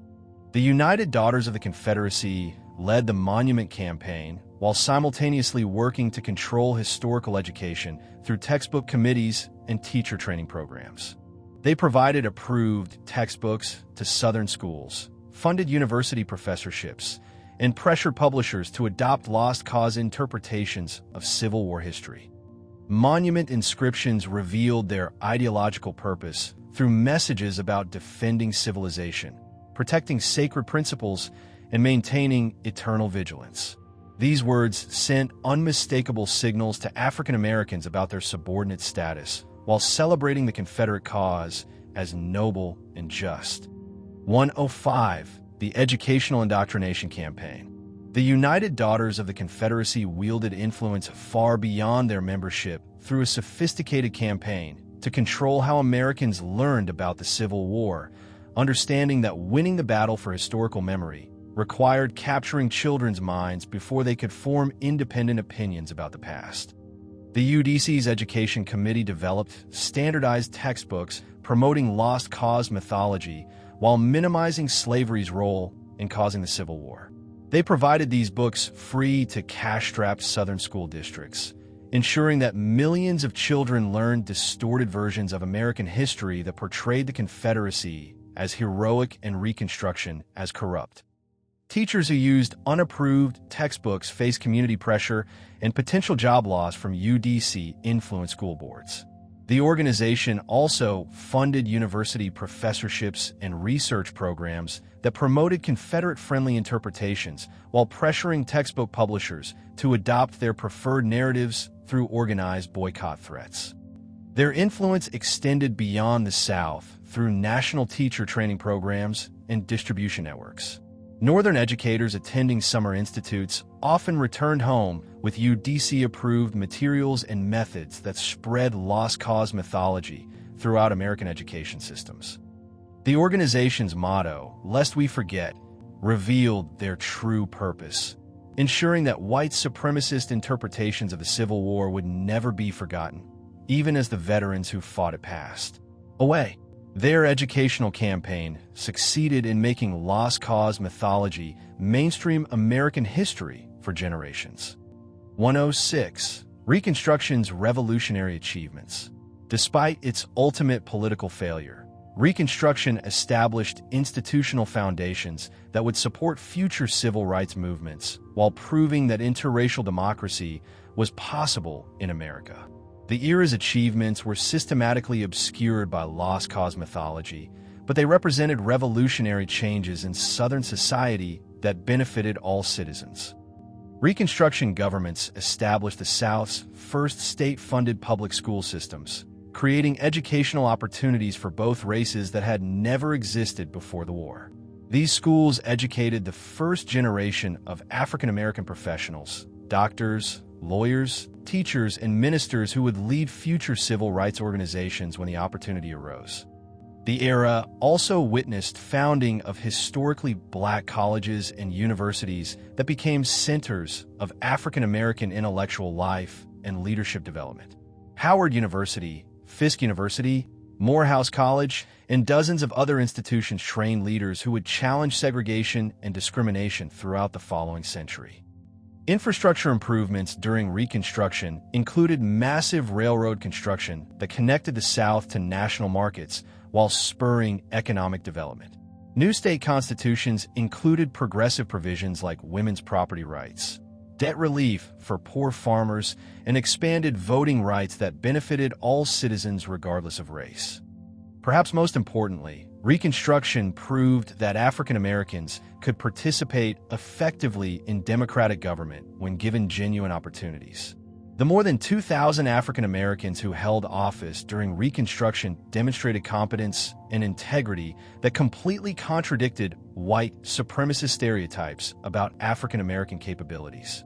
The United Daughters of the Confederacy led the Monument Campaign while simultaneously working to control historical education through textbook committees and teacher training programs. They provided approved textbooks to Southern schools, funded university professorships, and pressured publishers to adopt lost cause interpretations of Civil War history. Monument inscriptions revealed their ideological purpose through messages about defending civilization, protecting sacred principles, and maintaining eternal vigilance. These words sent unmistakable signals to African Americans about their subordinate status, while celebrating the Confederate cause as noble and just. 105. The Educational Indoctrination Campaign. The United Daughters of the Confederacy wielded influence far beyond their membership through a sophisticated campaign to control how Americans learned about the Civil War, understanding that winning the battle for historical memory required capturing children's minds before they could form independent opinions about the past. The UDC's Education Committee developed standardized textbooks promoting lost cause mythology while minimizing slavery's role in causing the Civil War. They provided these books free to cash-strapped Southern school districts, ensuring that millions of children learned distorted versions of American history that portrayed the Confederacy as heroic and Reconstruction as corrupt. Teachers who used unapproved textbooks faced community pressure and potential job loss from UDC-influenced school boards. The organization also funded university professorships and research programs that promoted Confederate-friendly interpretations while pressuring textbook publishers to adopt their preferred narratives through organized boycott threats. Their influence extended beyond the South through national teacher training programs and distribution networks. Northern educators attending summer institutes often returned home with UDC-approved materials and methods that spread lost cause mythology throughout American education systems. The organization's motto, "Lest We Forget," revealed their true purpose, ensuring that white supremacist interpretations of the Civil War would never be forgotten, even as the veterans who fought it passed away. Their educational campaign succeeded in making lost cause mythology mainstream American history for generations. 106. Reconstruction's revolutionary achievements. Despite its ultimate political failure, Reconstruction established institutional foundations that would support future civil rights movements while proving that interracial democracy was possible in America. The era's achievements were systematically obscured by lost cause mythology, but they represented revolutionary changes in Southern society that benefited all citizens. Reconstruction governments established the South's first state-funded public school systems, creating educational opportunities for both races that had never existed before the war. These schools educated the first generation of African American professionals, doctors, lawyers, teachers, and ministers who would lead future civil rights organizations when the opportunity arose. The era also witnessed founding of historically black colleges and universities that became centers of African American intellectual life and leadership development. Howard University, Fisk University, Morehouse College, and dozens of other institutions trained leaders who would challenge segregation and discrimination throughout the following century. Infrastructure improvements during Reconstruction included massive railroad construction that connected the South to national markets while spurring economic development. New state constitutions included progressive provisions like women's property rights, debt relief for poor farmers, and expanded voting rights that benefited all citizens regardless of race. Perhaps most importantly, Reconstruction proved that African Americans could participate effectively in democratic government when given genuine opportunities. The more than 2,000 African Americans who held office during Reconstruction demonstrated competence and integrity that completely contradicted white supremacist stereotypes about African American capabilities.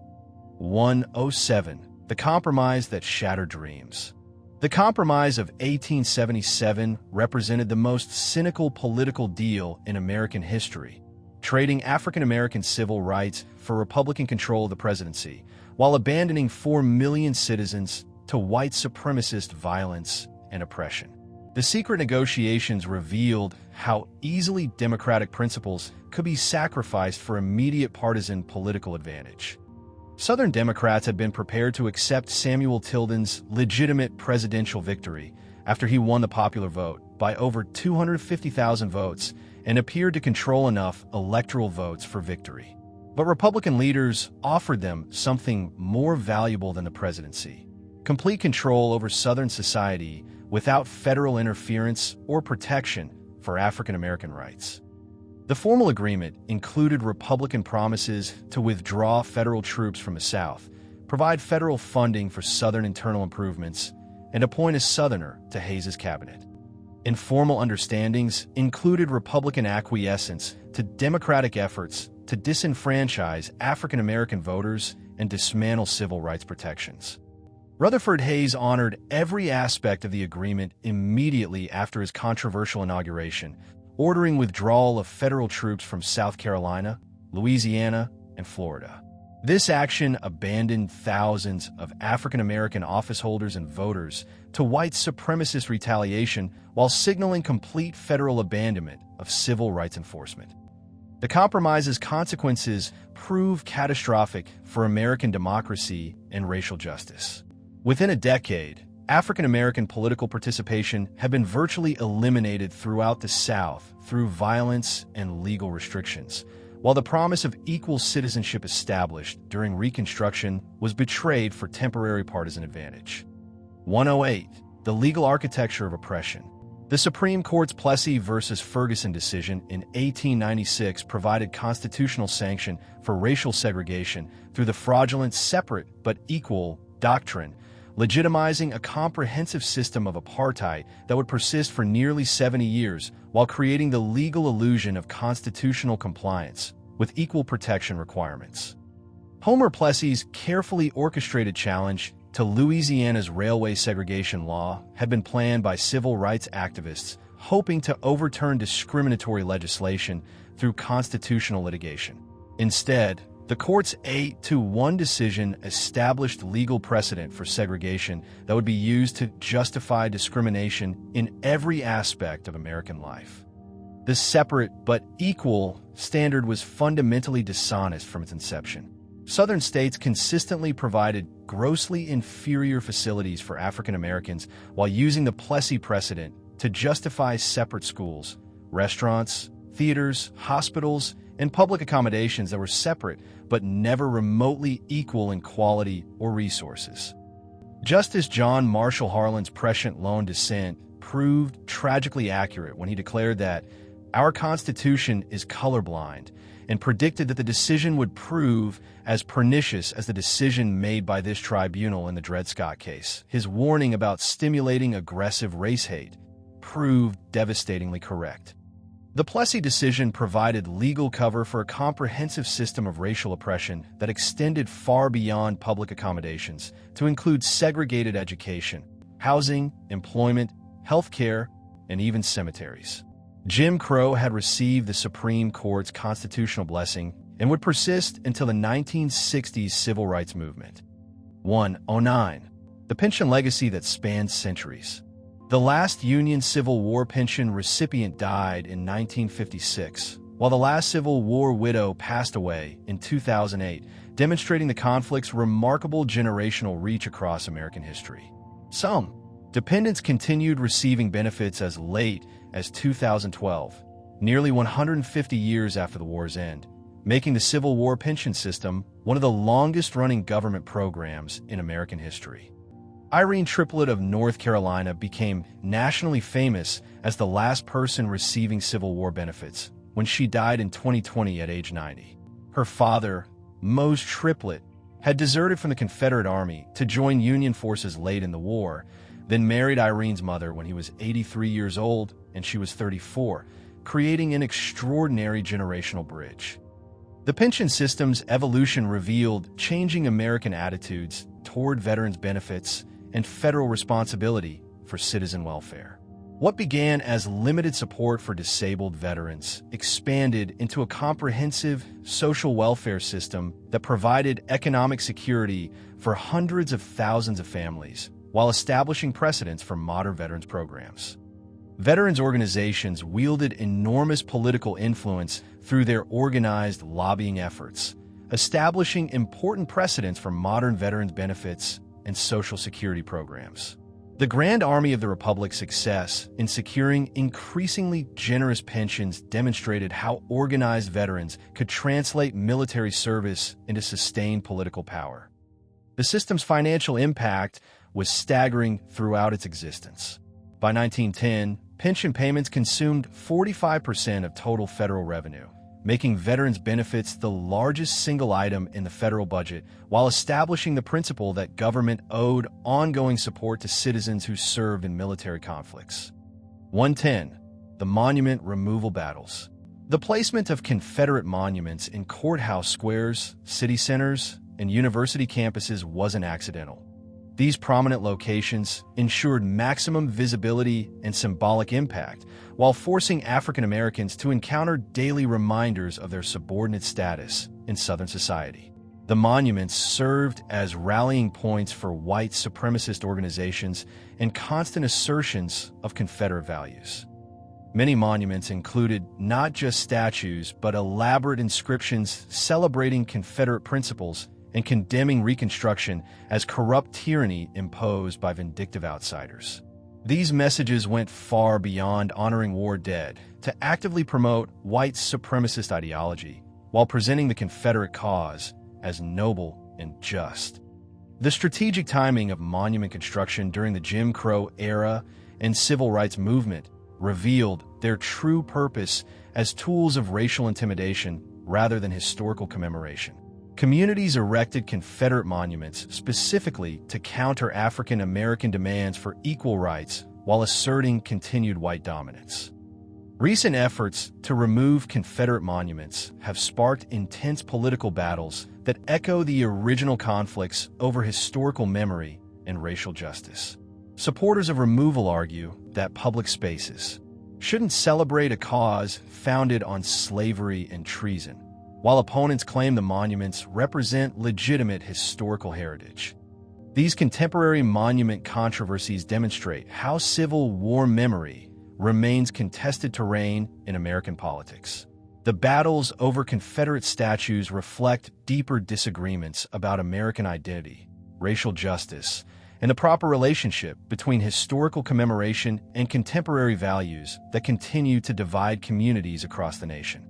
107. The Compromise that Shattered Dreams. The Compromise of 1877 represented the most cynical political deal in American history, trading African American civil rights for Republican control of the presidency, while abandoning 4 million citizens to white supremacist violence and oppression. The secret negotiations revealed how easily democratic principles could be sacrificed for immediate partisan political advantage. Southern Democrats had been prepared to accept Samuel Tilden's legitimate presidential victory after he won the popular vote by over 250,000 votes and appeared to control enough electoral votes for victory. But Republican leaders offered them something more valuable than the presidency: complete control over Southern society without federal interference or protection for African American rights. The formal agreement included Republican promises to withdraw federal troops from the South, provide federal funding for Southern internal improvements, and appoint a Southerner to Hayes's cabinet. Informal understandings included Republican acquiescence to Democratic efforts to disenfranchise African American voters and dismantle civil rights protections. Rutherford Hayes honored every aspect of the agreement immediately after his controversial inauguration, ordering withdrawal of federal troops from South Carolina, Louisiana, and Florida. This action abandoned thousands of African American office holders and voters to white supremacist retaliation while signaling complete federal abandonment of civil rights enforcement. The compromise's consequences proved catastrophic for American democracy and racial justice. Within a decade, African American political participation had been virtually eliminated throughout the South through violence and legal restrictions, while the promise of equal citizenship established during Reconstruction was betrayed for temporary partisan advantage. 108. The Legal Architecture of Oppression. The Supreme Court's Plessy v. Ferguson decision in 1896 provided constitutional sanction for racial segregation through the fraudulent separate but equal doctrine, legitimizing a comprehensive system of apartheid that would persist for nearly 70 years while creating the legal illusion of constitutional compliance with equal protection requirements. Homer Plessy's carefully orchestrated challenge to Louisiana's railway segregation law had been planned by civil rights activists hoping to overturn discriminatory legislation through constitutional litigation. Instead, the court's 8-1 decision established legal precedent for segregation that would be used to justify discrimination in every aspect of American life. The separate but equal standard was fundamentally dishonest from its inception. Southern states consistently provided grossly inferior facilities for African Americans while using the Plessy precedent to justify separate schools, restaurants, theaters, hospitals, and public accommodations that were separate but never remotely equal in quality or resources. Justice John Marshall Harlan's prescient lone dissent proved tragically accurate when he declared that our Constitution is colorblind and predicted that the decision would prove as pernicious as the decision made by this tribunal in the Dred Scott case. His warning about stimulating aggressive race hate proved devastatingly correct. The Plessy decision provided legal cover for a comprehensive system of racial oppression that extended far beyond public accommodations to include segregated education, housing, employment, healthcare, and even cemeteries. Jim Crow had received the Supreme Court's constitutional blessing and would persist until the 1960s civil rights movement. 109. The pension legacy that spans centuries. The last Union Civil War pension recipient died in 1956, while the last Civil War widow passed away in 2008, demonstrating the conflict's remarkable generational reach across American history. Some dependents continued receiving benefits as late as 2012, nearly 150 years after the war's end, making the Civil War pension system one of the longest-running government programs in American history. Irene Triplett of North Carolina became nationally famous as the last person receiving Civil War benefits when she died in 2020 at age 90. Her father, Mose Triplett, had deserted from the Confederate Army to join Union forces late in the war, then married Irene's mother when he was 83 years old and she was 34, creating an extraordinary generational bridge. The pension system's evolution revealed changing American attitudes toward veterans' benefits and federal responsibility for citizen welfare. What began as limited support for disabled veterans expanded into a comprehensive social welfare system that provided economic security for hundreds of thousands of families, while establishing precedents for modern veterans programs. Veterans organizations wielded enormous political influence through their organized lobbying efforts, establishing important precedents for modern veterans benefits and social security programs. The Grand Army of the Republic's success in securing increasingly generous pensions demonstrated how organized veterans could translate military service into sustained political power. The system's financial impact was staggering throughout its existence. By 1910, pension payments consumed 45% of total federal revenue, making veterans' benefits the largest single item in the federal budget, while establishing the principle that government owed ongoing support to citizens who served in military conflicts. 110. The Monument Removal Battles. The placement of Confederate monuments in courthouse squares, city centers, and university campuses wasn't accidental. These prominent locations ensured maximum visibility and symbolic impact, while forcing African Americans to encounter daily reminders of their subordinate status in Southern society. The monuments served as rallying points for white supremacist organizations and constant assertions of Confederate values. Many monuments included not just statues, but elaborate inscriptions celebrating Confederate principles and condemning Reconstruction as corrupt tyranny imposed by vindictive outsiders. These messages went far beyond honoring war dead to actively promote white supremacist ideology while presenting the Confederate cause as noble and just. The strategic timing of monument construction during the Jim Crow era and civil rights movement revealed their true purpose as tools of racial intimidation rather than historical commemoration. Communities erected Confederate monuments specifically to counter African American demands for equal rights while asserting continued white dominance. Recent efforts to remove Confederate monuments have sparked intense political battles that echo the original conflicts over historical memory and racial justice. Supporters of removal argue that public spaces shouldn't celebrate a cause founded on slavery and treason, while opponents claim the monuments represent legitimate historical heritage. These contemporary monument controversies demonstrate how Civil War memory remains contested terrain in American politics. The battles over Confederate statues reflect deeper disagreements about American identity, racial justice, and the proper relationship between historical commemoration and contemporary values that continue to divide communities across the nation.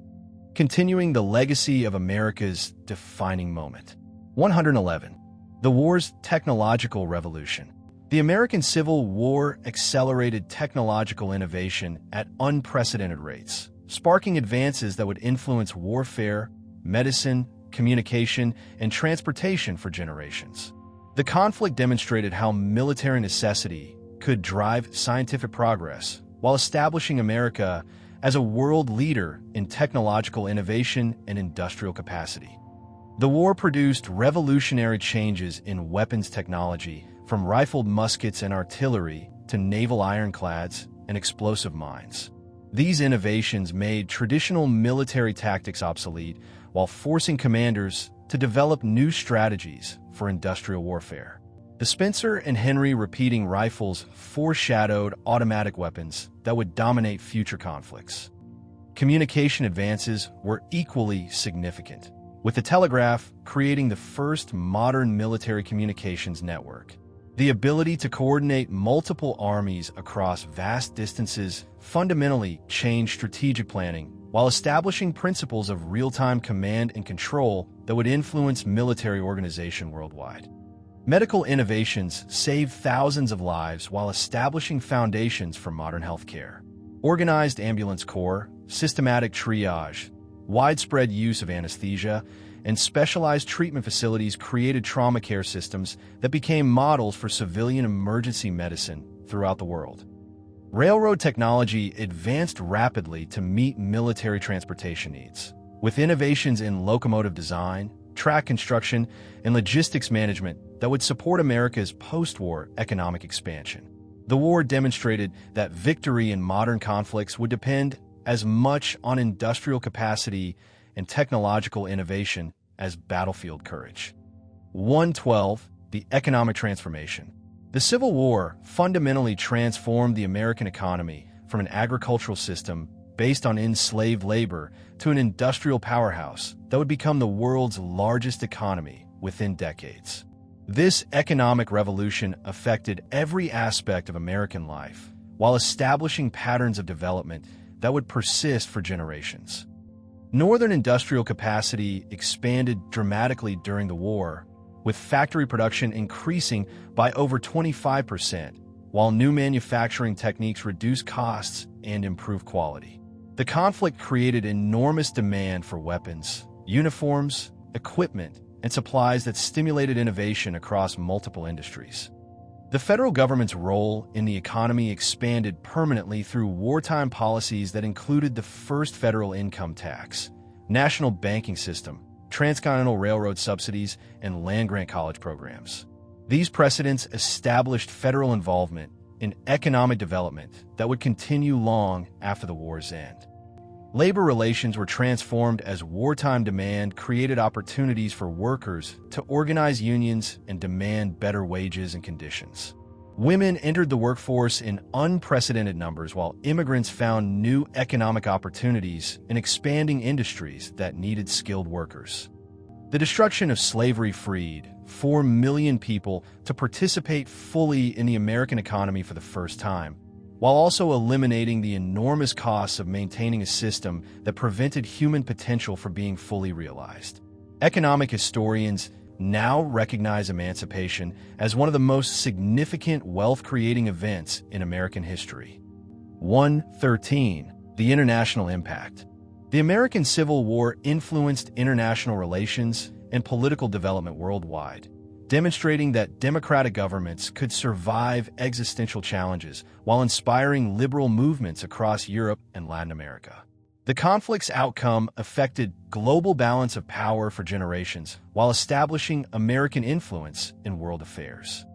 Continuing the legacy of America's defining moment. 111. The war's technological revolution. The American Civil War accelerated technological innovation at unprecedented rates, sparking advances that would influence warfare, medicine, communication, and transportation for generations. The conflict demonstrated how military necessity could drive scientific progress while establishing America as a world leader in technological innovation and industrial capacity. The war produced revolutionary changes in weapons technology, from rifled muskets and artillery to naval ironclads and explosive mines. These innovations made traditional military tactics obsolete while forcing commanders to develop new strategies for industrial warfare. The Spencer and Henry repeating rifles foreshadowed automatic weapons that would dominate future conflicts. Communication advances were equally significant, with the telegraph creating the first modern military communications network. The ability to coordinate multiple armies across vast distances fundamentally changed strategic planning while establishing principles of real-time command and control that would influence military organization worldwide. Medical innovations saved thousands of lives while establishing foundations for modern healthcare. Organized ambulance corps, systematic triage, Widespread use of anesthesia and specialized treatment facilities created trauma care systems that became models for civilian emergency medicine throughout the world. Railroad technology advanced rapidly to meet military transportation needs, with innovations in locomotive design, track construction, and logistics management that would support America's post-war economic expansion. The war demonstrated that victory in modern conflicts would depend as much on industrial capacity and technological innovation as battlefield courage. 112. The economic transformation. The Civil War fundamentally transformed the American economy from an agricultural system based on enslaved labor to an industrial powerhouse that would become the world's largest economy within decades. This economic revolution affected every aspect of American life, while establishing patterns of development that would persist for generations. Northern industrial capacity expanded dramatically during the war, with factory production increasing by over 25%, while new manufacturing techniques reduced costs and improved quality. The conflict created enormous demand for weapons, uniforms, equipment, and supplies that stimulated innovation across multiple industries. The federal government's role in the economy expanded permanently through wartime policies that included the first federal income tax, national banking system, transcontinental railroad subsidies, and land-grant college programs. These precedents established federal involvement in economic development that would continue long after the war's end. Labor relations were transformed as wartime demand created opportunities for workers to organize unions and demand better wages and conditions. Women entered the workforce in unprecedented numbers, while immigrants found new economic opportunities in expanding industries that needed skilled workers. The destruction of slavery freed 4 million people to participate fully in the American economy for the first time, while also eliminating the enormous costs of maintaining a system that prevented human potential from being fully realized. Economic historians now recognize emancipation as one of the most significant wealth-creating events in American history. 113. The international impact. The American Civil War influenced international relations and political development worldwide, demonstrating that democratic governments could survive existential challenges while inspiring liberal movements across Europe and Latin America. The conflict's outcome affected global balance of power for generations while establishing American influence in world affairs.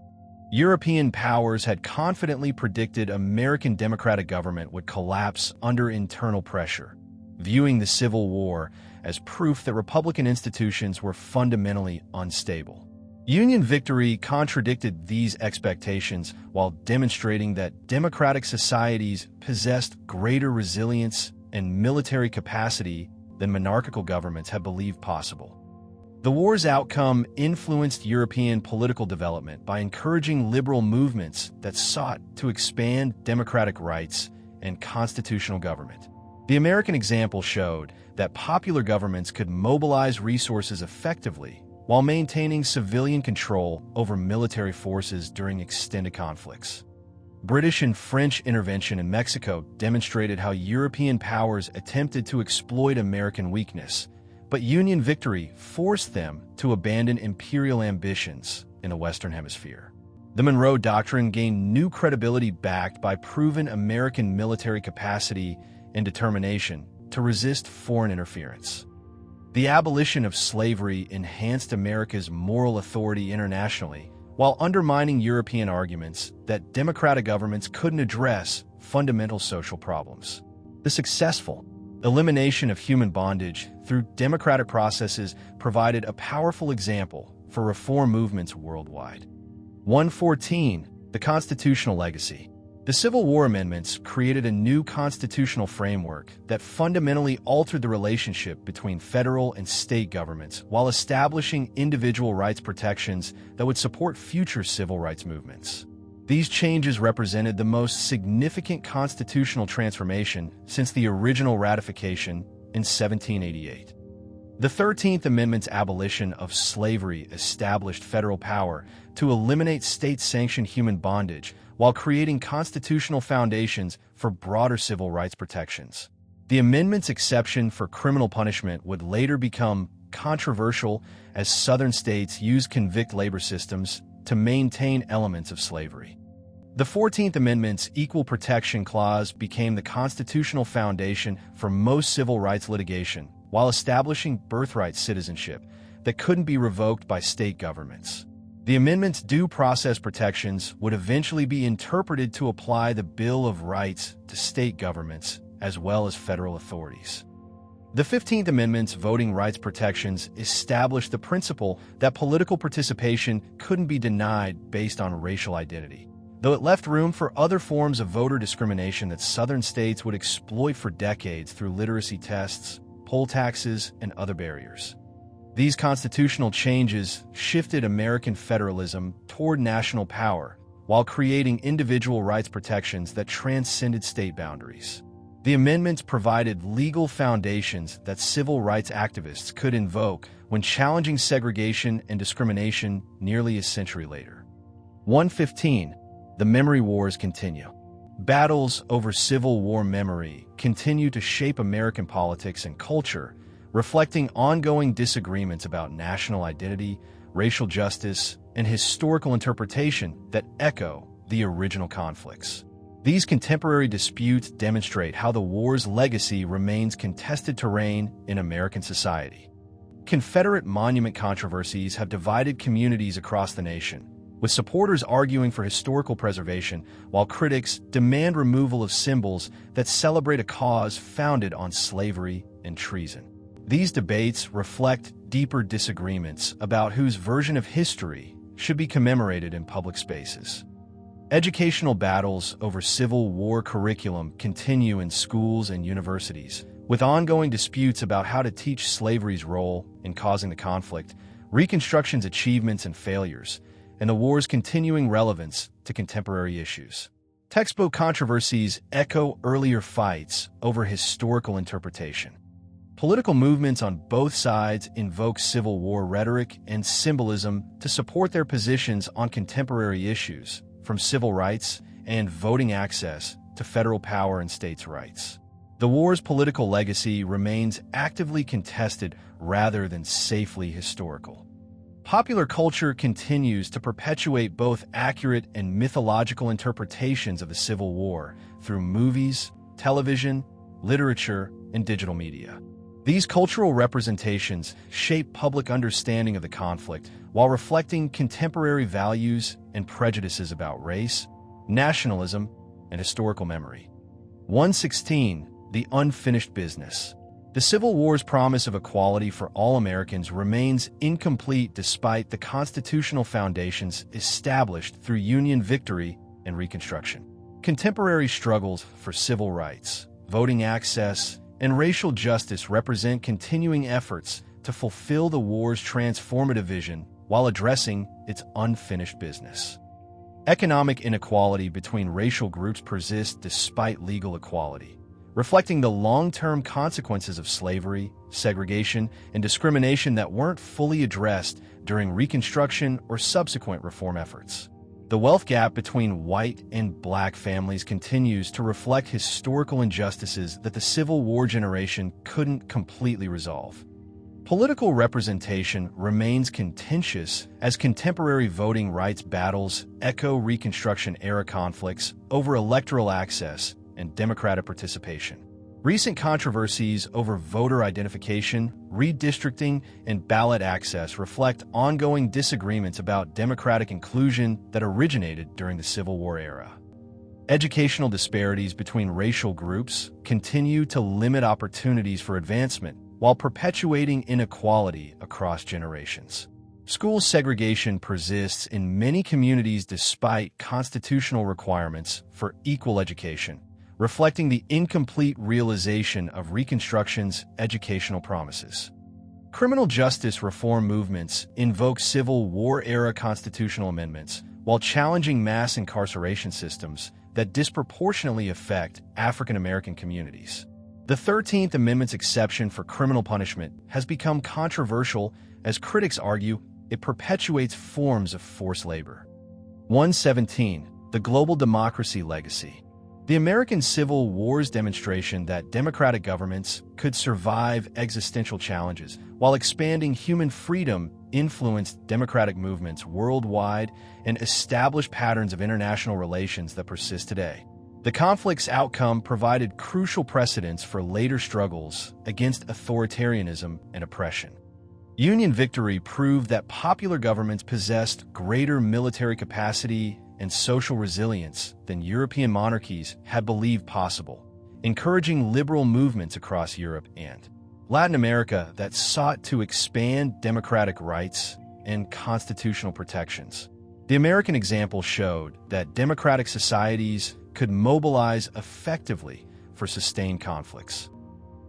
European powers had confidently predicted American democratic government would collapse under internal pressure, viewing the Civil War as proof that republican institutions were fundamentally unstable. Union victory contradicted these expectations while demonstrating that democratic societies possessed greater resilience and military capacity than monarchical governments had believed possible. The war's outcome influenced European political development by encouraging liberal movements that sought to expand democratic rights and constitutional government. The American example showed that popular governments could mobilize resources effectively while maintaining civilian control over military forces during extended conflicts. British and French intervention in Mexico demonstrated how European powers attempted to exploit American weakness, but Union victory forced them to abandon imperial ambitions in the Western Hemisphere. The Monroe Doctrine gained new credibility backed by proven American military capacity and determination to resist foreign interference. The abolition of slavery enhanced America's moral authority internationally, while undermining European arguments that democratic governments couldn't address fundamental social problems. The successful elimination of human bondage through democratic processes provided a powerful example for reform movements worldwide. 114. The constitutional legacy. The Civil War amendments created a new constitutional framework that fundamentally altered the relationship between federal and state governments while establishing individual rights protections that would support future civil rights movements. These changes represented the most significant constitutional transformation since the original ratification in 1788. The 13th Amendment's abolition of slavery established federal power to eliminate state-sanctioned human bondage while creating constitutional foundations for broader civil rights protections. The amendment's exception for criminal punishment would later become controversial as Southern states used convict labor systems to maintain elements of slavery. The 14th Amendment's Equal Protection Clause became the constitutional foundation for most civil rights litigation, while establishing birthright citizenship that couldn't be revoked by state governments. The amendment's due process protections would eventually be interpreted to apply the Bill of Rights to state governments as well as federal authorities. The 15th Amendment's voting rights protections established the principle that political participation couldn't be denied based on racial identity, though it left room for other forms of voter discrimination that Southern states would exploit for decades through literacy tests, poll taxes, and other barriers. These constitutional changes shifted American federalism toward national power while creating individual rights protections that transcended state boundaries. The amendments provided legal foundations that civil rights activists could invoke when challenging segregation and discrimination nearly a century later. 115. The memory wars continue. Battles over Civil War memory continue to shape American politics and culture, reflecting ongoing disagreements about national identity, racial justice, and historical interpretation that echo the original conflicts. These contemporary disputes demonstrate how the war's legacy remains contested terrain in American society. Confederate monument controversies have divided communities across the nation, with supporters arguing for historical preservation while critics demand removal of symbols that celebrate a cause founded on slavery and treason. These debates reflect deeper disagreements about whose version of history should be commemorated in public spaces. Educational battles over Civil War curriculum continue in schools and universities, with ongoing disputes about how to teach slavery's role in causing the conflict, Reconstruction's achievements and failures, and the war's continuing relevance to contemporary issues. Textbook controversies echo earlier fights over historical interpretation. Political movements on both sides invoke Civil War rhetoric and symbolism to support their positions on contemporary issues, from civil rights and voting access to federal power and states' rights. The war's political legacy remains actively contested rather than safely historical. Popular culture continues to perpetuate both accurate and mythological interpretations of the Civil War through movies, television, literature, and digital media. These cultural representations shape public understanding of the conflict while reflecting contemporary values and prejudices about race, nationalism, and historical memory. 116. The unfinished business. The Civil War's promise of equality for all Americans remains incomplete despite the constitutional foundations established through Union victory and Reconstruction. Contemporary struggles for civil rights, voting access, and racial justice represent continuing efforts to fulfill the war's transformative vision while addressing its unfinished business. Economic inequality between racial groups persists despite legal equality, reflecting the long-term consequences of slavery, segregation, and discrimination that weren't fully addressed during Reconstruction or subsequent reform efforts. The wealth gap between white and black families continues to reflect historical injustices that the Civil War generation couldn't completely resolve. Political representation remains contentious as contemporary voting rights battles echo Reconstruction-era conflicts over electoral access and democratic participation. Recent controversies over voter identification, redistricting, and ballot access reflect ongoing disagreements about democratic inclusion that originated during the Civil War era. Educational disparities between racial groups continue to limit opportunities for advancement while perpetuating inequality across generations. School segregation persists in many communities despite constitutional requirements for equal education, reflecting the incomplete realization of Reconstruction's educational promises. Criminal justice reform movements invoke Civil War-era constitutional amendments while challenging mass incarceration systems that disproportionately affect African American communities. The 13th Amendment's exception for criminal punishment has become controversial as critics argue it perpetuates forms of forced labor. 117. The global democracy legacy. The American Civil War's demonstration that democratic governments could survive existential challenges while expanding human freedom influenced democratic movements worldwide and established patterns of international relations that persist today. The conflict's outcome provided crucial precedents for later struggles against authoritarianism and oppression. Union victory proved that popular governments possessed greater military capacity and social resilience than European monarchies had believed possible, encouraging liberal movements across Europe and Latin America that sought to expand democratic rights and constitutional protections. The American example showed that democratic societies could mobilize effectively for sustained conflicts.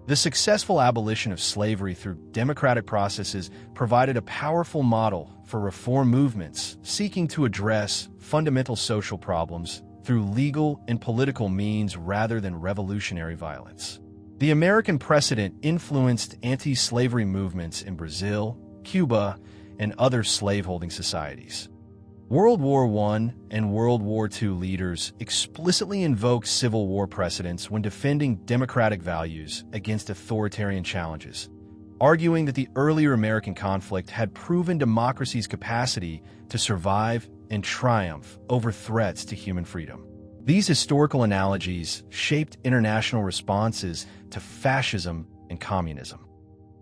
The successful abolition of slavery through democratic processes provided a powerful model for reform movements seeking to address fundamental social problems through legal and political means rather than revolutionary violence. The American precedent influenced anti-slavery movements in Brazil, Cuba, and other slaveholding societies. World War I and World War II leaders explicitly invoked Civil War precedents when defending democratic values against authoritarian challenges, arguing that the earlier American conflict had proven democracy's capacity to survive and triumph over threats to human freedom. These historical analogies shaped international responses to fascism and communism.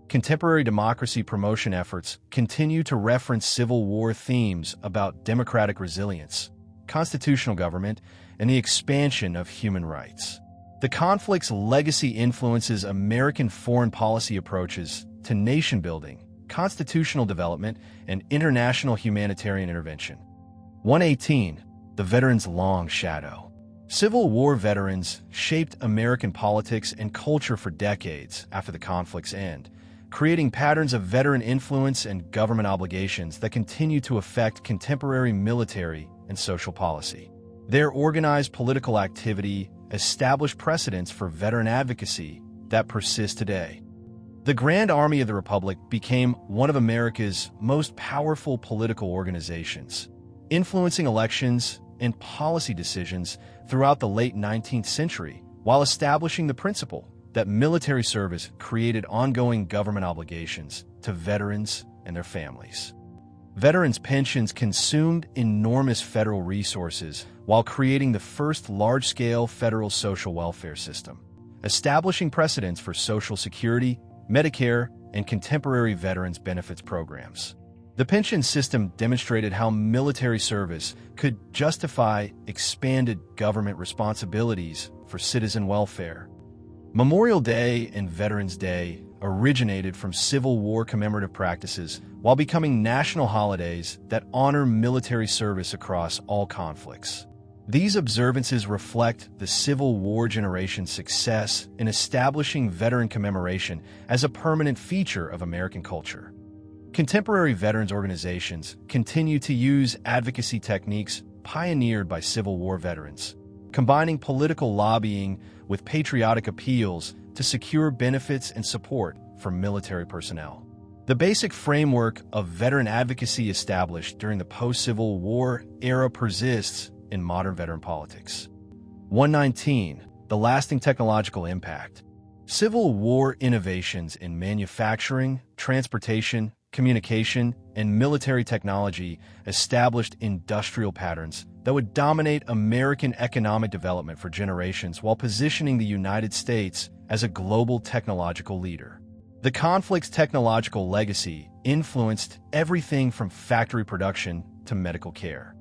Contemporary democracy promotion efforts continue to reference Civil War themes about democratic resilience, constitutional government, and the expansion of human rights. The conflict's legacy influences American foreign policy approaches to nation-building, constitutional development, and international humanitarian intervention. 118. The Veterans' Long Shadow. Civil War veterans shaped American politics and culture for decades after the conflict's end, creating patterns of veteran influence and government obligations that continue to affect contemporary military and social policy. Their organized political activity established precedents for veteran advocacy that persist today. The Grand Army of the Republic became one of America's most powerful political organizations, influencing elections and policy decisions throughout the late 19th century, while establishing the principle that military service created ongoing government obligations to veterans and their families. Veterans' pensions consumed enormous federal resources while creating the first large-scale federal social welfare system, establishing precedents for Social Security, Medicare, and contemporary veterans' benefits programs. The pension system demonstrated how military service could justify expanded government responsibilities for citizen welfare. Memorial Day and Veterans Day originated from Civil War commemorative practices while becoming national holidays that honor military service across all conflicts. These observances reflect the Civil War generation's success in establishing veteran commemoration as a permanent feature of American culture. Contemporary veterans organizations continue to use advocacy techniques pioneered by Civil War veterans, combining political lobbying with patriotic appeals to secure benefits and support for military personnel. The basic framework of veteran advocacy established during the post-Civil War era persists in modern veteran politics. 119. The lasting technological impact. Civil War innovations in manufacturing, transportation, communication, and military technology established industrial patterns that would dominate American economic development for generations while positioning the United States as a global technological leader. The conflict's technological legacy influenced everything from factory production to medical care.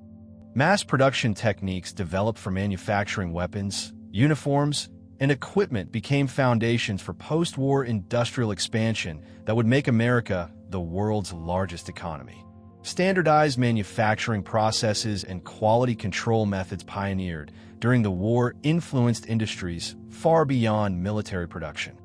Mass production techniques developed for manufacturing weapons, uniforms, and equipment became foundations for post-war industrial expansion that would make America the world's largest economy. Standardized manufacturing processes and quality control methods pioneered during the war influenced industries far beyond military production.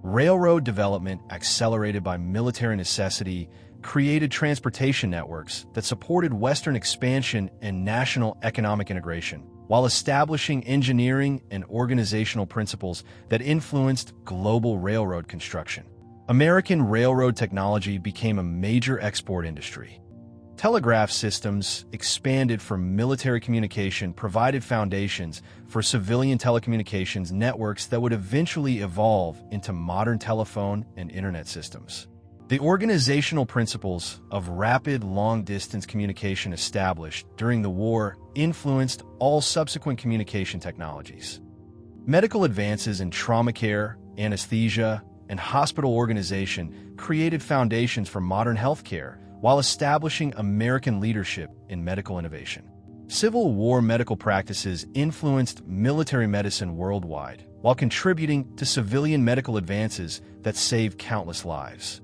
Railroad development, accelerated by military necessity, created transportation networks that supported Western expansion and national economic integration, while establishing engineering and organizational principles that influenced global railroad construction. American railroad technology became a major export industry. Telegraph systems expanded from military communication, provided foundations for civilian telecommunications networks that would eventually evolve into modern telephone and internet systems. The organizational principles of rapid long-distance communication established during the war influenced all subsequent communication technologies. Medical advances in trauma care, anesthesia, and hospital organization created foundations for modern healthcare while establishing American leadership in medical innovation. Civil War medical practices influenced military medicine worldwide while contributing to civilian medical advances that saved countless lives.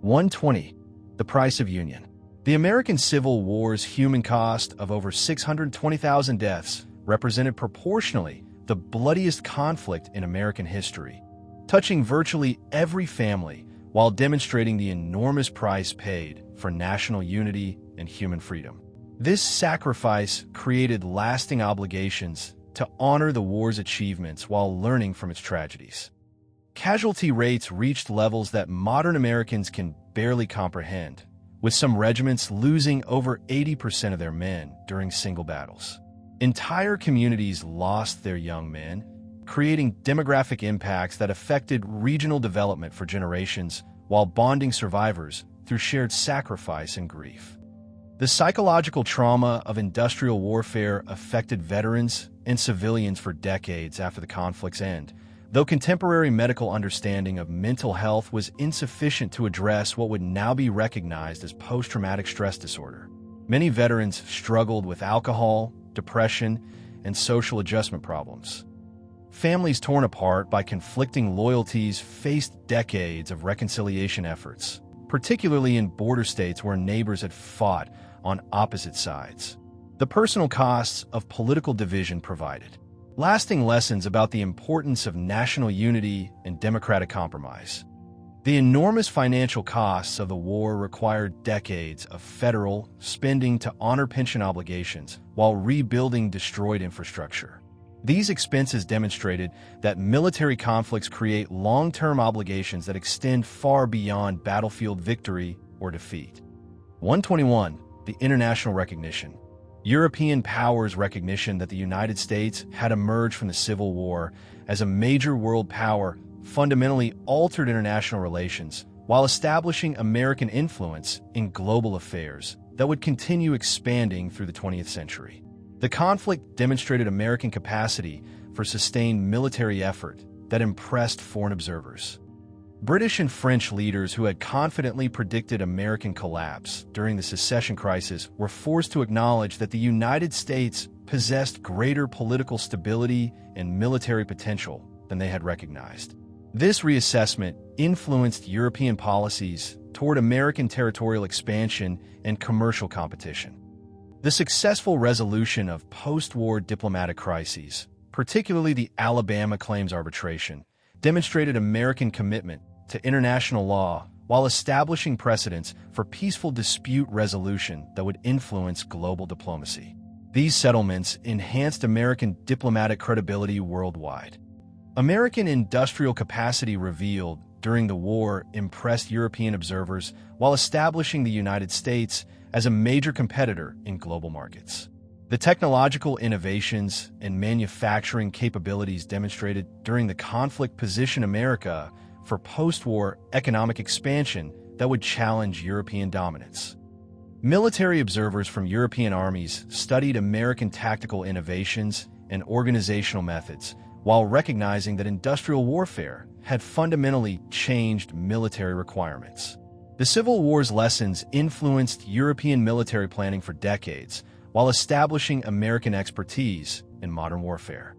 120. The price of union. The American Civil War's human cost of over 620,000 deaths represented proportionally the bloodiest conflict in American history, touching virtually every family while demonstrating the enormous price paid for national unity and human freedom. This sacrifice created lasting obligations to honor the war's achievements while learning from its tragedies. Casualty rates reached levels that modern Americans can barely comprehend, with some regiments losing over 80% of their men during single battles. Entire communities lost their young men, creating demographic impacts that affected regional development for generations while bonding survivors through shared sacrifice and grief. The psychological trauma of industrial warfare affected veterans and civilians for decades after the conflict's end, though contemporary medical understanding of mental health was insufficient to address what would now be recognized as post-traumatic stress disorder. Many veterans struggled with alcohol, depression, and social adjustment problems. Families torn apart by conflicting loyalties faced decades of reconciliation efforts, particularly in border states where neighbors had fought on opposite sides. The personal costs of political division provided lasting lessons about the importance of national unity and democratic compromise. The enormous financial costs of the war required decades of federal spending to honor pension obligations while rebuilding destroyed infrastructure. These expenses demonstrated that military conflicts create long-term obligations that extend far beyond battlefield victory or defeat. 121. The international recognition. European powers' recognition that the United States had emerged from the Civil War as a major world power fundamentally altered international relations while establishing American influence in global affairs that would continue expanding through the 20th century. The conflict demonstrated American capacity for sustained military effort that impressed foreign observers. British and French leaders who had confidently predicted American collapse during the secession crisis were forced to acknowledge that the United States possessed greater political stability and military potential than they had recognized. This reassessment influenced European policies toward American territorial expansion and commercial competition. The successful resolution of post-war diplomatic crises, particularly the Alabama claims arbitration, demonstrated American commitment to international law while establishing precedents for peaceful dispute resolution that would influence global diplomacy. These settlements enhanced American diplomatic credibility worldwide. American industrial capacity revealed during the war impressed European observers while establishing the United States as a major competitor in global markets. The technological innovations and manufacturing capabilities demonstrated during the conflict positioned America for post-war economic expansion that would challenge European dominance. Military observers from European armies studied American tactical innovations and organizational methods while recognizing that industrial warfare had fundamentally changed military requirements. The Civil War's lessons influenced European military planning for decades while establishing American expertise in modern warfare.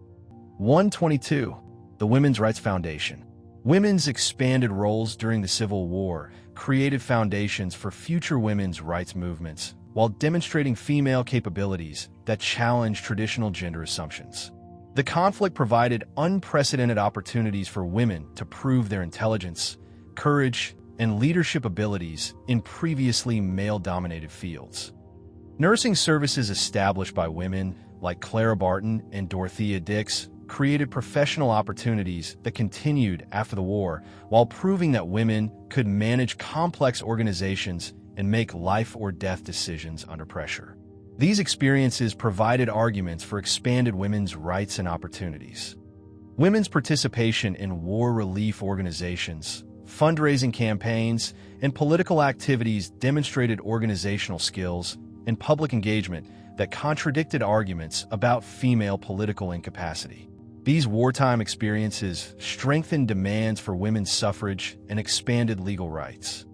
122. The Women's Rights Foundation. Women's expanded roles during the Civil War created foundations for future women's rights movements while demonstrating female capabilities that challenged traditional gender assumptions. The conflict provided unprecedented opportunities for women to prove their intelligence, courage, and leadership abilities in previously male-dominated fields. Nursing services established by women like Clara Barton and Dorothea Dix created professional opportunities that continued after the war while proving that women could manage complex organizations and make life-or-death decisions under pressure. These experiences provided arguments for expanded women's rights and opportunities. Women's participation in war relief organizations, fundraising campaigns, and political activities demonstrated organizational skills and public engagement that contradicted arguments about female political incapacity. These wartime experiences strengthened demands for women's suffrage and expanded legal rights.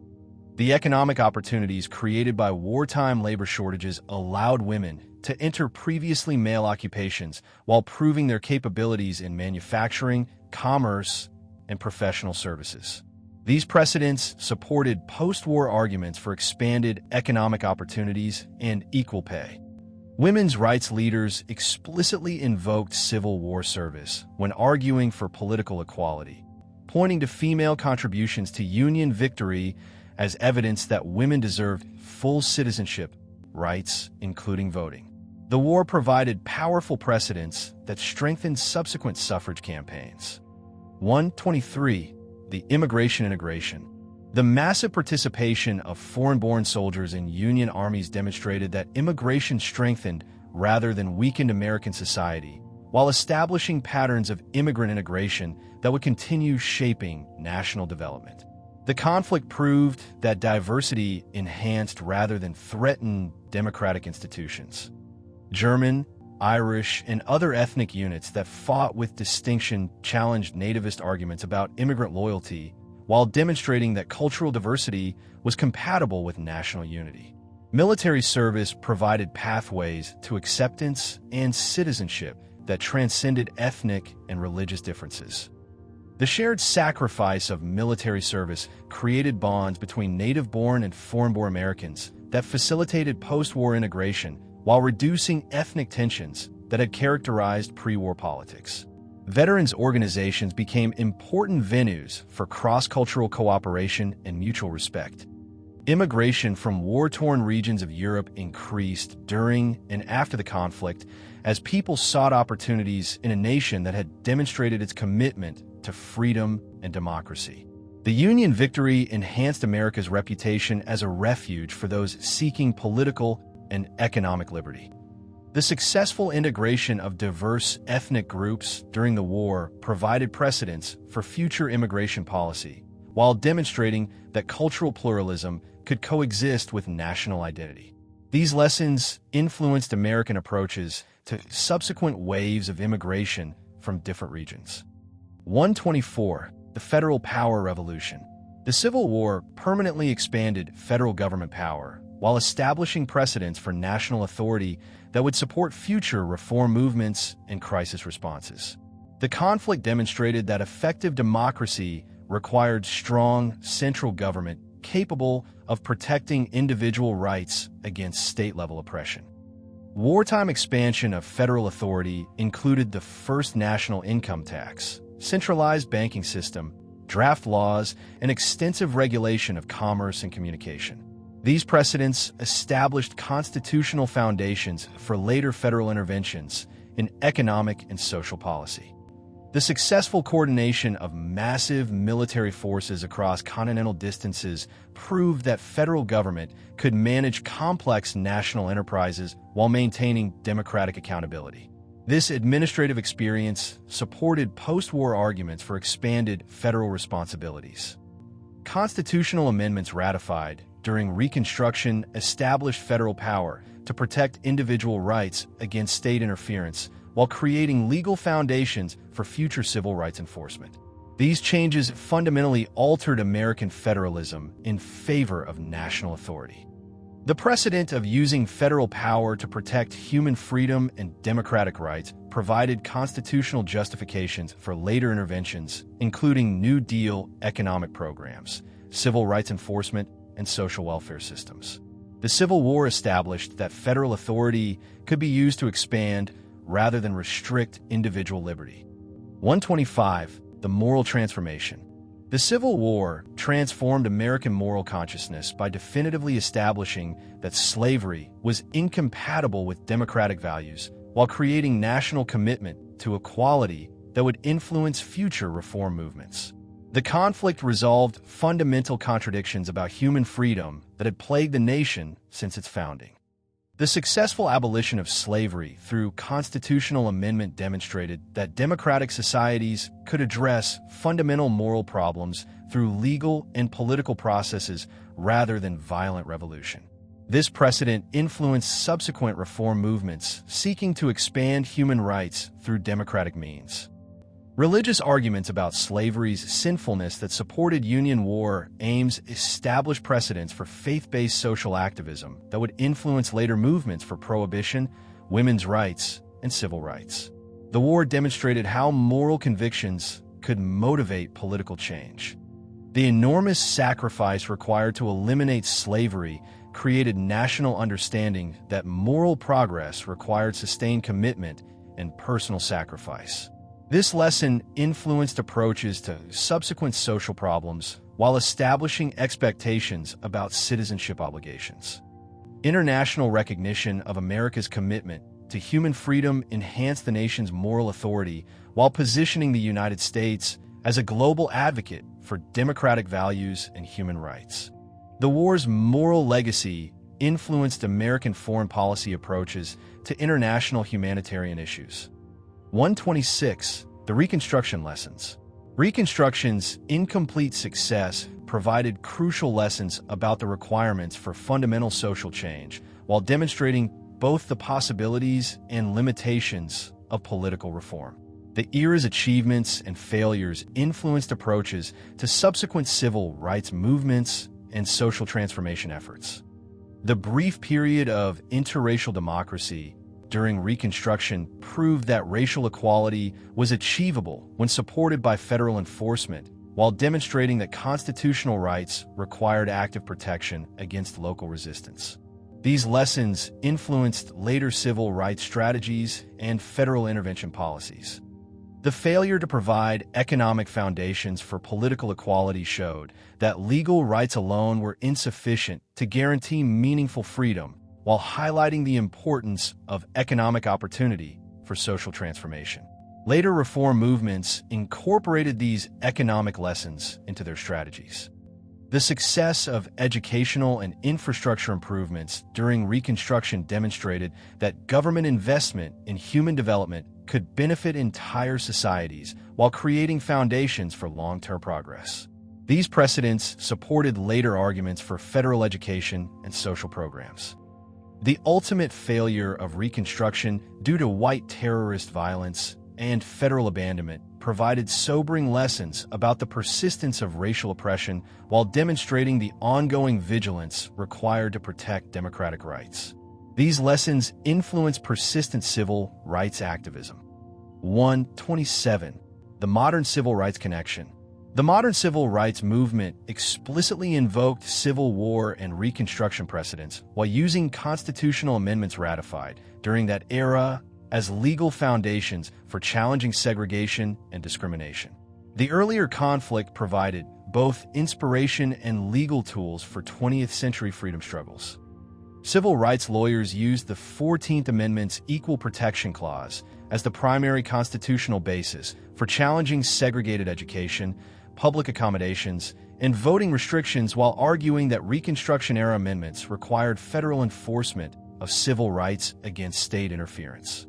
The economic opportunities created by wartime labor shortages allowed women to enter previously male occupations while proving their capabilities in manufacturing, commerce, and professional services. These precedents supported post-war arguments for expanded economic opportunities and equal pay. Women's rights leaders explicitly invoked Civil War service when arguing for political equality, pointing to female contributions to Union victory as evidence that women deserved full citizenship rights, including voting. The war provided powerful precedents that strengthened subsequent suffrage campaigns. 123. The immigration integration. The massive participation of foreign-born soldiers in Union armies demonstrated that immigration strengthened rather than weakened American society, while establishing patterns of immigrant integration that would continue shaping national development. The conflict proved that diversity enhanced rather than threatened democratic institutions. German, Irish, and other ethnic units that fought with distinction challenged nativist arguments about immigrant loyalty, while demonstrating that cultural diversity was compatible with national unity. Military service provided pathways to acceptance and citizenship that transcended ethnic and religious differences. The shared sacrifice of military service created bonds between native-born and foreign-born Americans that facilitated post-war integration while reducing ethnic tensions that had characterized pre-war politics. Veterans organizations became important venues for cross-cultural cooperation and mutual respect. Immigration from war-torn regions of Europe increased during and after the conflict as people sought opportunities in a nation that had demonstrated its commitment to freedom and democracy. The Union victory enhanced America's reputation as a refuge for those seeking political and economic liberty. The successful integration of diverse ethnic groups during the war provided precedents for future immigration policy, while demonstrating that cultural pluralism could coexist with national identity. These lessons influenced American approaches to subsequent waves of immigration from different regions. 124. The Federal Power Revolution. The Civil War permanently expanded federal government power, while establishing precedents for national authority that would support future reform movements and crisis responses. The conflict demonstrated that effective democracy required strong central government capable of protecting individual rights against state-level oppression. Wartime expansion of federal authority included the first national income tax, centralized banking system, draft laws, and extensive regulation of commerce and communication. These precedents established constitutional foundations for later federal interventions in economic and social policy. The successful coordination of massive military forces across continental distances proved that federal government could manage complex national enterprises while maintaining democratic accountability. This administrative experience supported post-war arguments for expanded federal responsibilities. Constitutional amendments ratified during Reconstruction established federal power to protect individual rights against state interference while creating legal foundations for future civil rights enforcement. These changes fundamentally altered American federalism in favor of national authority. The precedent of using federal power to protect human freedom and democratic rights provided constitutional justifications for later interventions, including New Deal economic programs, civil rights enforcement, and social welfare systems. The Civil War established that federal authority could be used to expand rather than restrict individual liberty. 125. The Moral Transformation. The Civil War transformed American moral consciousness by definitively establishing that slavery was incompatible with democratic values, while creating national commitment to equality that would influence future reform movements. The conflict resolved fundamental contradictions about human freedom that had plagued the nation since its founding. The successful abolition of slavery through constitutional amendment demonstrated that democratic societies could address fundamental moral problems through legal and political processes rather than violent revolution. This precedent influenced subsequent reform movements seeking to expand human rights through democratic means. Religious arguments about slavery's sinfulness that supported Union war aims established precedents for faith-based social activism that would influence later movements for prohibition, women's rights, and civil rights. The war demonstrated how moral convictions could motivate political change. The enormous sacrifice required to eliminate slavery created national understanding that moral progress required sustained commitment and personal sacrifice. This lesson influenced approaches to subsequent social problems while establishing expectations about citizenship obligations. International recognition of America's commitment to human freedom enhanced the nation's moral authority while positioning the United States as a global advocate for democratic values and human rights. The war's moral legacy influenced American foreign policy approaches to international humanitarian issues. 126. The Reconstruction Lessons. Reconstruction's incomplete success provided crucial lessons about the requirements for fundamental social change, while demonstrating both the possibilities and limitations of political reform. The era's achievements and failures influenced approaches to subsequent civil rights movements and social transformation efforts. The brief period of interracial democracy during Reconstruction proved that racial equality was achievable when supported by federal enforcement, while demonstrating that constitutional rights required active protection against local resistance. These lessons influenced later civil rights strategies and federal intervention policies. The failure to provide economic foundations for political equality showed that legal rights alone were insufficient to guarantee meaningful freedom, while highlighting the importance of economic opportunity for social transformation. Later reform movements incorporated these economic lessons into their strategies. The success of educational and infrastructure improvements during Reconstruction demonstrated that government investment in human development could benefit entire societies while creating foundations for long-term progress. These precedents supported later arguments for federal education and social programs. The ultimate failure of Reconstruction due to white terrorist violence and federal abandonment provided sobering lessons about the persistence of racial oppression while demonstrating the ongoing vigilance required to protect democratic rights. These lessons influenced persistent civil rights activism. 127. The Modern Civil Rights Connection. The modern civil rights movement explicitly invoked Civil War and Reconstruction precedents while using constitutional amendments ratified during that era as legal foundations for challenging segregation and discrimination. The earlier conflict provided both inspiration and legal tools for 20th century freedom struggles. Civil rights lawyers used the 14th Amendment's Equal Protection Clause as the primary constitutional basis for challenging segregated education, public accommodations, and voting restrictions while arguing that Reconstruction-era amendments required federal enforcement of civil rights against state interference.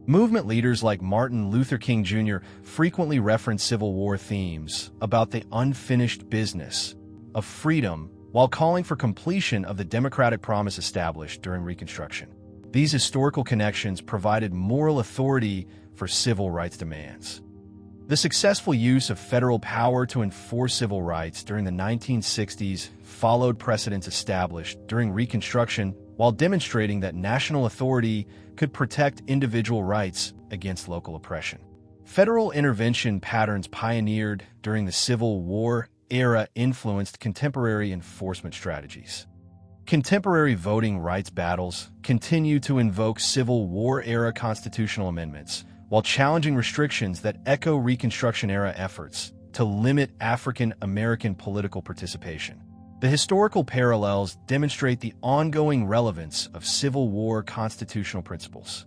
Movement leaders like Martin Luther King Jr. frequently referenced Civil War themes about the unfinished business of freedom while calling for completion of the democratic promise established during Reconstruction. These historical connections provided moral authority for civil rights demands. The successful use of federal power to enforce civil rights during the 1960s followed precedents established during Reconstruction while demonstrating that national authority could protect individual rights against local oppression. Federal intervention patterns pioneered during the Civil War era influenced contemporary enforcement strategies. Contemporary voting rights battles continue to invoke Civil War-era constitutional amendments, while challenging restrictions that echo Reconstruction-era efforts to limit African American political participation. The historical parallels demonstrate the ongoing relevance of Civil War constitutional principles.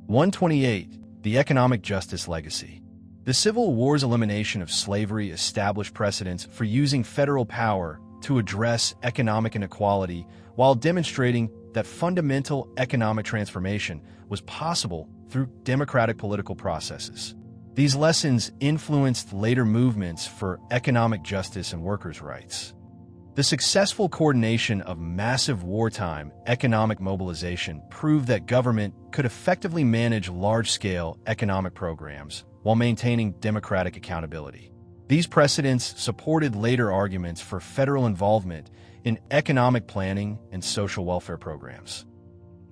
128. The Economic Justice Legacy. The Civil War's elimination of slavery established precedents for using federal power to address economic inequality while demonstrating that fundamental economic transformation was possible through democratic political processes. These lessons influenced later movements for economic justice and workers' rights. The successful coordination of massive wartime economic mobilization proved that government could effectively manage large-scale economic programs while maintaining democratic accountability. These precedents supported later arguments for federal involvement in economic planning and social welfare programs.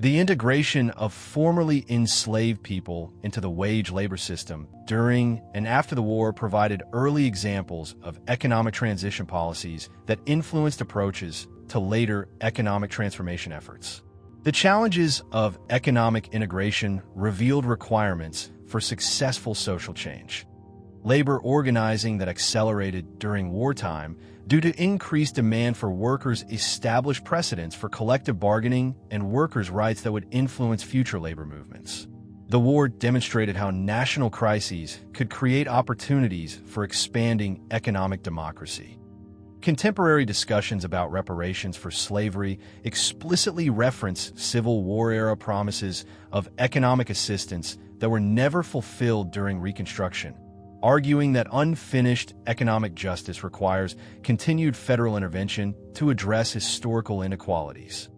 The integration of formerly enslaved people into the wage labor system during and after the war provided early examples of economic transition policies that influenced approaches to later economic transformation efforts. The challenges of economic integration revealed requirements for successful social change. Labor organizing that accelerated during wartime due to increased demand for workers established precedents for collective bargaining and workers' rights that would influence future labor movements. The war demonstrated how national crises could create opportunities for expanding economic democracy. Contemporary discussions about reparations for slavery explicitly reference Civil War-era promises of economic assistance that were never fulfilled during Reconstruction, arguing that unfinished economic justice requires continued federal intervention to address historical inequalities.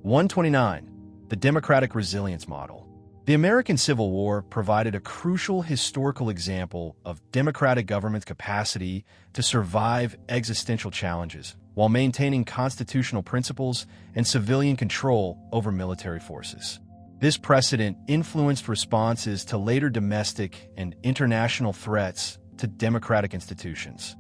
129. The Democratic Resilience Model. The American Civil War provided a crucial historical example of democratic government's capacity to survive existential challenges while maintaining constitutional principles and civilian control over military forces. This precedent influenced responses to later domestic and international threats to democratic institutions.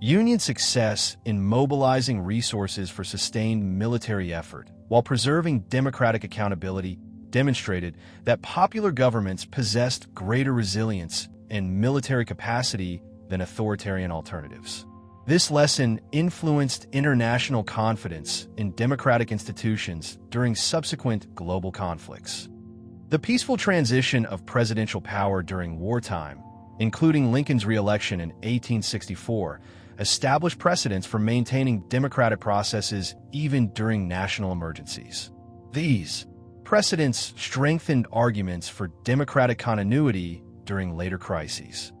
Union success in mobilizing resources for sustained military effort while preserving democratic accountability demonstrated that popular governments possessed greater resilience and military capacity than authoritarian alternatives. This lesson influenced international confidence in democratic institutions during subsequent global conflicts. The peaceful transition of presidential power during wartime, including Lincoln's re-election in 1864, established precedents for maintaining democratic processes even during national emergencies. These precedents strengthened arguments for democratic continuity during later crises.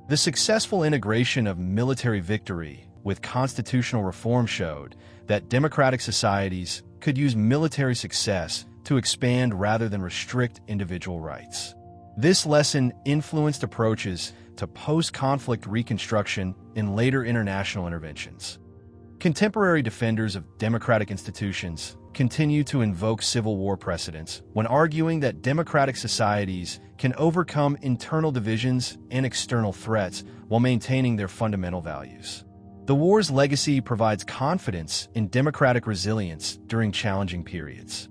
The successful integration of military victory with constitutional reform showed that democratic societies could use military success to expand rather than restrict individual rights. This lesson influenced approaches to post-conflict reconstruction in later international interventions. Contemporary defenders of democratic institutions continue to invoke Civil War precedents when arguing that democratic societies can overcome internal divisions and external threats while maintaining their fundamental values. The war's legacy provides confidence in democratic resilience during challenging periods.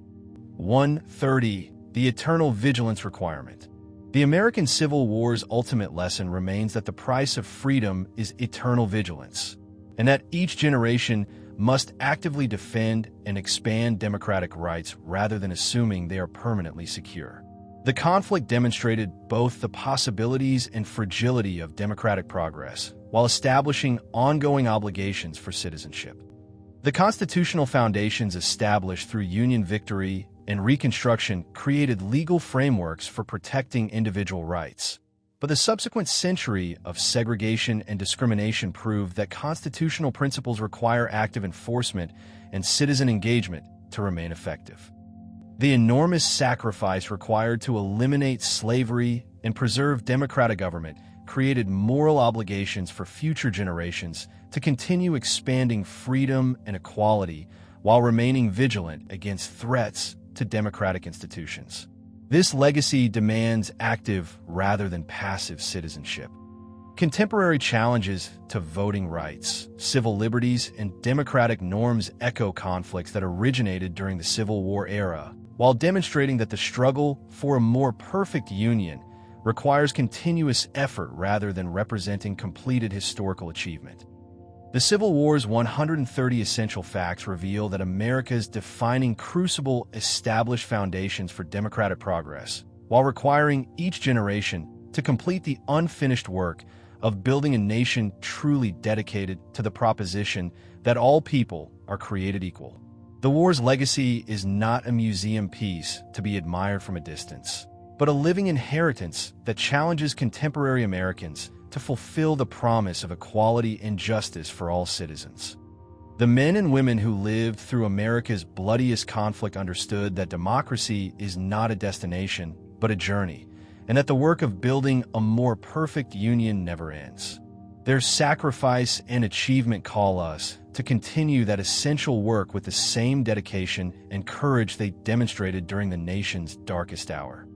130. The Eternal Vigilance Requirement. The American Civil War's ultimate lesson remains that the price of freedom is eternal vigilance, and that each generation must actively defend and expand democratic rights rather than assuming they are permanently secure. The conflict demonstrated both the possibilities and fragility of democratic progress while establishing ongoing obligations for citizenship. The constitutional foundations established through Union victory and Reconstruction created legal frameworks for protecting individual rights. But the subsequent century of segregation and discrimination proved that constitutional principles require active enforcement and citizen engagement to remain effective. The enormous sacrifice required to eliminate slavery and preserve democratic government created moral obligations for future generations to continue expanding freedom and equality while remaining vigilant against threats to democratic institutions. This legacy demands active rather than passive citizenship. Contemporary challenges to voting rights, civil liberties, and democratic norms echo conflicts that originated during the Civil War era, while demonstrating that the struggle for a more perfect union requires continuous effort rather than representing completed historical achievement. The Civil War's 130 essential facts reveal that America's defining crucible established foundations for democratic progress, while requiring each generation to complete the unfinished work of building a nation truly dedicated to the proposition that all people are created equal. The war's legacy is not a museum piece to be admired from a distance, but a living inheritance that challenges contemporary Americans to fulfill the promise of equality and justice for all citizens. The men and women who lived through America's bloodiest conflict understood that democracy is not a destination, but a journey, and that the work of building a more perfect union never ends. Their sacrifice and achievement call us to continue that essential work with the same dedication and courage they demonstrated during the nation's darkest hour.